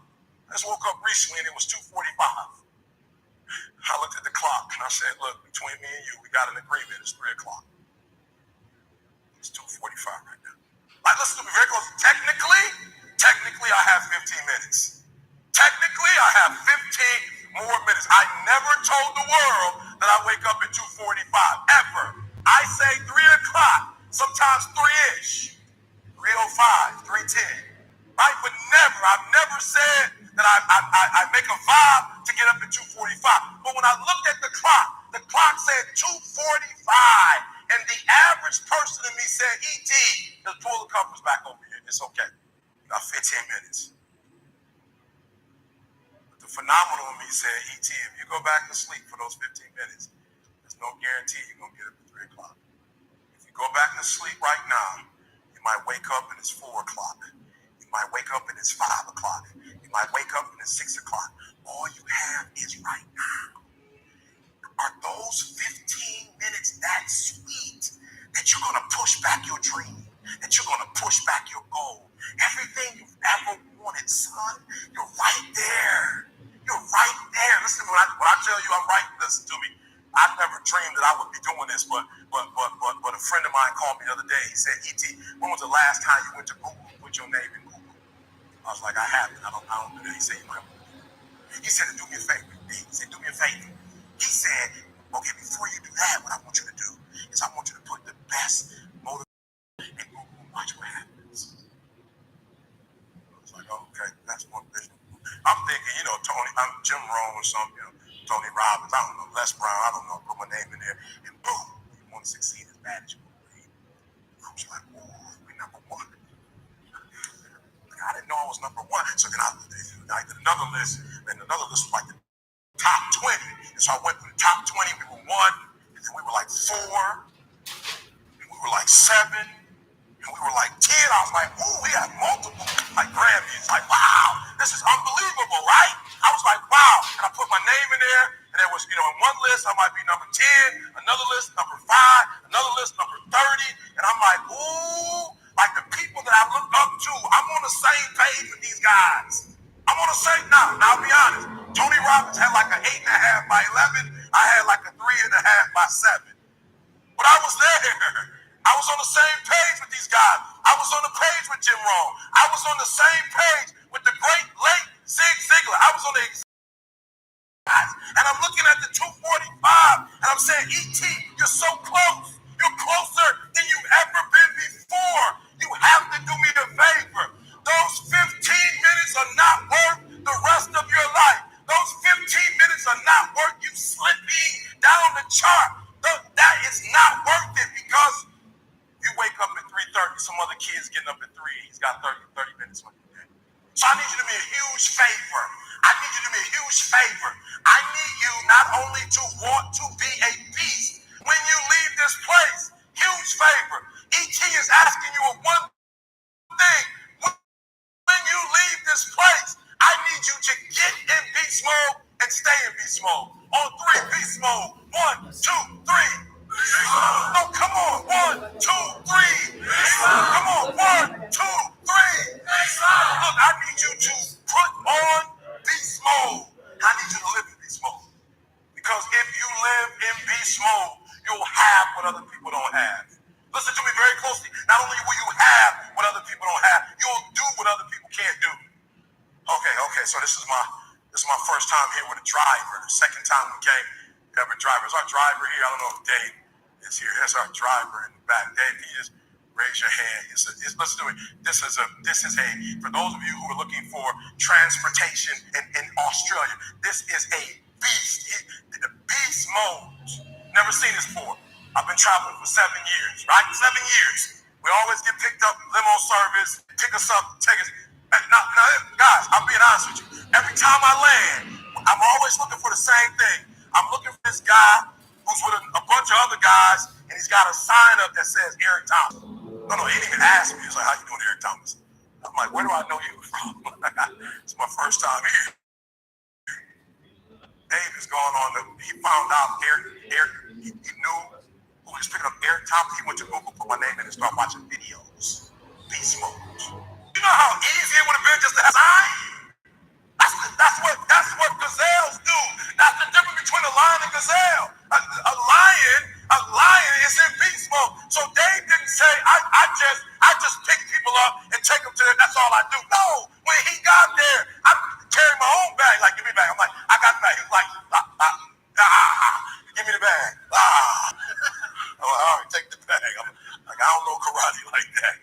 I just woke up recently and it was 2:45. I looked at the clock and I said, look, between me and you, we got an agreement. It's 3 o'clock. It's 2:45 right now. Like, listen to me very close. Technically, I have 15 minutes. Technically, I have 15 more minutes. I never told the world that I wake up at 2:45, ever. I say 3 o'clock, sometimes 3-ish, 3:05, 3:10. Right? But never, I've never said that I make a vow to get up at 2:45. But when I looked at the clock said 2:45. And the average person in me said, E.T., just pull the covers back over here. It's okay. You got 15 minutes. But the phenomenal in me said, E.T., if you go back to sleep for those 15 minutes, there's no guarantee you're going to get up at 3 o'clock. If you go back to sleep right now, you might wake up and it's 4 o'clock. You might wake up and it's 5 o'clock. You might wake up and it's 6 o'clock. All you have is right now. Are those 15 minutes that sweet that you're going to push back your dream, that you're going to push back your goal? Everything you've ever wanted, son, you're right there. You're right there. Listen, when I tell you I'm right, listen to me. I never dreamed that I would be doing this, but a friend of mine called me the other day. He said, E.T., when was the last time you went to Google and put your name in Google? I was like, I haven't. I don't do that. He said, you might want to do that. He said, do me a favor. He said, do me a favor. He said, okay, before you do that, what I want you to do is I want you to put the best motivation in Google and watch what happens. I was like, oh, okay, that's motivation. I'm thinking, Tony, I'm Jim Rohn or something, Tony Robbins, I don't know, Les Brown, I don't know, put my name in there, and boom, you want to succeed as bad as you want to be. I was like, ooh, we're number one. I didn't know I was number one. So then I did another list, and another list was like the top 20. And so I went from the top 20, we were 1, and then we were like 4, and we were like 7, and we were like 10. I was like, ooh, we have multiple like Grammys. Like, wow, this is unbelievable, right? I was like, wow. And I put my name in there, and there was, in one list, I might be number 10, another list, number 5, another list, number 30. And I'm like, ooh, like the people that I look up to, I'm on the same page with these guys. I'm on the same, now I'll be honest. Tony Robbins had like an 8.5 by 11. I had like a 3.5 by 7. But I was there. I was on the same page with these guys. I was on the page with Jim Rohn. I was on the same page with the great late Zig Ziglar. I was on the exact guys. And I'm looking at the 2:45 and I'm saying, E.T., you're so close. You're closer than you've ever been before. You have to do me a favor. Those 15 minutes are not worth the rest of your life. Those 15 minutes are not worth you slipping down the chart. That is not worth it because you wake up at 3:30. Some other kid's getting up at 3. He's got 30 minutes on your day. So I need you to do me a huge favor. I need you to do me a huge favor. I need you not only to want to be a beast when you leave this place. Huge favor. E.T. is asking you a one thing. When you leave this place, I need you to get in beast mode and stay in beast mode. On three, beast mode. 1, 2, 3. No, come on. 1, 2, 3. Come on. 1, 2, 3. Look, I need you to put on beast mode. I need you to live in beast mode. Because if you live in beast mode, you'll have what other people don't have. Listen to me very closely. Not only will you have what other people don't have, you'll do what other people can't do. Okay. So this is my first time here with a driver. The second time we came, we have a driver. Is our driver here? I don't know if Dave is here. That's our driver in the back. Dave, can you just raise your hand? Let's do it. This is a for those of you who are looking for transportation in Australia. This is a beast. The beast mode. Never seen this before. I've been traveling for 7 years, right? 7 years. We always get picked up, limo service, pick us up, take us. Now, guys, I'm being honest with you. Every time I land, I'm always looking for the same thing. I'm looking for this guy who's with a bunch of other guys, and he's got a sign up that says Eric Thomas. No, he didn't even ask me. He's like, how you doing, Eric Thomas? I'm like, where do I know you from? It's my first time here. Dave is going on. He found out Eric, he knew who was picking up Eric Thomas. He went to Google, put my name in, and started watching videos. Beast mode. You know how easy it would have been just to have a sign? That's what gazelles do. That's the difference between a lion and gazelle. A lion is in beast mode. So Dave didn't say, I just pick people up and take them to them. That's all I do. No, when he got there, I carried my own bag. Like, give me the bag. I'm like, I got the bag. He was like, give me the bag. I'm like, all right, take the bag. I'm like, I don't know karate like that.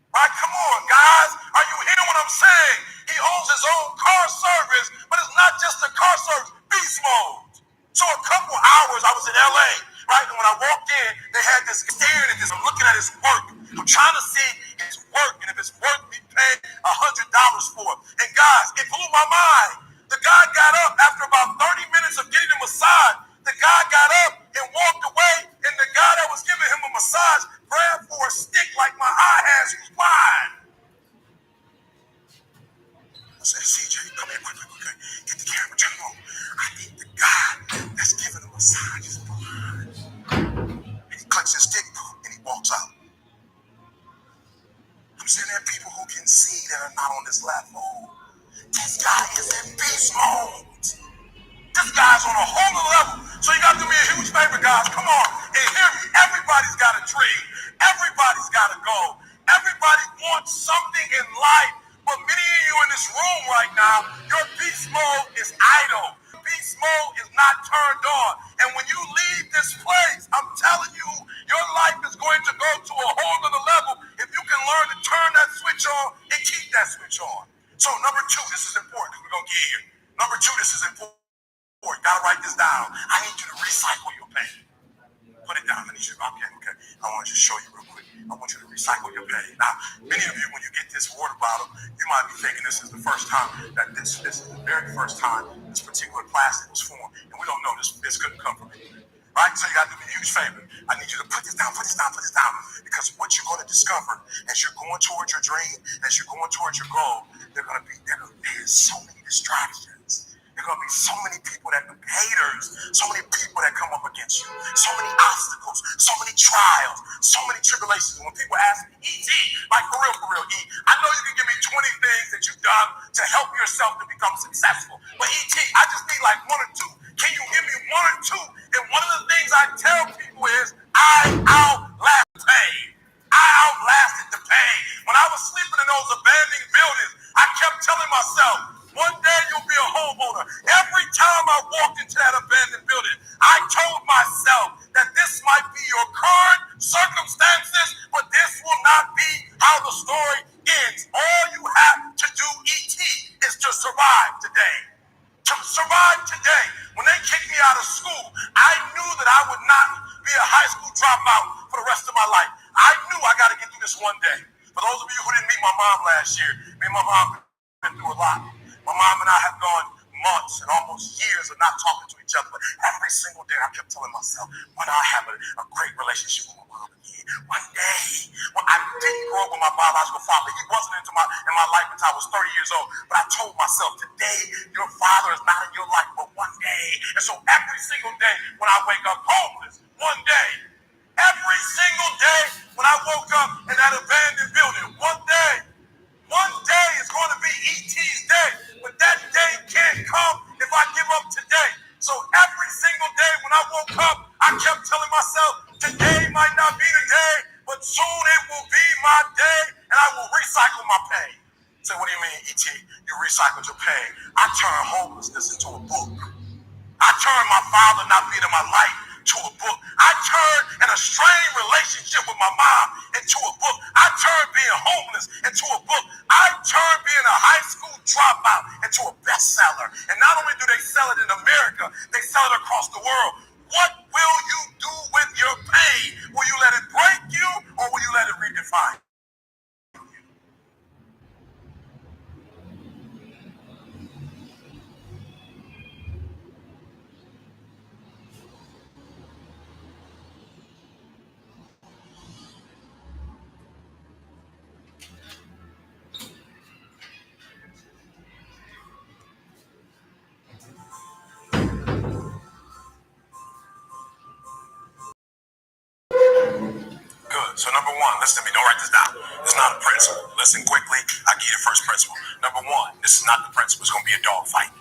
Right, come on, guys. Are you hearing what I'm saying? He owns his own car service, but it's not just a car service, beast mode. So a couple hours, I was in LA, right? And when I walked in, they had this staring at this. I'm looking at his work. I'm trying to see his work, and if it's worth me paying $100 for it. And guys, it blew my mind. The guy got up after about 30 minutes of getting a massage. The guy got up and walked away, and the guy that was giving him a massage grabbed for a stick like my eye has was blind. I said, CJ, come here quickly, okay? Get the camera, turn it on. I think the guy that's giving a massage is blind. And he clicks his stick and he walks out. I'm saying there are people who can see that are not on this level. This guy is in beast mode. This guy's on a whole other level. So you got to do me a huge favor, guys. Come on and hear me. Everybody's got a dream. Everybody's got a goal. Everybody wants something in life. But many of you in this room right now, your beast mode is idle. Beast mode is not turned on. And when you leave this place, I'm telling you, your life is going to go to a whole other level if you can learn to turn that switch on and keep that switch on. So number 2, this is important because we're going to get here. Number 2, this is important. You gotta write this down. I need you to recycle your pain. Put it down. I need you. Okay. I want to just show you real quick. I want you to recycle your pain. Now, many of you, when you get this water bottle, you might be thinking this is the first time that this is the very first time this particular plastic was formed, and we don't know this couldn't come from anywhere. Right? So you gotta do me a huge favor. I need you to put this down, because what you're going to discover as you're going towards your dream, as you're going towards your goal, there's so many distractions. There are going to be so many people haters, so many people that come up against you, so many obstacles, so many trials, so many tribulations. When people ask me, E.T., like for real, E, I know you can give me 20 things that you've done to help yourself to become successful. But E.T., I just need like 1 or 2. Can you give me 1 or 2? And one of the things I tell people is, I outlast pain. I outlasted the pain. When I was sleeping in those abandoned buildings, I kept telling myself, one day you'll be a homeowner. Every time I walked into that abandoned building, I told myself that this might be your current circumstances, but this will not be how the story ends. All you have to do, E.T., is to survive today. To survive today. When they kicked me out of school, I knew that I would not be a high school dropout for the rest of my life. I knew I got to get through this one day. For those of you who didn't meet my mom last year, me and my mom been through a lot. My mom and I have gone months and almost years of not talking to each other. But every single day I kept telling myself, when I have a great relationship with my mom again, one day, when I didn't grow up with my biological father, he wasn't in my life until I was 30 years old. But I told myself, today your father is not in your life, but one day. And so every single day when I wake up homeless, one day, every single day when I woke up in that abandoned building, one day is going to be E.T.'s day, but that day can't come if I give up today. So every single day when I woke up, I kept telling myself, today might not be the day, but soon it will be my day, and I will recycle my pain. So what do you mean, E.T.? You recycled your pain. I turned homelessness into a book. I turned my father not being in my life to a book. I turned an estranged relationship with my mom into a book. I turned being homeless into a book. I turned being a high school dropout into a bestseller. And not only do they sell it in America, they sell it across the world. What will you do with your pain? Will you let it break you, or will you let it redefine you? Good. So number one, listen to me. Don't write this down. It's not a principle. Listen quickly. I give you the first principle. Number one, this is not the principle. It's going to be a dog fight.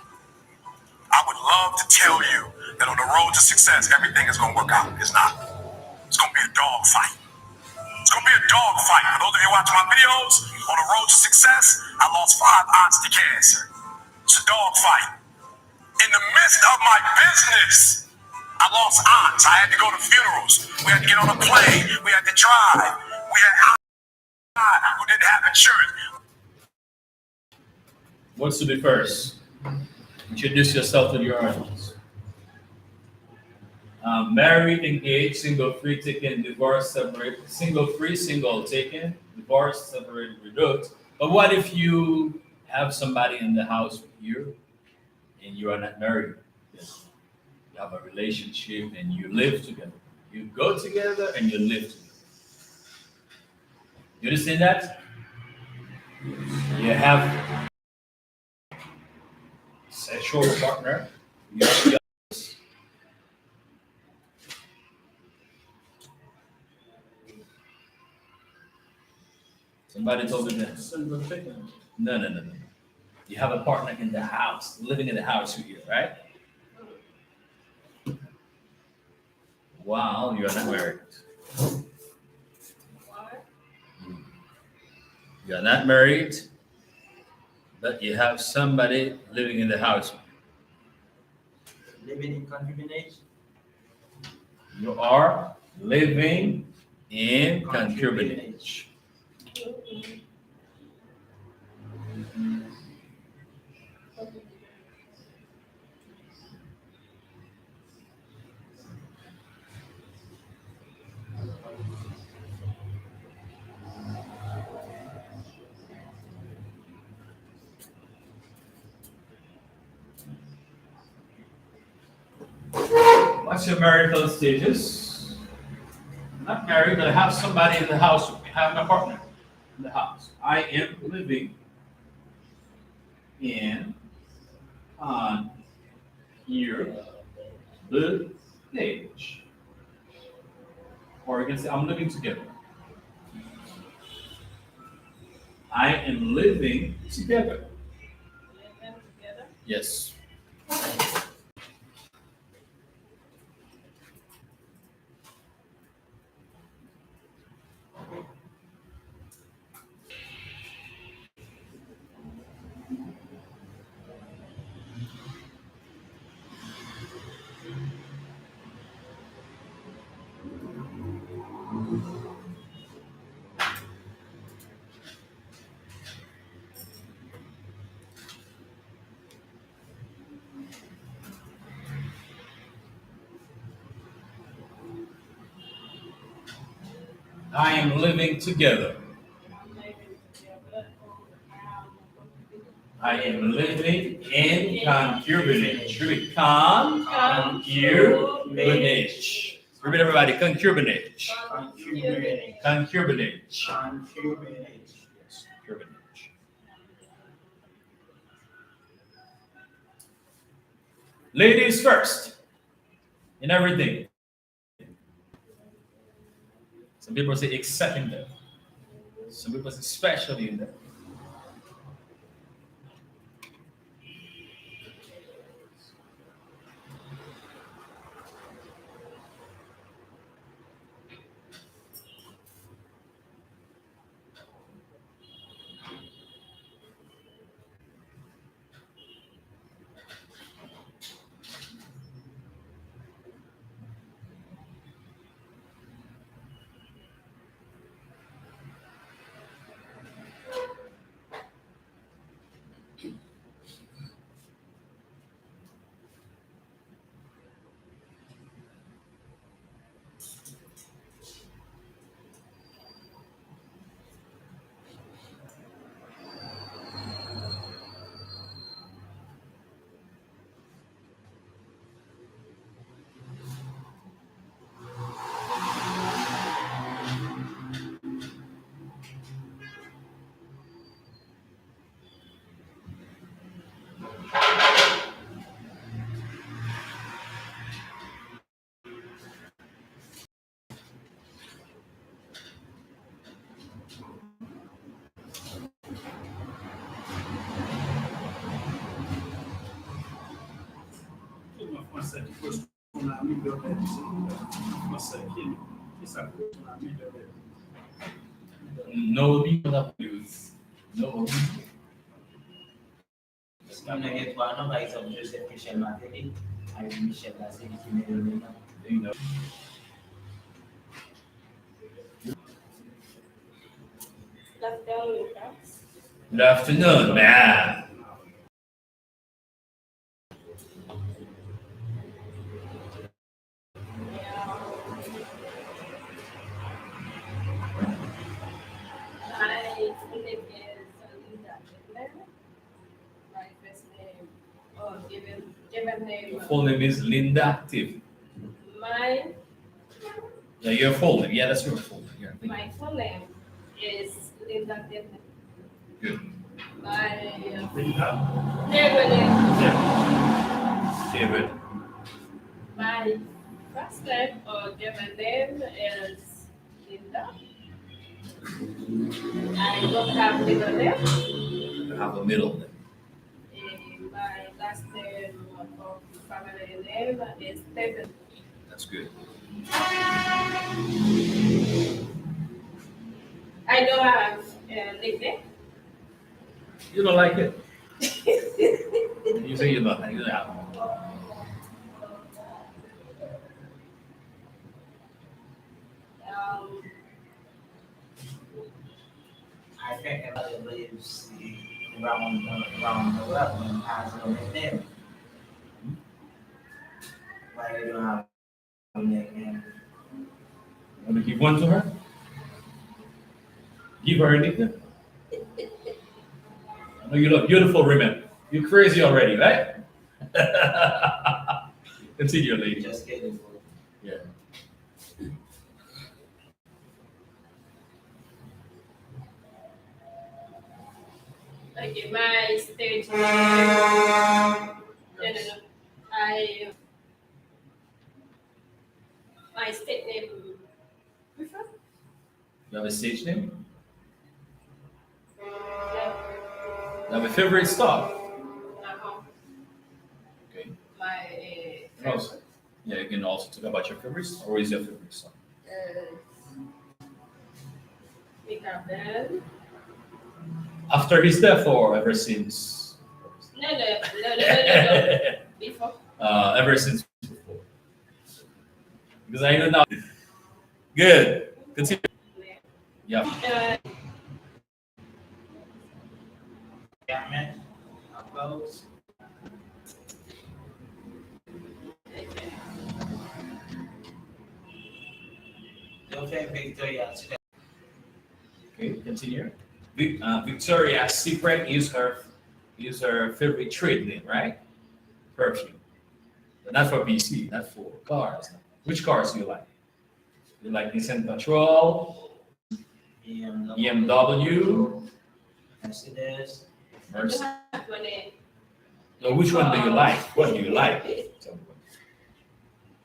I would love to tell you that on the road to success, everything is going to work out. It's not. It's going to be a dog fight. It's going to be a dog fight. For those of you watching my videos, on the road to success, I lost 5 aunts to cancer. It's a dog fight. In the midst of my business, I lost aunts. I had to go to funerals. We had to get on a plane. We had to drive. We had aunts who didn't have insurance. What's to be first? Introduce yourself to your audience. Married, engaged, single, free, taken, divorced, separate, single, free, single, taken, divorced, separated, widowed. But what if you have somebody in the house with you and you are not married? You have a relationship and you live together. You go together and you live together. You understand that? You have sexual partner. Somebody told me that. Single taken. No. You have a partner in the house, living in the house with you, right? Wow, you are not married. What? You are not married, but you have somebody living in the house. Living in concubinage. You are living in concubinage. What's your marital status? Not married, but I have somebody in the house with me. I have my partner in the house. I am living in on your village. Or you can say, I'm living together. I am living together. Living together? Yes. I am living together. I'm living together. I am living in concubinage. Repeat. Concubinage. Repeat, everybody. Concubinage. Concubinage. Concubinage. Concubinage. Yes, concubinage. Ladies first in everything. Some people say except in them. Some people say especially in them. Nossa, que funcionamento deve ser. Nossa, que essa funcionamento deve. No people that use. No. I'm gonna get one of guys of Joseph Michel Matéli. I will Michel Matéli qui m'a donné. You know. Good afternoon, man. My full name is Linda Hitler. My first name, given name. Your full name is Linda Active. My Yeah, your full name. Yeah, that's your full name. Yeah, thank my full name is Linda Hitler. you. Good. My Linda. neighbor name. David. My first name or given name is Linda. I don't have middle name. You have a middle name. My last name or family name is David. That's good. I don't have a nickname. You don't like it? You say you don't like it. Um, I think everybody believes around the world and has no nickname. Why you don't have a nickname? Want to give one to her? Give her a nickname? I know you look beautiful, women. You're crazy already, right? Continue, lady. Just kidding. Yeah. okay, my stage name. No. My state name. Which one? You have a stage name? Yeah. You have a favorite star? Uh-huh. Okay. My And also, yeah, you can also talk about your favorite star. Or is your favorite star? Mika Ben. After his death or ever since? No. Before. Ever since before. Because I know now. Good. Continue. Yeah. Yeah, close. Don't say Victoria today. Okay, continue. Victoria's secret is her is our favorite trade name, right? Perfume. But not for PC, not for cars. Which cars do you like? You like Nissan Patrol, BMW, Mercedes. Mercedes? When they- No, which one do you like? What do you like?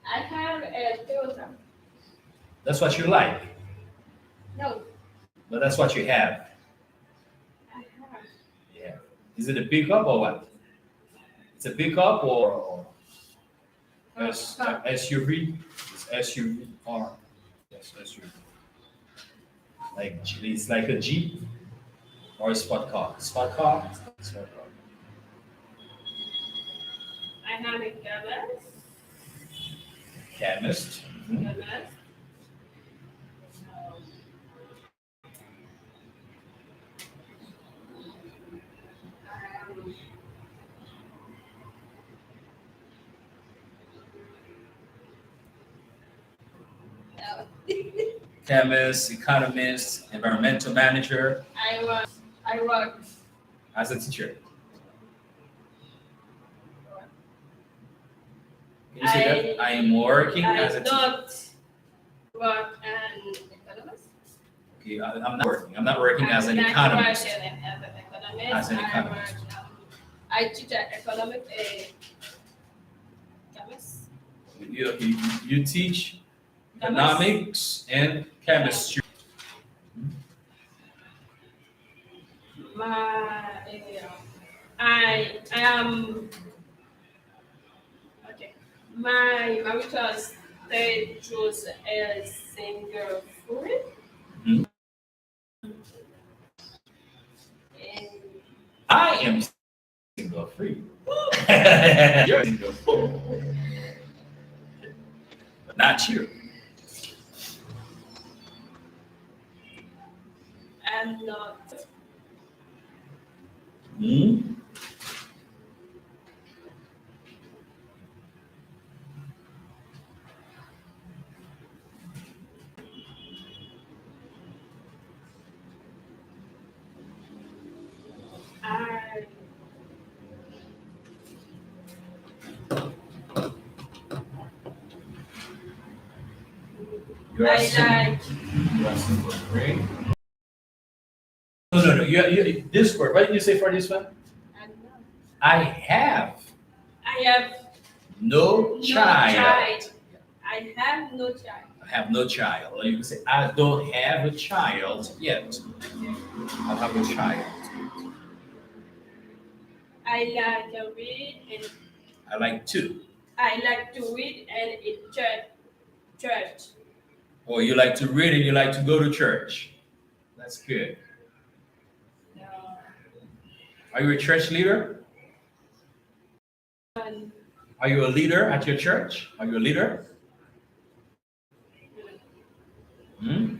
I have a Toyota. That's what you like, No, but that's what you have. I have. Yeah. Is it a pickup or what? It's a pickup or SUV? It's SUV or yes, SUV. Like it's like a Jeep or a sport car. Sport car. Sport car. I have a Camus. Chemist. Mhm. Camus. Um, um, Chemist, economist, environmental manager, I work. as a teacher. Can you say that? I am working as a I teacher. not work an economist. Okay, I'm not working. I'm not working as an I'm not economist. working as an economist. As an I economist. work, I teach economic chemist. You teach economics and chemistry. I am okay. My marital status is single free. Mhm. And I am single free. You're single free. But not you. I'm not. Hmm? I You are I single. like You are single free. No. This word. What did you say for this one? I'm not. I have I have no no child. child. I have no child. I have no child. Or you can say, I don't have a child yet. I have a child. I like to read and I like to. I like to read and in church. Or you like to read and you like to go to church. That's good. No. Are you a church leader? And Are you a leader at your church? Are you a leader? Hmm?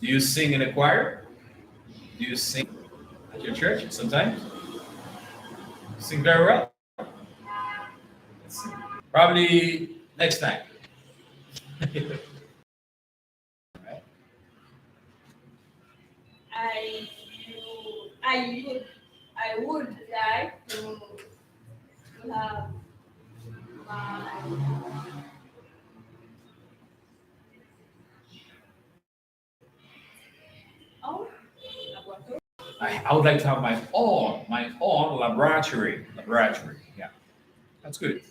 Do you sing in a choir? Do you sing at your church sometimes? You sing very well. Let's see. Probably next time. Alright. I would like to have my own laboratory. I would like to have my own laboratory. Laboratory, yeah. That's good.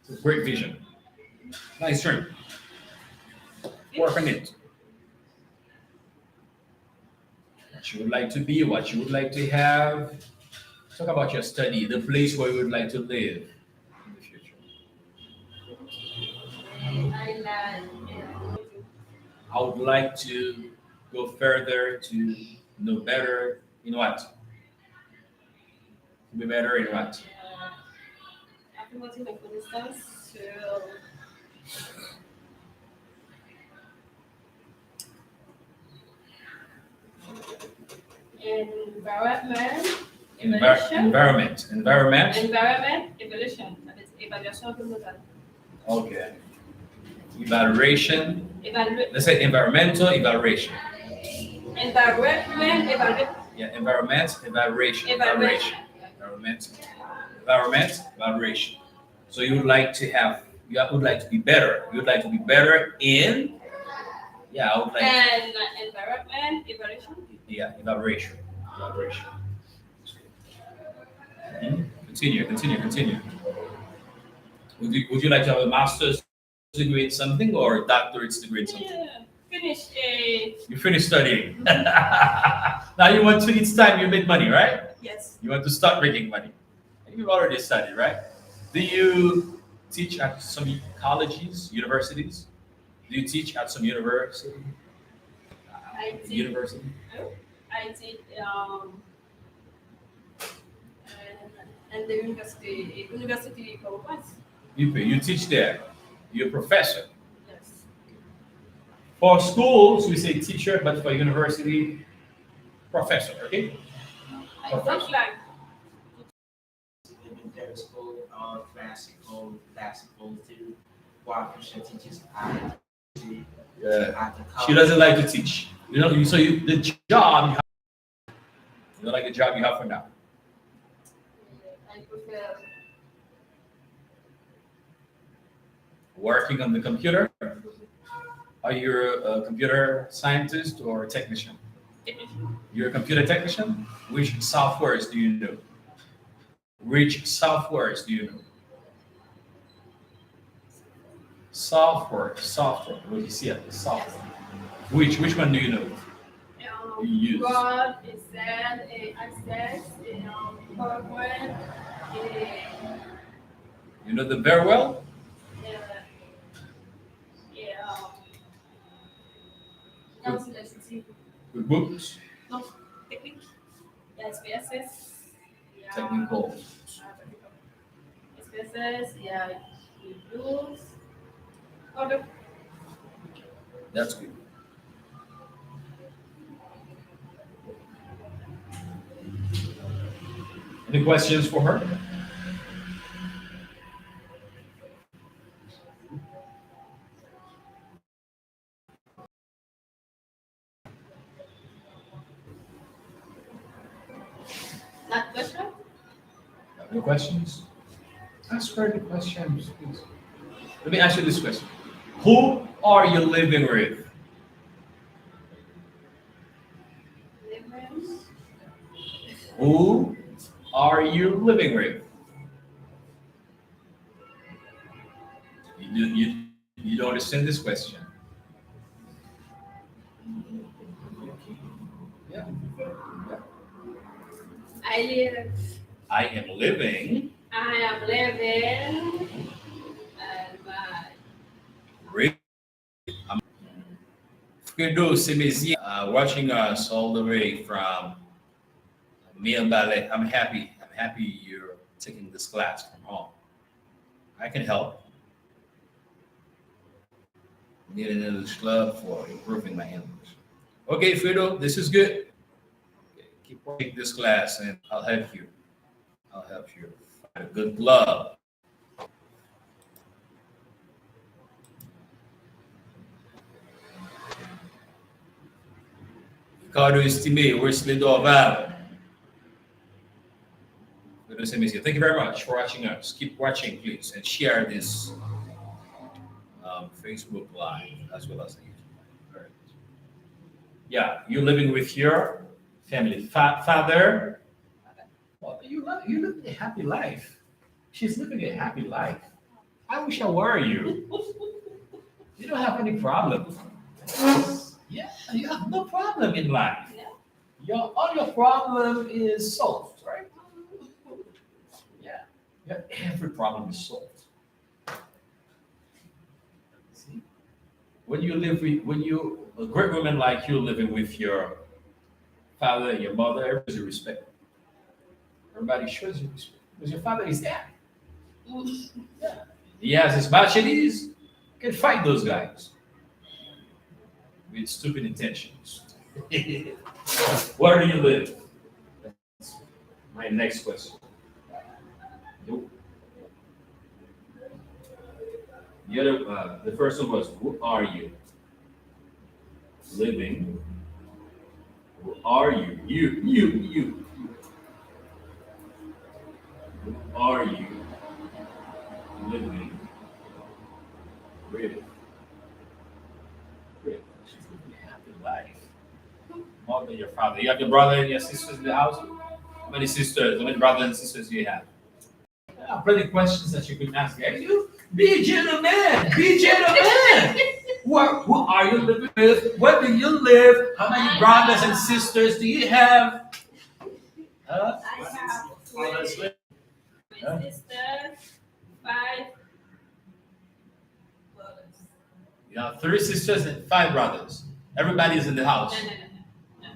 It's a great vision. Nice dream. Work on it. What you would like to be, what you would like to have. Talk about your study, the place where you would like to live in the future. I like I would like to go further to know better in what? To be better in what? affirmative for instance to environment evolution. Environment. Environment evolution. That is evaluation environmental. Okay. Evaluation. Evaluate Let's say environmental evaluation. environment Yeah, environment, evaluation, Evaluation. evaluation. So you would like to have, you would like to be better. You would like to be better in, yeah, I would like, And environment, evaluation. yeah, evaluation. Continue. Would you like to have a master's degree in something or a doctorate degree in something? Yeah. Finish a You finished studying. Now you want to, it's time you make money, right? yes. You want to start making money. You've already studied, right? Do you teach at some colleges, universities? Do you teach at some university? I teach. University? I teach and the university campus. You teach there. You're a professor. Yes. For schools, we say teacher, but for university, professor, okay? I teach like Elementary school, classical too. Waukesha teaches IT. Yeah. At the She college. doesn't like to teach. You know, so the job you have, you don't like the job you have for now. I prefer Working on the computer. Are you a computer scientist or a technician? technician. You're a computer technician? Which softwares do you know? Which softwares do you know? Software. What do you see at the software? Which one do you know? You use. Word, Excel, Access, PowerPoint, You know them very well? Calculations, QuickBooks, no, technique, SPSS, yeah. technical. SPSS, yeah, Windows, other. That's good. Any questions for her? Not question? No questions? Ask her the questions, please. Let me ask you this question. Who are you living with? Living. Who are you living with? You don't understand this question. Yeah. I live. I am living And my with. Fredo Semezi, watching us all the way from Miel Ballet. I'm happy you're taking this class from home. I can help. Need an English club for improving my English. Okay, Fredo, this is good. Okay, keep taking this class and I'll help you. Find a good club. Ricardo Estime, Wesley Dorval. Thank you very much for watching us. Keep watching, please, and share this Facebook Live as well as the YouTube Live. All right. Yeah, you're living with your family. Father, well, you live a happy life. She's living a happy life. I wish I were you. You don't have any problem. Yeah, you have no problem in life. All your problem is solved, right? Yeah, every problem is solved. See, when a great woman like you living with your father and your mother, everybody's respect. Everybody shows you respect because your father is there. Yeah. He has his machetes. You can fight those guys with stupid intentions. Where do you live? That's my next question. Nope. The first one was, who are you? Living. Who are you? You. Who are you living with? She's living a happy life. More than your father. You have your brother and your sisters in the house? How many sisters? How many brothers and sisters do you have? Plenty questions that you could ask. Hey, you be a gentleman. Be a gentleman. Who are you living with? Where do you live? How many brothers and sisters do you have? Huh? I have Honestly, my sisters, 5 brothers. You have 3 sisters and 5 brothers. Everybody's in the house. No.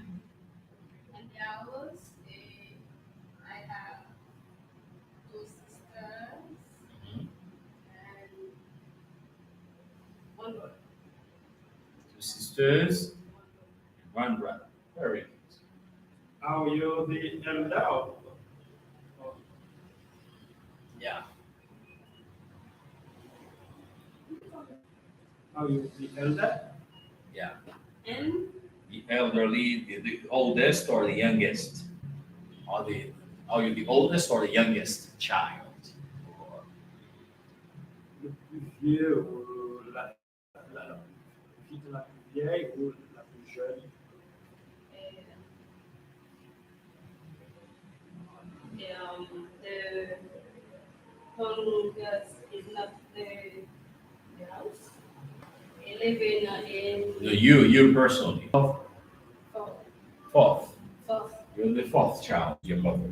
And the house, I have 2 sisters and 1 brother. 2 sisters and 1 brother. Very good. are you the elder? Yeah. Are you the elder? Yeah. And The elderly, the oldest or the youngest? Are you the oldest or the youngest child? Le plus vieux ou la fille la plus vieille ou la plus jeune? the youngest is not the house. I live in No, you personally. fourth. 4th. Fourth. You're the 4th child, your mother.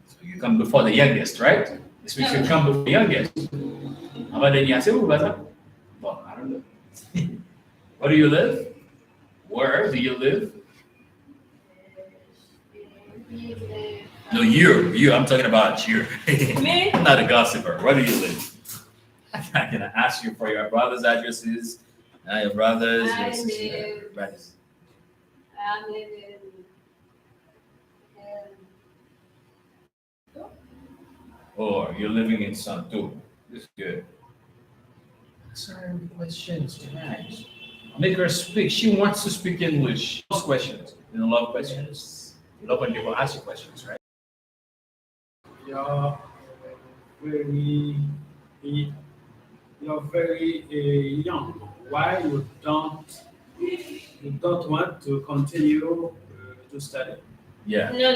So you come before the youngest, right? This means you come before the youngest. Apa ada niat sih, bahasa? Well, I don't know. Where do you live? Where do you live? No, you. I'm talking about you. Me? I'm not a gossiper. Where do you live? I'm not gonna ask you for your brother's addresses. Your brothers, your I sisters, live- brothers. I'm living Or you're living in Santo. This is good. Answer the questions, guys. Make her speak. She wants to speak English. Those questions. You don't love questions. You love when people ask you questions, right? You're very, you're very young. Why you don't want to continue to study? Yeah. No.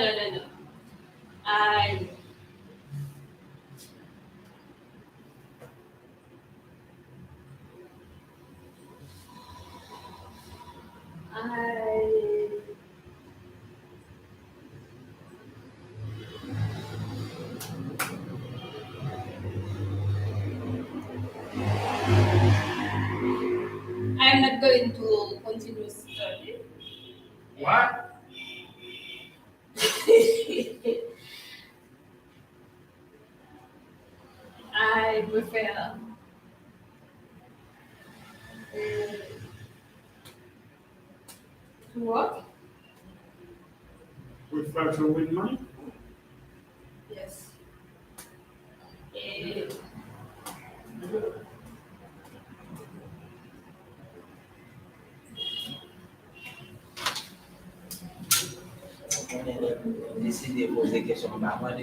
I'm not going to continue study. What? I prefer to work. Prefer to win money? Yes. Décidé de poser question à maman.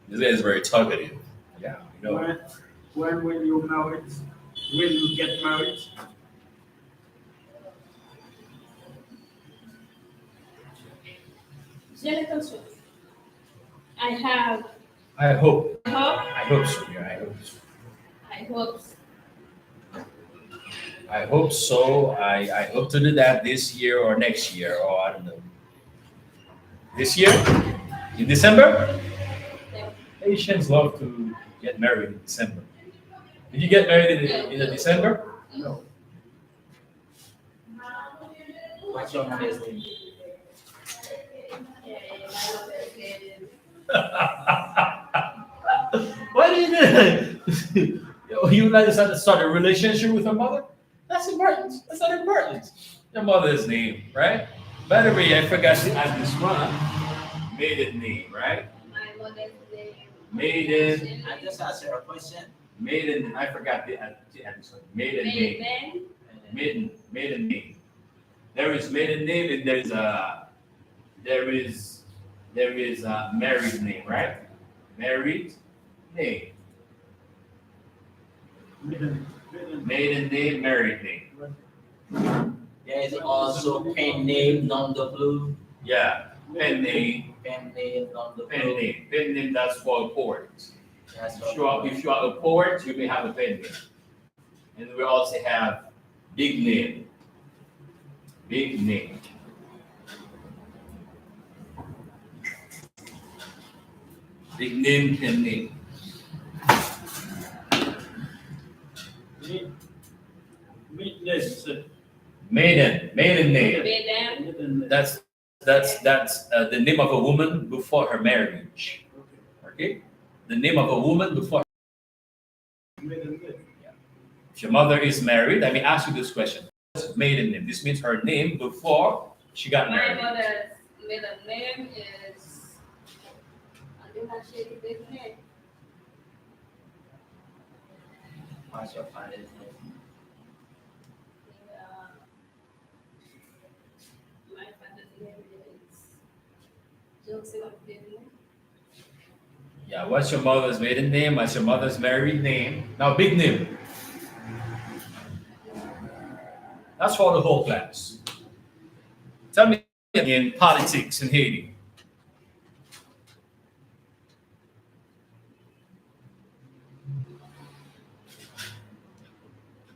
This guy is very talkative. Yeah, you know. When will you marry? Will you get married? J'ai l'intention. I have I hope. hope. I hope so. Yeah, I hope so. I hope. I hope so. I hope to do that this year or next year, or I don't know. This year? In December? Yeah. Asians love to get married in December. Did you get married in December? No. What's your mother's name? Why did you like to start a relationship with her mother? That's important. That's not important. Your mother's name, right? By the way, I forgot to add this one. Maiden name, right? My mother's name. Maiden. I just asked her a question. Maiden, I forgot the sorry, maiden name. Maiden. Maiden name. There is maiden name and there is a married name, right? Married name. Maiden name, married name. There is also pen name, non-blue, Yeah. Pen name, pen name, non-blue. pen name. Pen name, that's for a poet. That's If you are a poet, you may have a pen name. And we also have big name. Big name. Big name, pen name. Maiden name. Maiden. That's the name of a woman before her marriage. Okay, the name of a woman before. If your mother is married, let me ask you this question: what's maiden name? This means her name before she got My married. mother's middle name is. I do not share the big name. What's your father's name? My father's name is Joseph Bidley. Yeah, what's your mother's maiden name? What's your mother's married name? Now, big name. That's for the whole class. Tell me in politics in Haiti.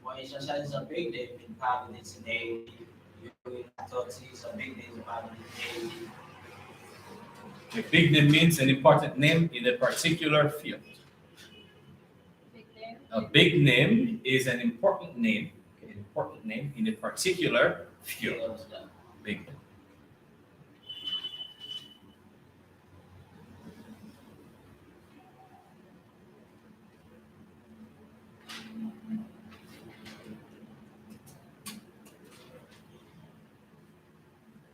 Well, essentially, it's a big day in politics today. You talk to some big days about it today. A big name means an important name in a particular field. Big name. A big name is an important name in a particular field. Big name.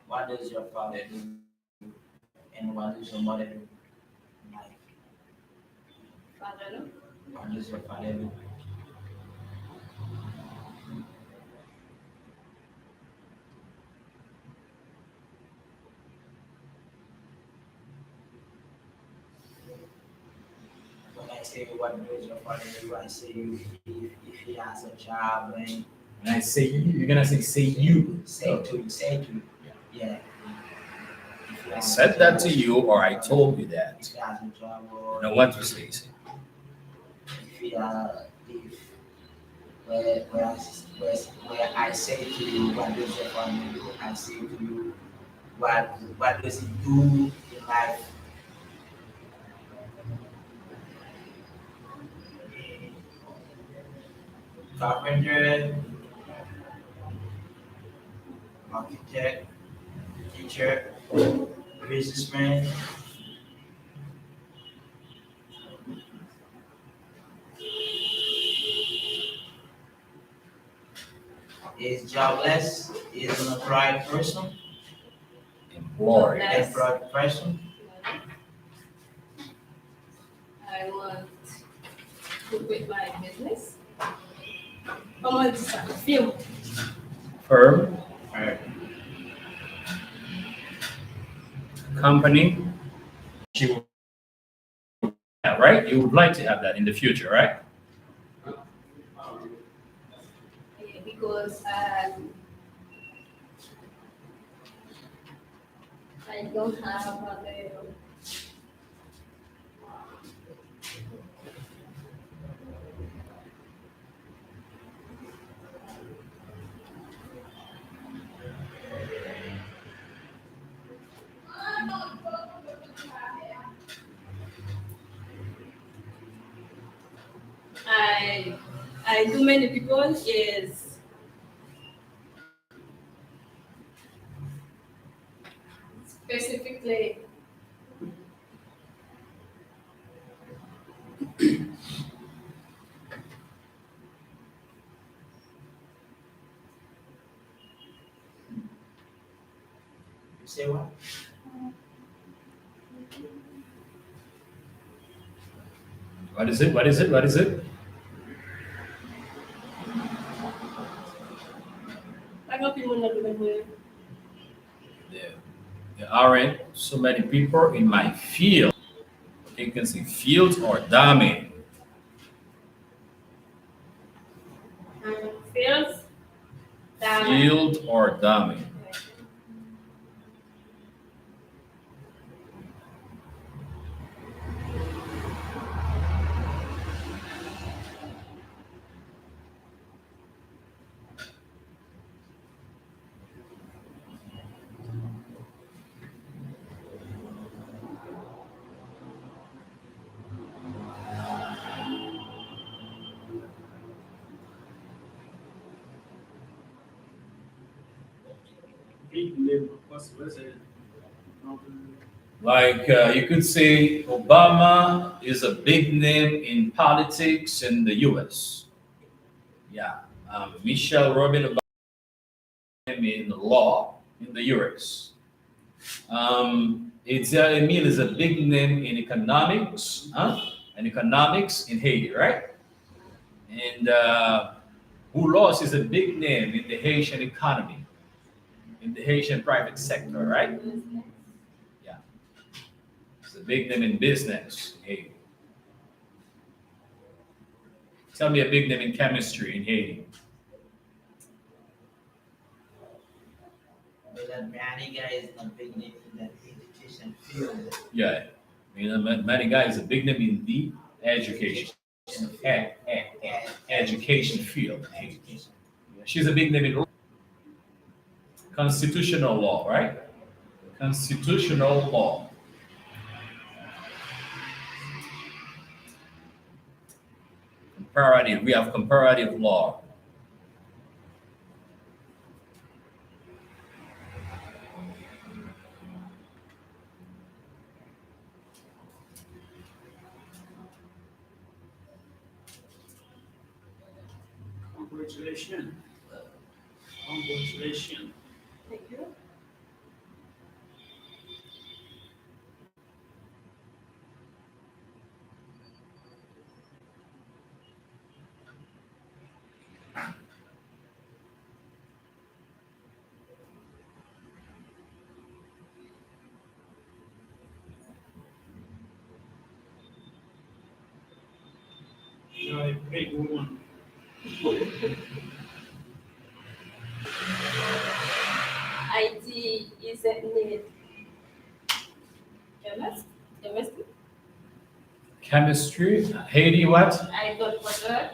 What does your father do? And what does your mother do? Like, Father, no? what does your father do? When I say what does your father do, I say if he has a job and When I say you, you're gonna say you. say to you. Yeah. If he I has a said that to job, you, or I told you that. If he has a job or Now what to say? if he if where I say to you what does your father do, I say to you what does he do in life. Carpenter, architect, teacher, businessman. Is jobless, is an employed person, Employed. Yes. employed person. I want to quit my business. I want to start a film. Firm. Company. You, yeah, right? You would like to have that in the future, right? Yeah, because I don't have a little. I do many people is specifically You say what? What is it? What is it? What is it? Agak pimun na doon mo. There aren't so many people in my field. You can say fields or domain. Feels that Field or domain. Big name, what's it? Like you could say Obama is a big name in politics in the US. Yeah. Michelle Robin Obama in law in the US. Emil is a big name in economics, and economics in Haiti, right? And Boulos is a big name in the Haitian economy, in the Haitian private sector, right? Yeah. It's a big name in business in Haiti. Tell me a big name in chemistry in Haiti. But Maniga is a big name in the education field. Yeah. Maniga is a big name in the education education field. Education. She's a big name in constitutional law, right? Constitutional law. Comparative. We have comparative law. Congratulations. Congratulations. Thank you. You're a big woman. IT isn't need chemist, chemistry. Chemistry. Haiti, what? I don't produce.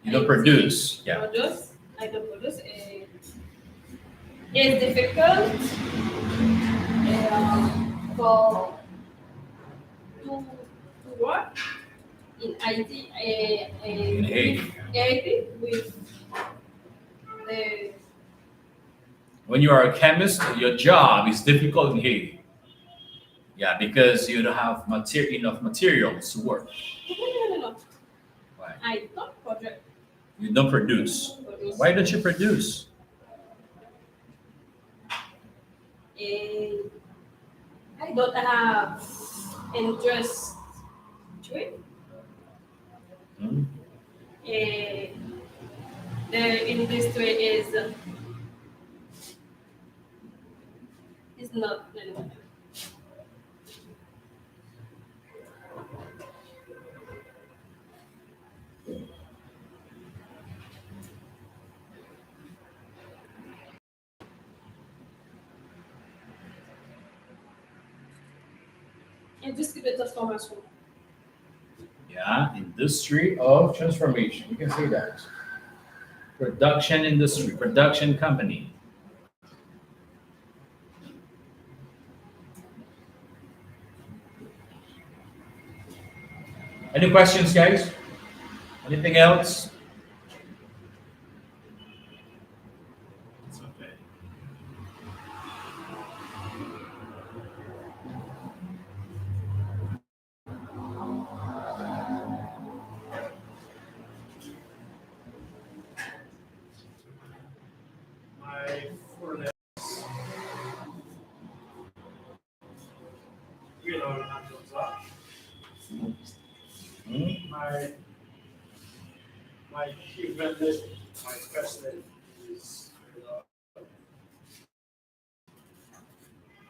You don't produce. Yeah. Produce. I don't produce. It's difficult for to work in IT In Haiti. with the When you are a chemist, your job is difficult in Haiti. Yeah, because you don't have enough materials to work. no. Why? I don't project. You don't produce. Why don't you produce? I don't have interest to it. Hmm? The industry is not relevant. Industry de transformation. Yeah, industry of transformation. You can say that. Production industry, production company. Any questions, guys? Anything else? It's okay. My forehead will all handles up. Hmm? My given list, my first name is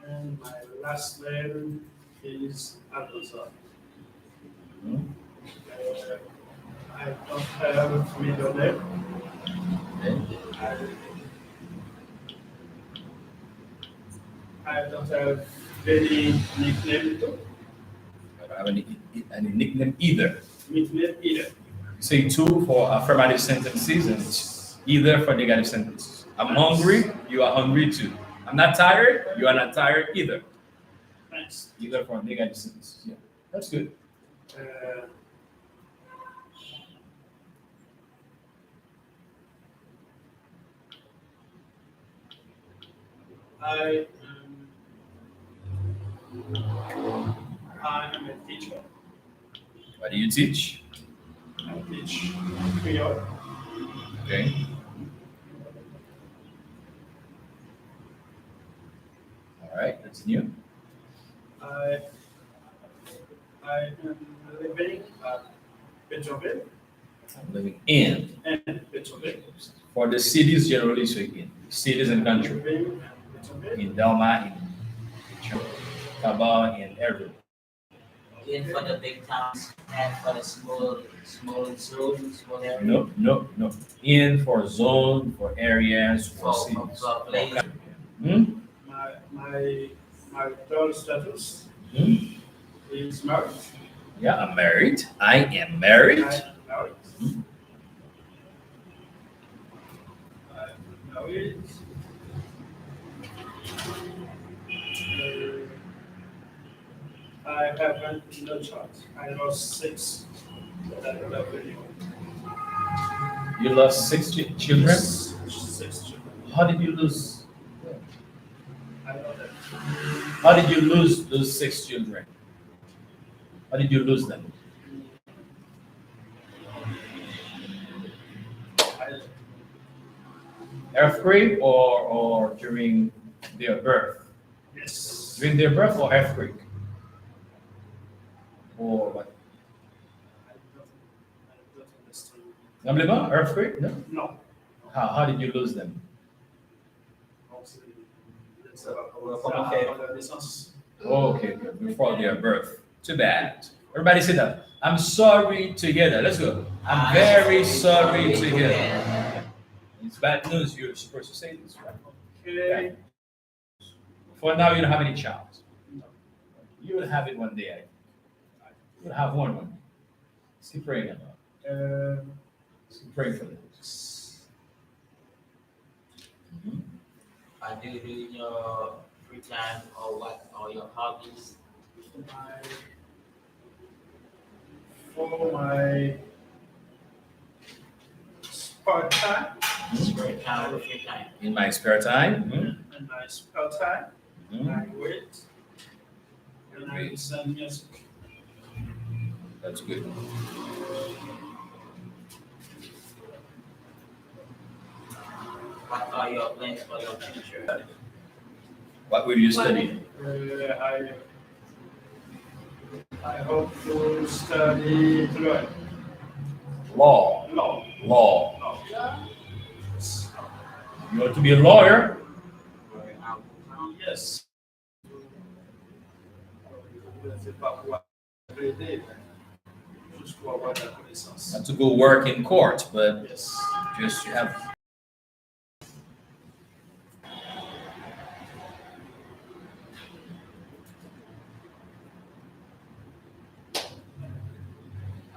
And my last name is Alonso. I don't have a middle name. I don't have any nickname too. I don't have any nickname either. Nickname either. Say two for affirmative sentences and it's either for negative sentences. I'm hungry, you are hungry too. I'm not tired, you are not tired either. Nice. Either for negative sentences. Yeah, that's good. I am a teacher. What do you teach? I teach Creole. Okay. All right, that's new. I am living at Beethoven I'm living in. and Beethoven. For the cities generally speaking, cities and country. Living at Beethoven. In Delma, in Cabal, in everywhere. In for the big towns and for the small zones, small areas. No. In for zone, for areas, for cities. For place. Hmm? My daughter status Hmm? is married. Yeah, I'm married. I am married. I'm married. Hmm? I'm married. I haven't no child. I lost 6. But I don't have any more. You lost 6 children? 6 children. How did you lose? I know that. How did you lose those 6 children? How did you lose them? I, Earthquake or during their birth? yes. During their birth or earthquake? Or what? I don't understand. Gambling? Earthquake? No. No. How did you lose them? It's a distance. Oh, okay, before their birth. Too bad. Everybody sit down. I'm sorry to hear that. Let's go. I'm very sorry to hear that. It's bad news. You're supposed to say this, right? Okay. For now, you don't have any child. You will have it one day. You'll have one day. Let's keep praying about it. Let's keep praying for them. What do you do in your free time or what or your hobbies? For my spare time Spare time or free time? In my spare time, and my spare time, mhm, I wait and I listen music. that's good. What are your plans for your future? What will you study? I hope to study law. Law. Law. Law. Law. You want to be a lawyer? Yes. Je ne sais pas quoi aider, juste pour avoir de la connaissance. Not to go work in court, but Yes. just to have.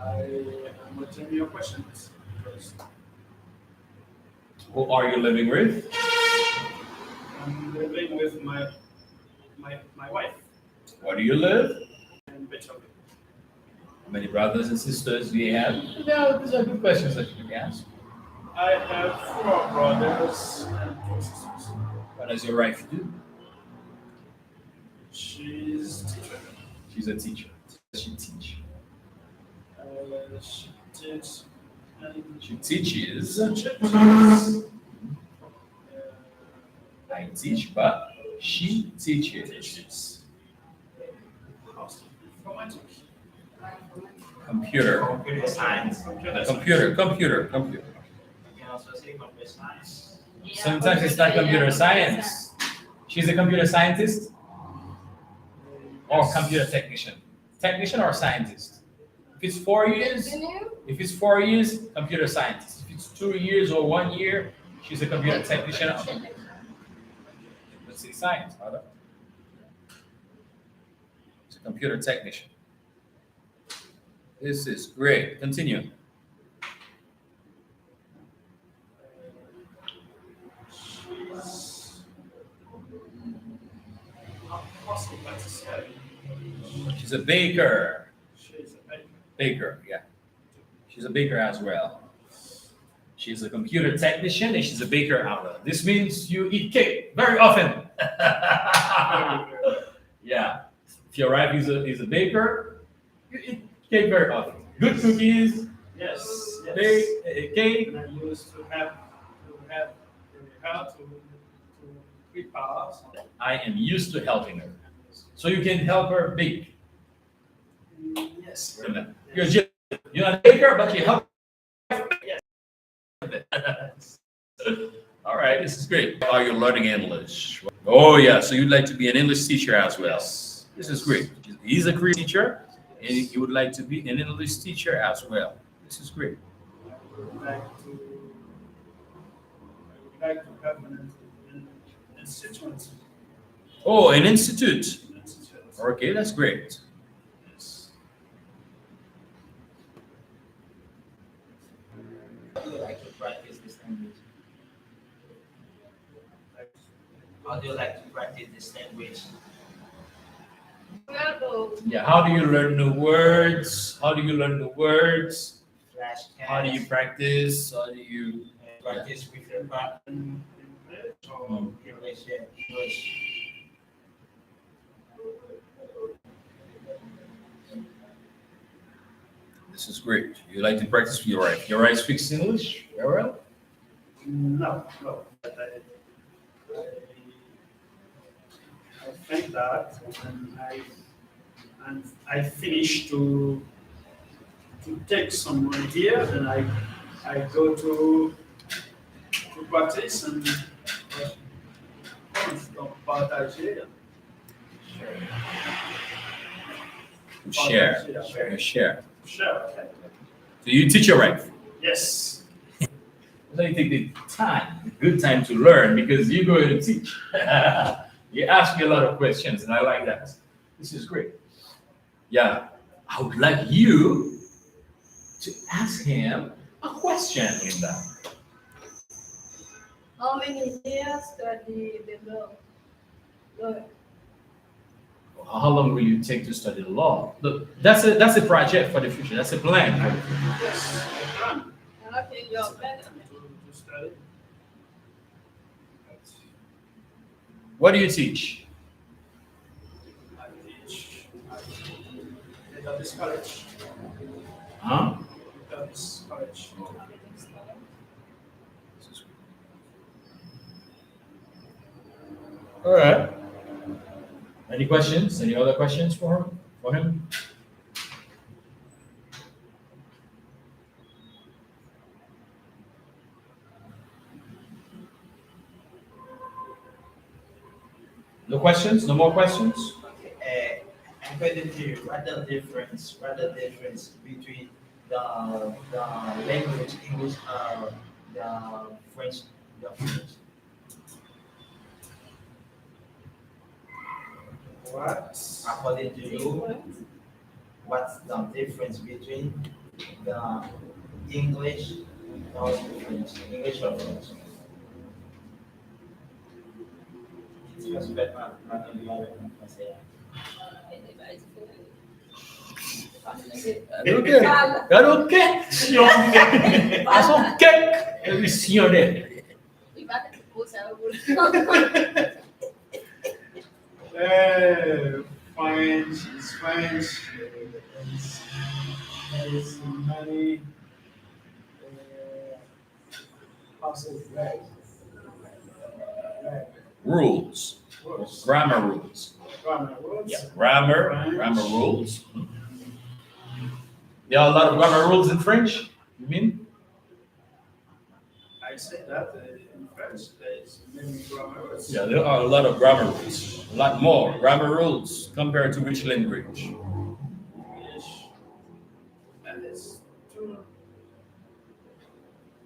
I'm attending your questions first. Who are you living with? I'm living with my wife Where do you live? in Beethoven. How many brothers and sisters do you have? No, these are good questions that you can ask. I have 4 brothers and 4 sisters. What does your wife do? She's teacher. She's a teacher. She teach. She teaches and She teaches. I teach, but she teaches. teaches informatics. Computer. Computer science. Computer. You can also say computer science. Sometimes it's not computer science. She's a computer scientist or computer technician. Technician or scientist? If it's 4 years, computer scientist. If it's 2 years or 1 year, she's a computer technician. Let's say science, hold up. It's a computer technician. This is great. Continue. She's a baker. She's a baker. Baker, yeah. She's a baker as well. She's a computer technician and she's a baker as well. This means you eat cake very often. Yeah. If your wife is a baker, you eat cake very often. Good cookies, Yes. cake. And I used to have her to prepare something. I am used to helping her. So you can help her bake. Yes. You're not a baker, but you help. All right, this is great. Are you learning English? Oh yeah, so you'd like to be an English teacher as well. Yes. This is great. He's a career teacher, and he would like to be an English teacher as well. This is great. I would like to have an institute. Oh, an institute. An institute. Okay, that's great. Yes. How do you like to practice this language? How do you like to practice this language? Yeah, how do you learn the words? How do you learn the words? Flashcards. How do you practice? How do you practice with your partner? So, English, yeah, English. This is great. You like to practice with your wife. Your wife speaks English very well? no. But I think that when I finish to take some idea, then I go to practice and partager. Share. Share. Share. Sure. Okay. So you teach your wife. Yes. So you take the time, the good time to learn because you're going to teach. You ask me a lot of questions and I like that. This is great. Yeah. I would like you to ask him a question in that. How many years study the law? How long will you take to study the law? Look, that's a project for the future. That's a plan for the future. Yes. I can. Okay, your plan. To study. What do you teach? I teach. Database college. Huh? Database college. All right. Any questions? Any other questions for him? No questions? No more questions? Okay, I'm going to hear what the difference between the language English the French documents. What? According to you, what's the difference between the English or French? English or French? Garoto quer? Faz o quê? Eu ensinei. French is French. There is many passes right. Rules. Words. Grammar rules. Grammar words. Yeah, grammar rules. There are a lot of grammar rules in French, you mean? I I say that in French, there is many grammars. Yeah, there are a lot of grammar rules, a lot more grammar rules compared to which language? English, and it's two.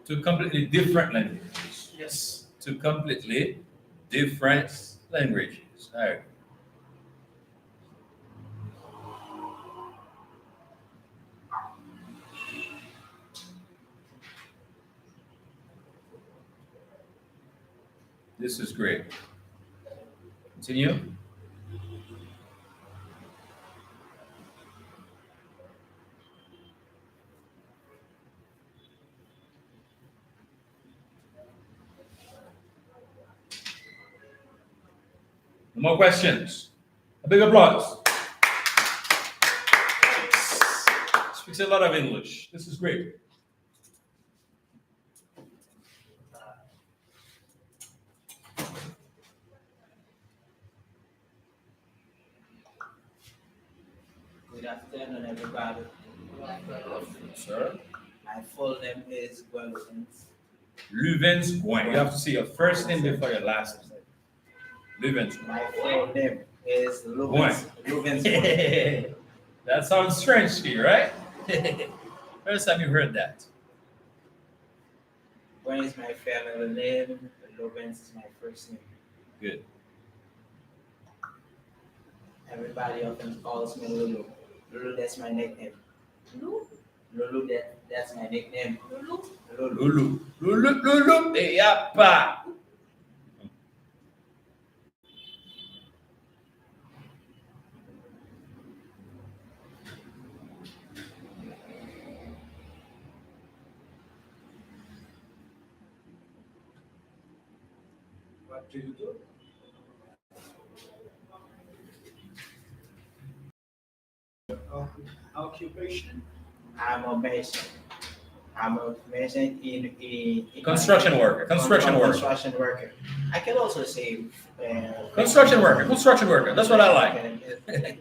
Two completely different languages. Yes. Two completely different languages. All right. This is great. Continue. No more questions. A big applause. Speaks a lot of English. This is great. Good afternoon, everybody. Sir. My full name is Gwelvins. Luvens Gouin. You have to say your first name before your last name. Luvens My full name is Luvens. Luvens Gouin. That sounds strange to you, right? First time you heard that. Gwen is my family name. Luvens is my first name. Good. Everybody often calls me Lulu. Lulu, that's my nickname. Lulu, Lulu, that's my nickname. Lulu. Lulu. Lulu. Hey, yappa. What do you do? Occupation? I'm a mason. I'm a mason in Construction worker. Construction worker. I can also say Construction worker. That's what I like. Okay.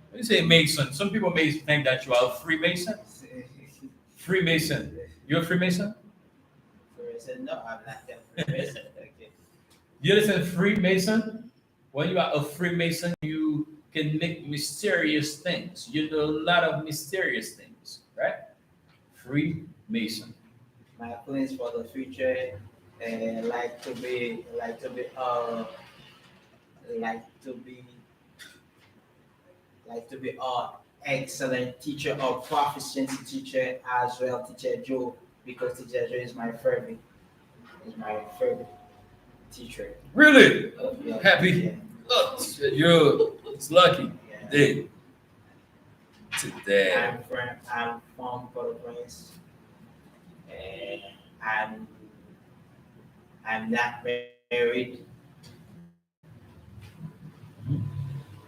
When you say Mason, some people may think that you are a Freemason. Freemason. You're a Freemason? No, I'm not a Freemason. Okay. You understand Freemason? When you are a Freemason, you can make mysterious things. You do a lot of mysterious things, right? Freemason. My plans for the future, like to be excellent teacher or proficiency teacher as well, Teacher Joe, because Teacher Joe is my favorite. Is my favorite teacher. Really? Yeah. Happy? Yeah. Look, it's lucky Yeah. day. Today. I'm from Port-au-Prince, and I'm not married.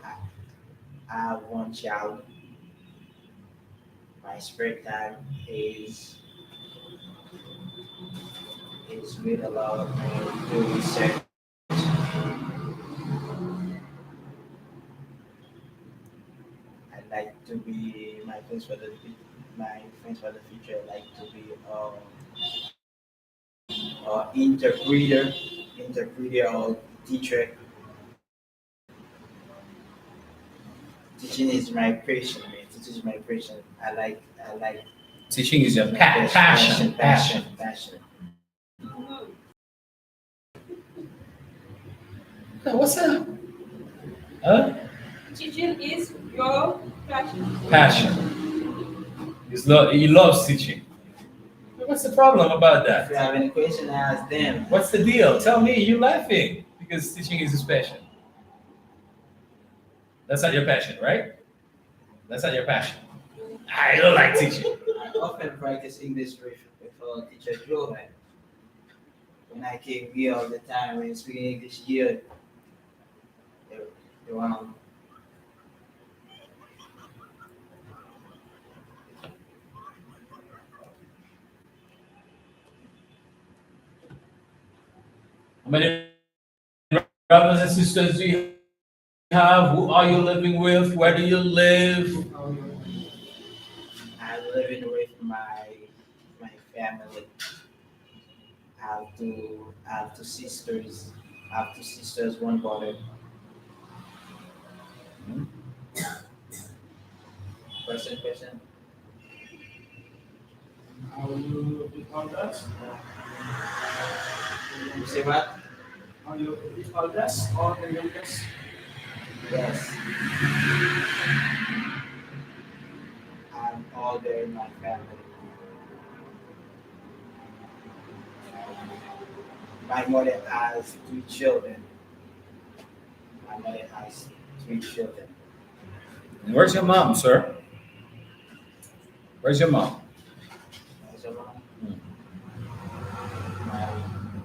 I have one child. My spare time is with a lot of me do research. I like to be my friends for the future. Like to be interpreter or teacher. Teaching is my passion. Man. Teaching is my passion. I like Teaching is your my passion. passion. What's up? Huh? Teaching is your passion. Passion. He loves teaching. What's the problem about If you that? have any question, ask them. What's the deal? Tell me. You're laughing because teaching is his passion. That's not your passion, right? That's not your passion. I don't like teaching. I often practice English with Teacher Joe. Man. When I came here all the time, when speaking English here, they want How many brothers and sisters do you have? Who are you living with? Where do you live? I'm living with my family. I have two sisters. I have two sisters, one brother. Question. How you repeat all that? You say what? Are you the eldest or the youngest? Yes. I'm older in my family. My mother has three children. My mother has three children. And where's your mom, sir? Where's your mom? As a mom,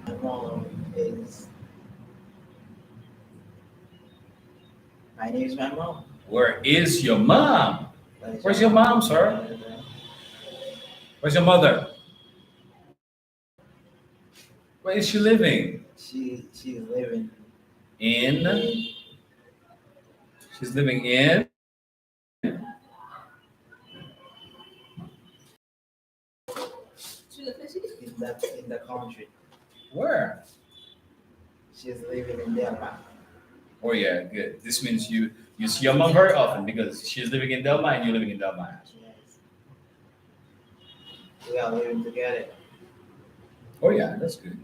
my mom is. My name is my mom. Where is your mom? Where's your mom, sir? Where's your mother? Where is she living? She's living In? in She's living in? in the country. Where? She's living in Denmark. Oh yeah, good. This means you see your mom very often because she's living in Delma and you're living in Delma. Yes. We are living together. Oh yeah, that's good.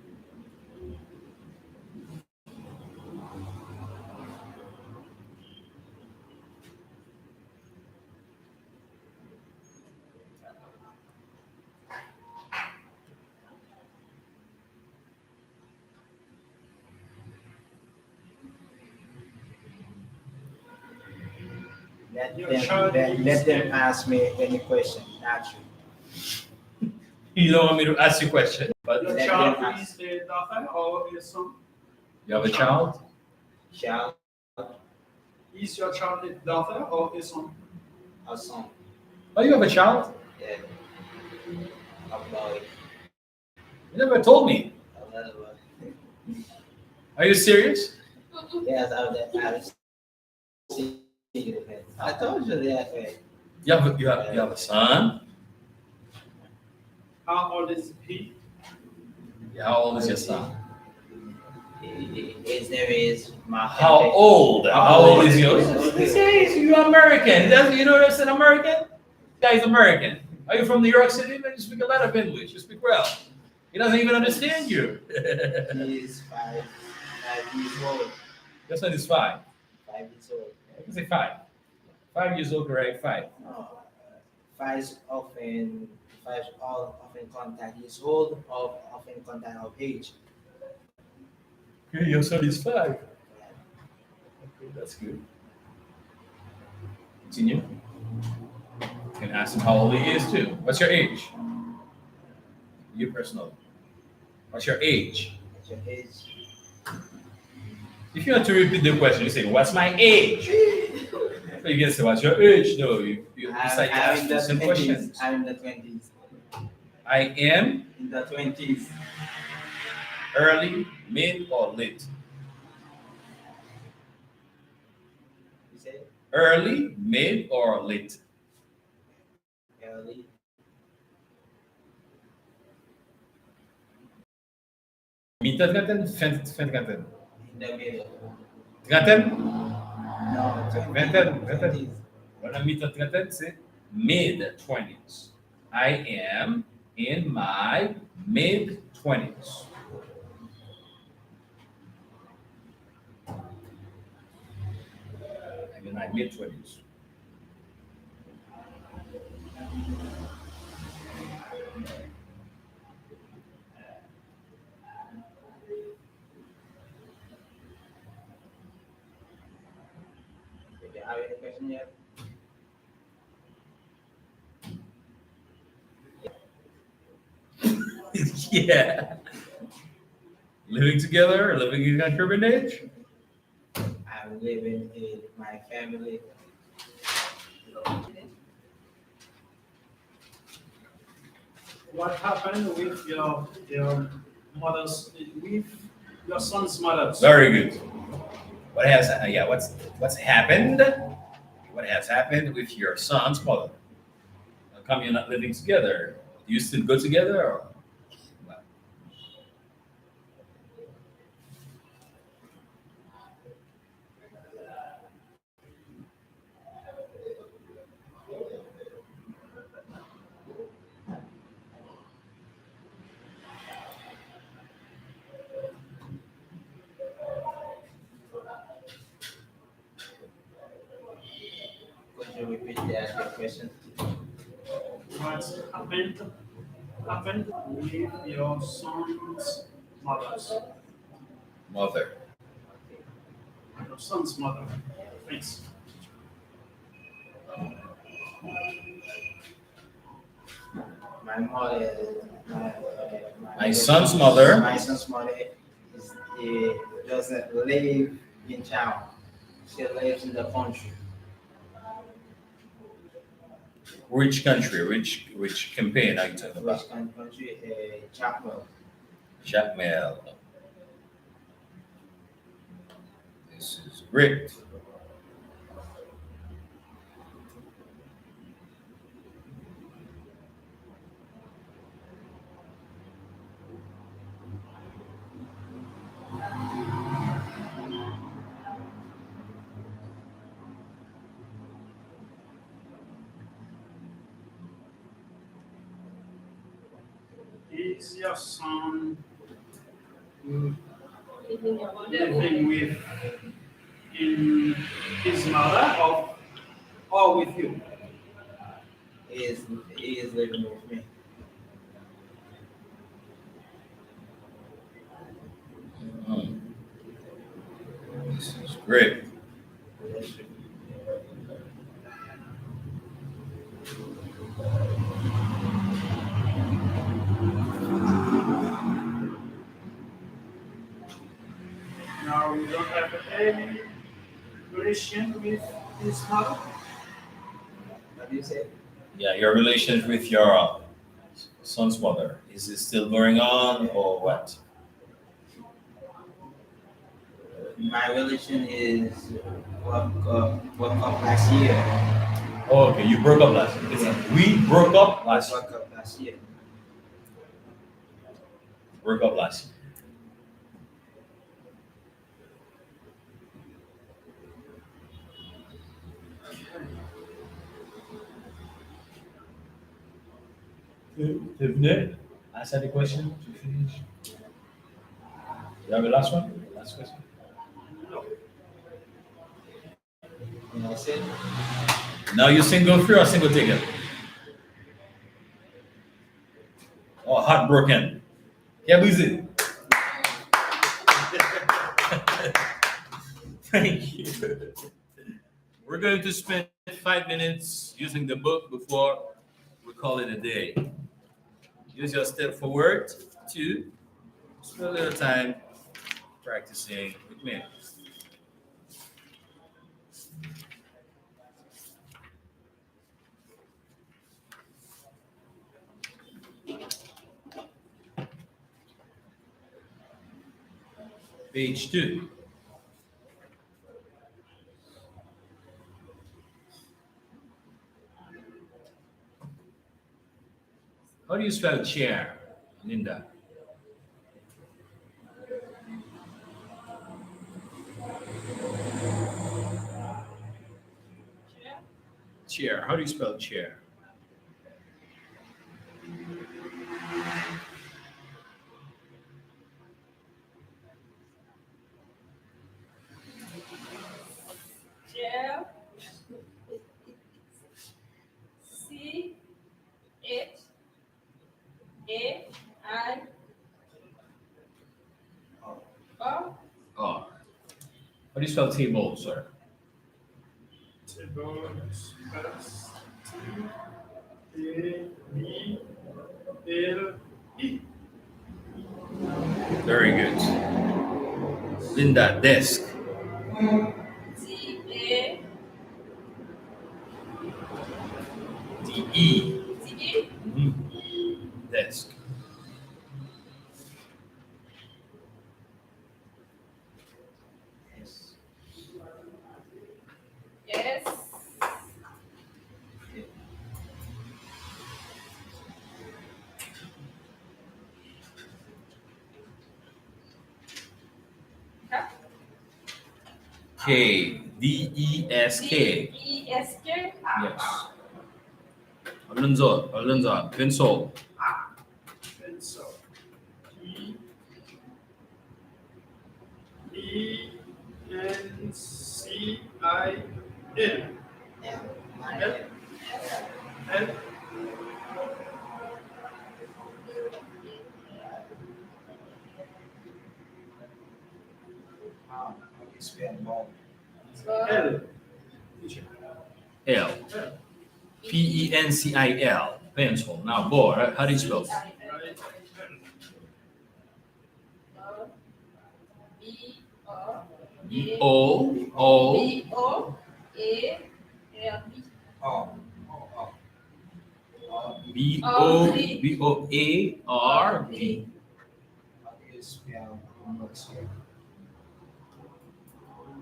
Your child Let is them ask me any question, actually. You don't want me to ask you a question, but your Let child them ask. is a daughter or a son? you have a child? Child Is your child a daughter or a son? or son. Oh, you have a child? Yeah. A boy. You never told me. A little boy. Are you serious? Yes, I was see you. I told you that. You have a son? How old is he? Yeah, how old is your son? His name is Mark. How old? How old is yours? He Says you're American. You know that's an American? Guy's American. Are you from New York City? Man, you speak a lot of English. You speak well. He doesn't even understand you. He's 5 years old. Your son is 5. 5 years old. I can say 5. 5 years old, correct? 5. No, Five's often contact his old of often contact of age. Okay, your son is 5. Okay, that's good. Continue. You can ask him how old he is too. What's your age? You personally. What's your age? What's your age? If you want to repeat the question, you say, "What's my age?" So you can say, "What's your age?" No, you decide to I'm ask in the the same 20s. questions. I'm in the 20s. I am In the 20s. early, mid, or late. You say Early, mid, or late. early. Mitad kanten, fin kanten. In the middle. Kanten? No, 20s. Vingt-et-un. 20s. Voilà, mitad kanten, c'est mid-20s. I am in my mid-20s. I'm in my mid-20s. Do you have any question yet? Yeah. Living together or living in a urban age? I'm living in my family. What happened with your mother's with your son's mother? Very good. What has what's happened? What has happened with your son's mother? How come you're not living together? Do you still go together or what? question. What's happened with your son's mother's Mother. your son's mother? Thanks. My mother, my, My son's mother. My son's mother is, doesn't live in town. She lives in the country. Which country? Which campaign are you talking about? Which country? Chapel. Jacmel. This is great. Is your son Living your mother. living with in his mother or with you? He is living with me. Mhm. This is great. Now you don't have any relation with his mother? What do you say? Yeah, your relations with your son's mother, is it still going on or what? My relation is broke up last year. Oh, okay, you broke up last year. We broke up last year. Broke up last year. Broke up last year. Devinez? Answer the question to finish. You have a last one? Last question? And I said, Now you single free or single ticket? Oh, heartbroken. Yeah, busy. Thank you. We're going to spend 5 minutes using the book before we call it a day. Use your step forward to spend a little time practicing with me. Page 2. How do you spell chair, Linda? Chair. How do you spell chair? Chair. C H A I O. Oh. How do you spell table, sir? Table, S, T, A, B, L, E. Very good. Linda, desk. T A D-E. T E. Desk. Yes. K. D-E-S-K. D-E-S-K. Yes. Alonzo. Pencil. Pencil. P, E, N, C, I, L. yeah, my L. How do you spell ball? L. L. Pencil. Pencil. Now, ball. Right? How do you spell? B O. O A L B. Oh. Boarb. How do you spell Boxer?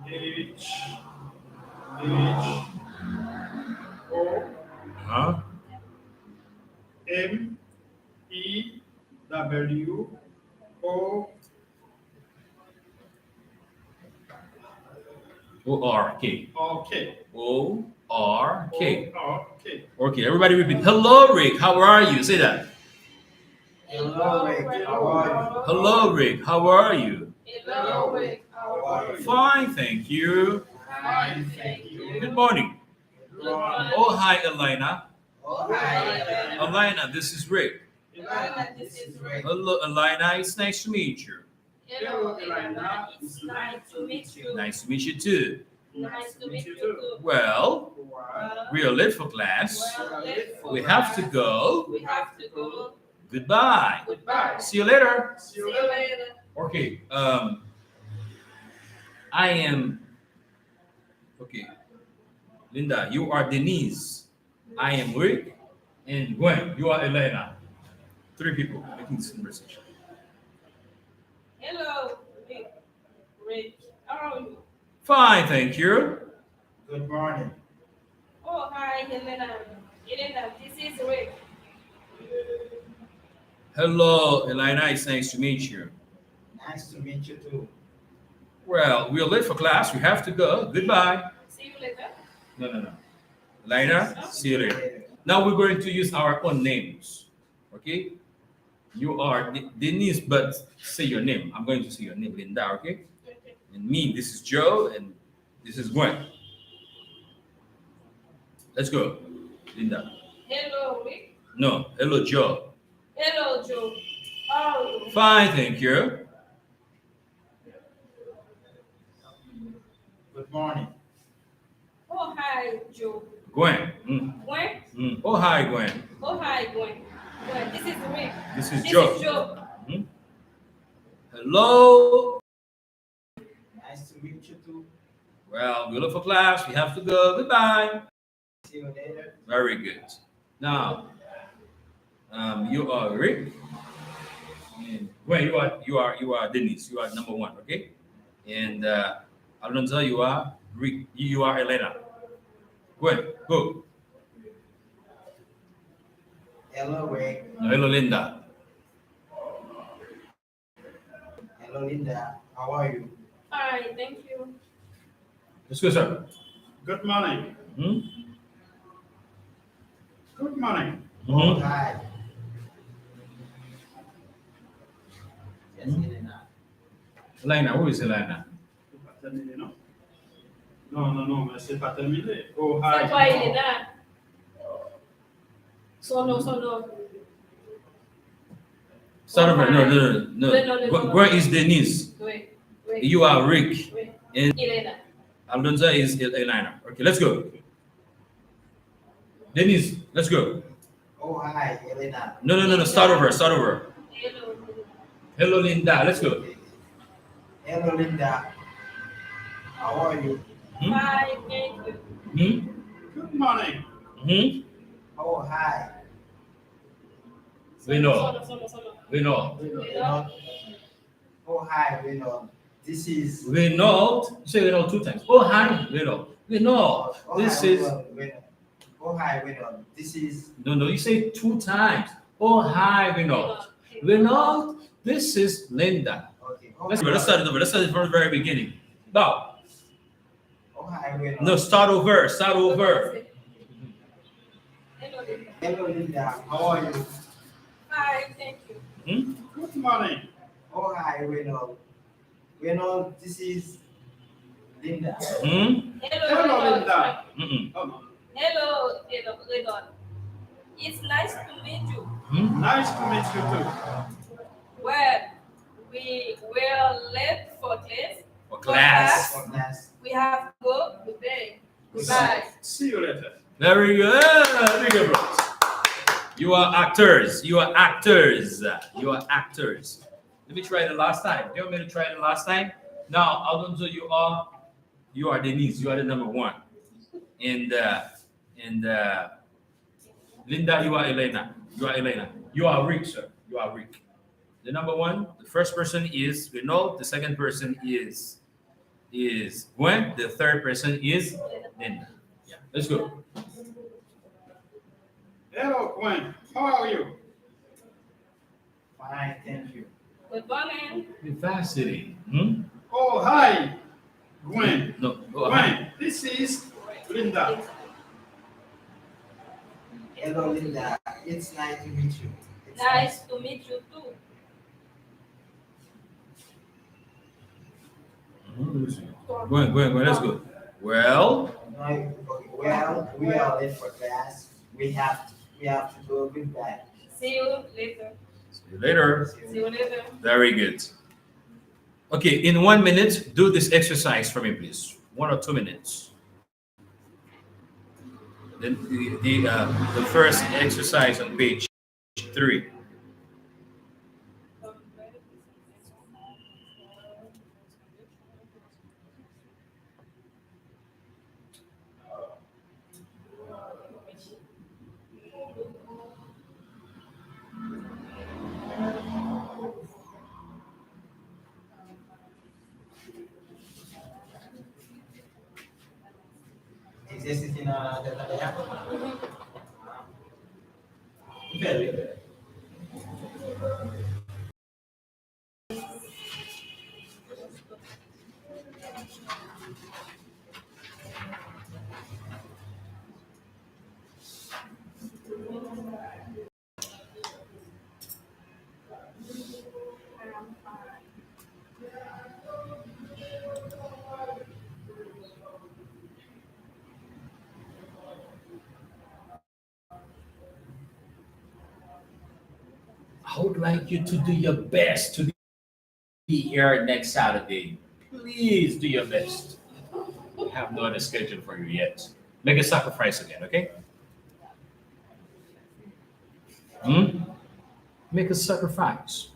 H O Huh? M E W O O-R-K. K. O-R-K. K. Okay, everybody repeat. Hello, Rick. How are you? Say that. Hello, Rick. How are you? Hello, Rick. How are you? Hello, Rick. How are you? Fine, thank you. Fine, thank you. Good morning. Good morning. Oh, hi, Elena. Oh, hi. Elena, this is Rick. This is Rick. Hello, Elena. It's nice to meet you. Hello, Elena. It's nice to meet you. Nice to meet you too. Nice to meet you too. Well, Well, we are late for class. let's We have to go. We have to go. Goodbye. Goodbye. See you later. See See you you later. later. Okay. I am. Okay. Linda, you are Denise. I am Rick. And Gwen, you are Elena. 3 people making this conversation. Hello, Rick. Rick, how are you? Fine, thank you. Good morning. Oh, hi, Helena. Helena, this is Rick. Hello, Elena. It's nice to meet you. Nice to meet you too. Well, we are late for class. We have to go. Goodbye. See you later. No. Elena, see you later. Now we're going to use our own names. Okay? You are Denise, but say your name. I'm going to say your name, Linda, okay? Okay. And me, this is Joe, and this is Gwen. Let's go, Linda. Hello, Rick. No, hello, Joe. Hello, Joe. How are you? Fine, thank you. Good morning. Oh, hi, Joe. Gwen. Gwen? Oh, hi, Gwen. Oh, hi, Gwen. Gwen, this is Rick. This is This Joe. is Joe. Hello. Nice to meet you too. Well, we're late for class. We have to go. Goodbye. See you later. Very good. Now, you are Rick. And Gwen, you are Denise. You are number 1, okay? And Alonso, you are Rick. You are Elena. Gwen, go. Hello, Rick. Hello, Linda. Hello, Linda. How are you? Fine, thank you. Let's go, sir. Good morning. Hmm? Good morning. Oh, Mhm. hi. Yes, Elena. Elena, who is Elena? C'est pas terminé, non? Non, mais c'est pas terminé. Oh, C'est hi. quoi, Elena? Son nom. Start over. No. No. Gwen is Denise. Wait. You are Rick. Wait. And Elena. Alonso is Elena. Okay, let's go. Denise, let's go. Oh, hi, Elena. No. Start over. Hello. Hello, Linda. Let's go. Hello, Linda. How are you? Fine, thank you. Hmm? Good morning. Hmm? Oh, hi. We know. Son. We know. Renaud. Oh, hi, Renaud. This is. We know. Say we know 2 times. Oh, hi. We know. We know. Oh, This hi, is. Renaud. Oh, hi, Renaud. This is. No. You say 2 times. Oh, hi. We know. We know. This is Linda. Okay. Oh, Let's hi, go. Let's start it over. Let's start it from the very beginning. Now. Oh, hi, Renaud. No, start over. Hello, Linda. Hello, Linda. How are you? Fine, thank you. Hmm? Good morning. Oh, hi, Renaud. Renaud, this is Linda. Hmm? Hello, Linda. Mm-mm. Oh, no. Hello, Redon. It's nice to meet you. Hmm? Nice to meet you too. Well, we were late for class. For class. Very good. Big applause. You are actors. You are actors. You are actors. Let me try it the last time. Do you want me to try it the last time? Now, Alonso, you are Denise. You are the number one. And Linda, you are Elena. You are Elena. You are Rick, sir. You are Rick. The number one, the first person is Renault. The second person is Gwen. The third person is Linda. Yeah, let's go. Hello, Gwen. How are you? Fine, thank you. Good morning. Vivacity. Oh, hi, Gwen. No. Oh, hi. Gwen, this is Linda. Hello, Linda. It's nice to meet you. Nice to meet you too. Gwen, let's go. Well, Well, we are late for class. We have to go. Goodbye. See you later. see you later. See you later. Very good. Okay, in 1 minute, do this exercise for me, please. 1 or 2 minutes. Then the first exercise on page 3. Exercise na detalhar. Very good. I would like you to do your best to be here next Saturday. Please do your best. I have no other schedule for you yet. Make a sacrifice again, okay? Make a sacrifice.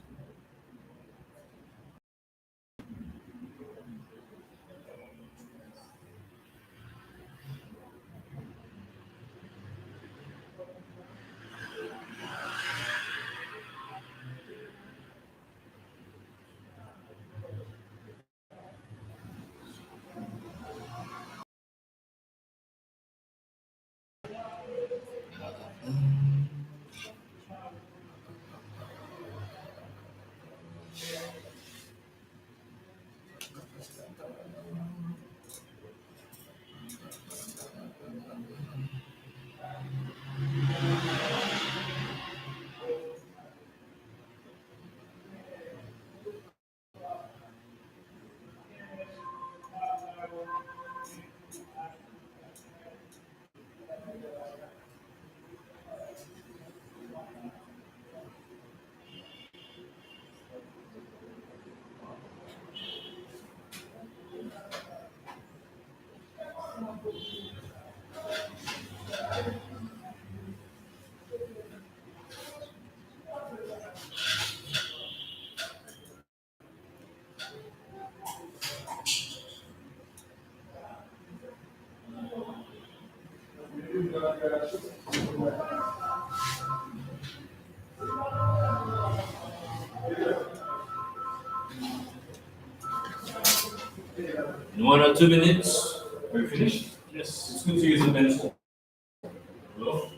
In 1 or 2 minutes, are you finished? Yes. It's good to use the pencil. Hello?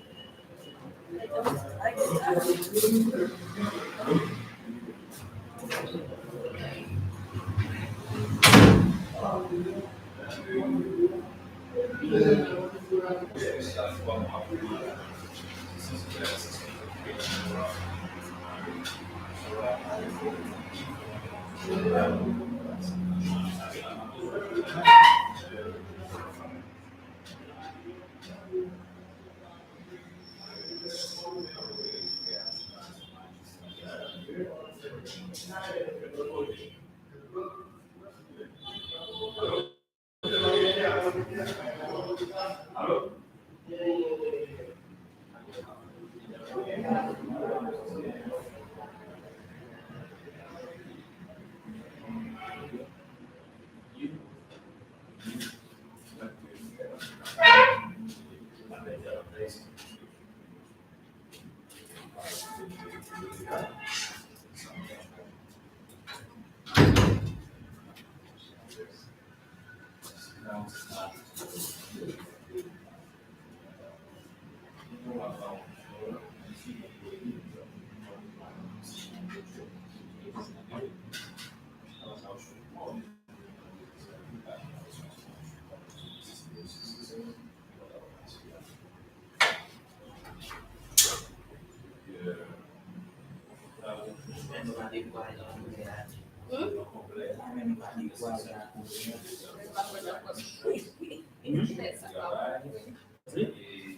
Hello?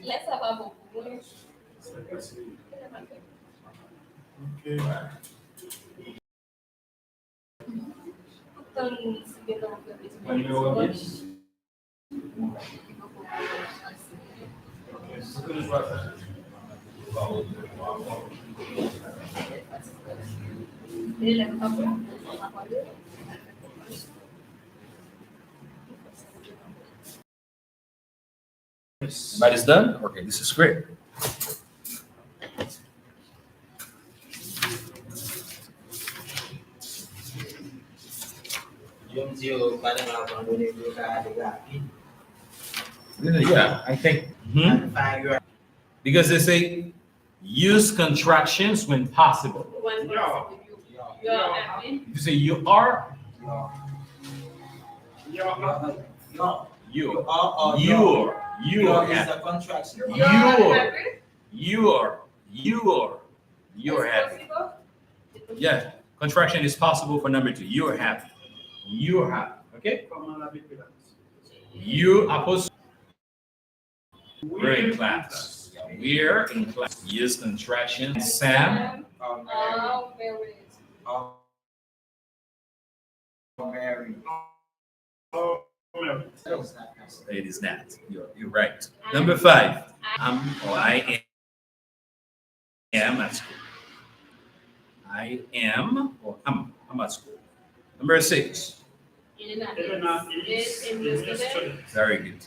Let's have a book. Everybody's done? Okay, this is great. Yeah, I think. Because they say use contractions when possible. One Yeah. person, you are happy. You say you are, Yeah. you, Or you're Your is happy. a contraction. You are You're. happy. You're It's happy. possible. Yeah, contraction is possible for number 2. You're happy. You're happy. Okay? Comment avec la You opposed. We're in class. We're in class. Use contraction. Sam. Oh, very. Mary. Oh, no. It is not. You're right. Number 5. I am at school. I am or I'm at school. Number 6. Elena is a student. Very good.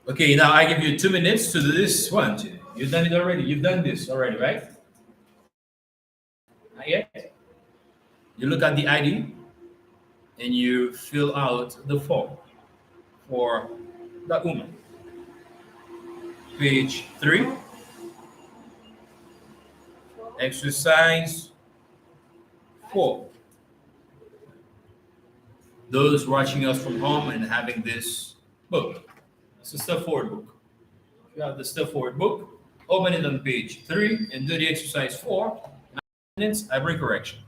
Okay, now I give you 2 minutes to do this one. You've done it already. You've done this already, right? Not yet. You look at the ID and you fill out the form for that woman. Page 3. Exercise 4. Those watching us from home and having this book. It's a step forward book. If you have the step forward book, open it on page 3 and do the exercise 4. 9 minutes, I bring correction.